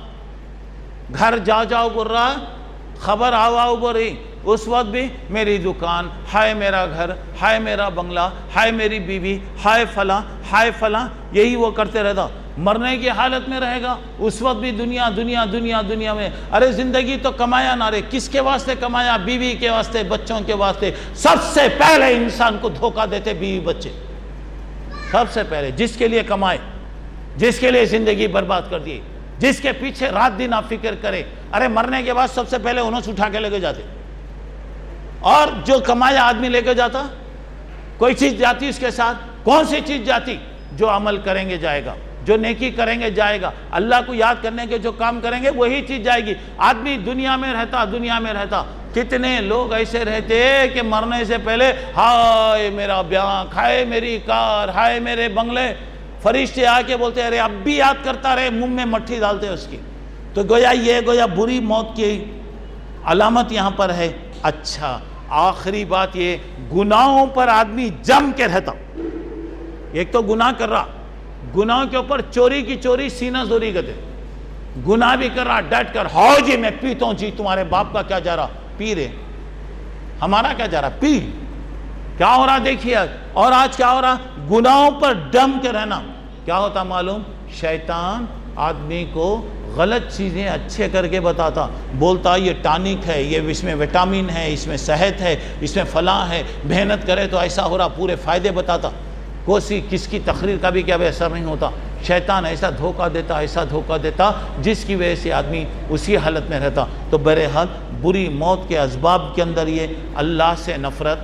گھر جاؤ جاؤ بول رہا، خبر آؤ آؤ بول رہی، اس وقت بھی میری دکان، ہائے میرا گھر، ہائے میرا بنگلہ، ہائے میری بیوی، ہائے فلاں ہائے فلاں، یہی وہ کرتے رہتا. مرنے کی حالت میں رہے گا، اس وقت بھی دنیا دنیا دنیا دنیا میں. ارے زندگی تو کمایا نہ رہے، کس کے واسطے کمایا؟ بیوی کے واسطے، بچوں کے واسطے. سب سے پہلے انسان کو دھوکہ دیتے بیوی بچے، سب سے پہلے جس کے لیے کمائے. جس کے لیے زندگی برباد کر دی، جس کے پیچھے رات دن آپ فکر کرے. ارے مرنے کے بعد سب سے پہلے انہوں سے اٹھا کے لے کے جاتے، اور جو کمایا آدمی لے کے جاتا، کوئی چیز جاتی اس کے ساتھ. کون سی چیز جاتی؟ جو عمل کریں گے جائے گا، جو نیکی کریں گے جائے گا، اللہ کو یاد کرنے کے جو کام کریں گے وہی چیز جائے گی. آدمی دنیا میں رہتا. کتنے لوگ ایسے رہتے کہ مرنے سے پہلے ہائے میرا بینک، ہائے میری کار، ہائے میرے بنگلے. فرشتے آ کے بولتے ارے اب بھی یاد کرتا رہے، منہ میں مٹھی ڈالتے اس کی. تو گویا بری موت کی علامت یہاں پر ہے. اچھا، آخری بات یہ، گناہوں پر آدمی جم کے رہتا. ایک تو گناہ کر رہا، گناہوں کے اوپر چوری کی چوری سینہ زوری کرتے. گناہ بھی کر رہا ڈٹ کر، ہاؤ جی میں پیتا ہوں جی، تمہارے باپ کا کیا جا رہا؟ پی رہے. ہمارا کیا جا رہا؟ پی. کیا ہو رہا دیکھیے. اور آج کیا ہو رہا؟ گناہوں پر ڈم کے رہنا. کیا ہوتا معلوم؟ شیطان آدمی کو غلط چیزیں اچھے کر کے بتاتا، بولتا یہ ٹانک ہے، یہ اس میں وٹامن ہے، اس میں صحت ہے، اس میں فلاں ہے، محنت کرے تو ایسا ہو رہا، پورے فائدے بتاتا. کس کی تقریر کا بھی کیا اثر نہیں ہوتا. شیطان ایسا دھوکہ دیتا جس کی وجہ سے آدمی اسی حالت میں رہتا. تو بہرحال بری موت کے اسباب کے اندر یہ اللہ سے نفرت،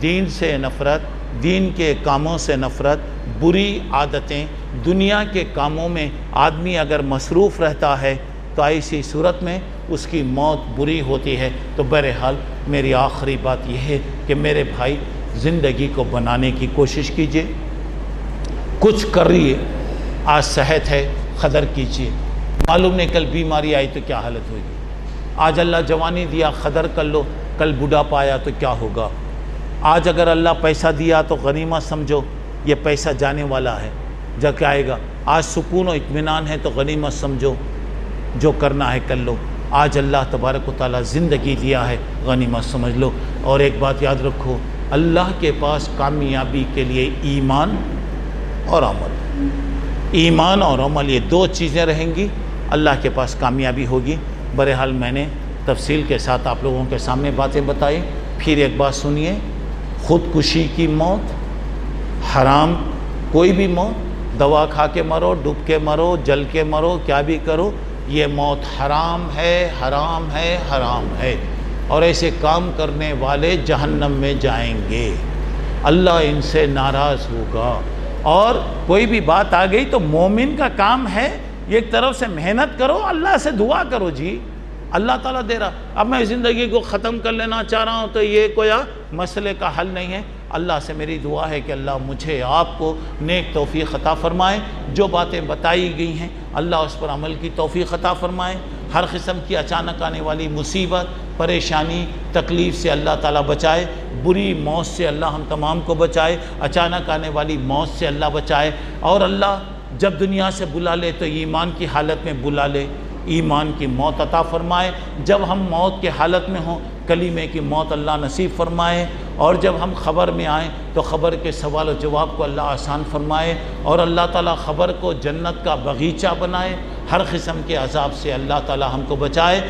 دین سے نفرت، دین کے کاموں سے نفرت، بری عادتیں، دنیا کے کاموں میں آدمی اگر مصروف رہتا ہے تو ایسی صورت میں اس کی موت بری ہوتی ہے. تو بہرحال میری آخری بات یہ ہے کہ میرے بھائی زندگی کو بنانے کی کوشش کیجئے، کچھ کریے. آج صحت ہے، قدر کیجئے. معلوم نہیں کل بیماری آئی تو کیا حالت ہوگی. آج اللہ جوانی دیا، قدر کر لو. کل بڑھاپا آیا تو کیا ہوگا. آج اگر اللہ پیسہ دیا تو غنیمت سمجھو، یہ پیسہ جانے والا ہے، جب کیا آئے گا. آج سکون و اطمینان ہے تو غنیمت سمجھو، جو کرنا ہے کر لو. آج اللہ تبارک و تعالیٰ زندگی دیا ہے، غنیمت سمجھ لو. اور ایک بات یاد رکھو، اللہ کے پاس کامیابی کے لیے ایمان اور عمل، ایمان اور عمل، یہ دو چیزیں رہیں گی، اللہ کے پاس کامیابی ہوگی. بہرحال میں نے تفصیل کے ساتھ آپ لوگوں کے سامنے باتیں بتائی. پھر ایک بات سنیے، خودکشی کی موت حرام، کوئی بھی موت، دوا کھا کے مرو، ڈوب کے مرو، جل کے مرو، کیا بھی کرو، یہ موت حرام ہے، حرام ہے، حرام ہے. اور ایسے کام کرنے والے جہنم میں جائیں گے، اللہ ان سے ناراض ہوگا. اور کوئی بھی بات آ گئی تو مومن کا کام ہے ایک طرف سے محنت کرو، اللہ سے دعا کرو. جی اللہ تعالیٰ دے رہا. اب میں زندگی کو ختم کر لینا چاہ رہا ہوں تو یہ کوئی مسئلے کا حل نہیں ہے. اللہ سے میری دعا ہے کہ اللہ مجھے آپ کو نیک توفیق عطا فرمائے. جو باتیں بتائی گئی ہیں اللہ اس پر عمل کی توفیق عطا فرمائے. ہر قسم کی اچانک آنے والی مصیبت، پریشانی، تکلیف سے اللہ تعالیٰ بچائے. بری موت سے اللہ ہم تمام کو بچائے. اچانک آنے والی موت سے اللہ بچائے. اور اللہ جب دنیا سے بلا لے تو ایمان کی حالت میں بلا لے، ایمان کی موت عطا فرمائے. جب ہم موت کے حالت میں ہوں کلیمے کی موت اللہ نصیب فرمائے. اور جب ہم خبر میں آئیں تو خبر کے سوال و جواب کو اللہ آسان فرمائے. اور اللہ تعالیٰ خبر کو جنت کا باغیچہ بنائے. ہر قسم کے عذاب سے اللہ تعالیٰ ہم کو بچائے.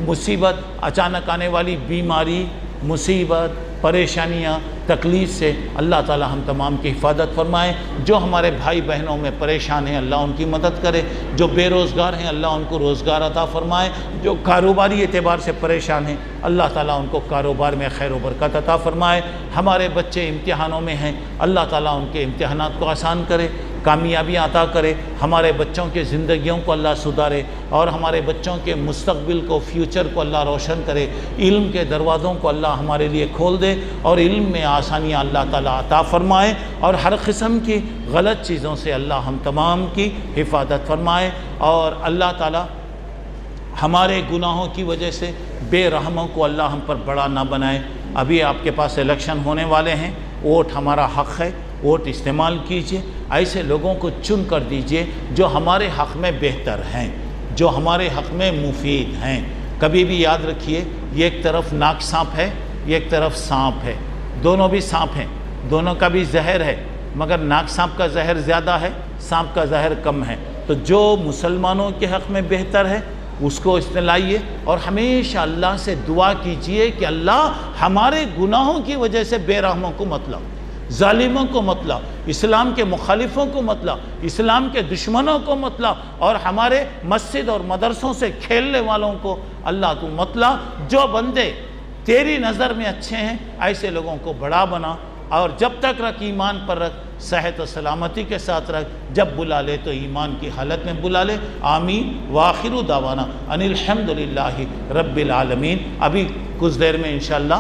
مصیبت، اچانک آنے والی بیماری، مصیبت، پریشانیاں، تکلیف سے اللہ تعالیٰ ہم تمام کی حفاظت فرمائے. جو ہمارے بھائی بہنوں میں پریشان ہیں اللہ ان کی مدد کرے. جو بے روزگار ہیں اللہ ان کو روزگار عطا فرمائے. جو کاروباری اعتبار سے پریشان ہیں اللہ تعالیٰ ان کو کاروبار میں خیر و برکت عطا فرمائے. ہمارے بچے امتحانوں میں ہیں اللہ تعالیٰ ان کے امتحانات کو آسان کرے، کامیابیاں عطا کرے. ہمارے بچوں کے زندگیوں کو اللہ سدھارے اور ہمارے بچوں کے مستقبل کو، فیوچر کو اللہ روشن کرے. علم کے دروازوں کو اللہ ہمارے لیے کھول دے اور علم میں آسانیاں اللہ تعالیٰ عطا فرمائے. اور ہر قسم کی غلط چیزوں سے اللہ ہم تمام کی حفاظت فرمائے. اور اللہ تعالیٰ ہمارے گناہوں کی وجہ سے بے رحموں کو اللہ ہم پر بڑا نہ بنائے. ابھی آپ کے پاس الیکشن ہونے والے ہیں، ووٹ ہمارا حق ہے، ووٹ استعمال کیجئے. ایسے لوگوں کو چن کر دیجئے جو ہمارے حق میں بہتر ہیں، جو ہمارے حق میں مفید ہیں. کبھی بھی یاد رکھیے یہ ایک طرف ناک سانپ ہے، یہ ایک طرف سانپ ہے. دونوں بھی سانپ ہیں، دونوں کا بھی زہر ہے، مگر ناک سانپ کا زہر زیادہ ہے، سانپ کا زہر کم ہے. تو جو مسلمانوں کے حق میں بہتر ہے اس کو استعلائیے اور ہمیشہ اللہ سے دعا کیجئے کہ اللہ ہمارے گناہوں کی وجہ سے بے رحموں کو مت لاؤ. ظالموں کو مت لا، اسلام کے مخالفوں کو مت لا، اسلام کے دشمنوں کو مت لا، اور ہمارے مسجد اور مدرسوں سے کھیلنے والوں کو اللہ تو مت لا۔ جو بندے تیری نظر میں اچھے ہیں ایسے لوگوں کو بڑا بنا، اور جب تک رکھ ایمان پر رکھ، صحت و سلامتی کے ساتھ رکھ، جب بلا لے تو ایمان کی حالت میں بلا لے۔ آمین۔ وآخر دعوانا ان الحمدللہ رب العالمین۔ ابھی کچھ دیر میں انشاءاللہ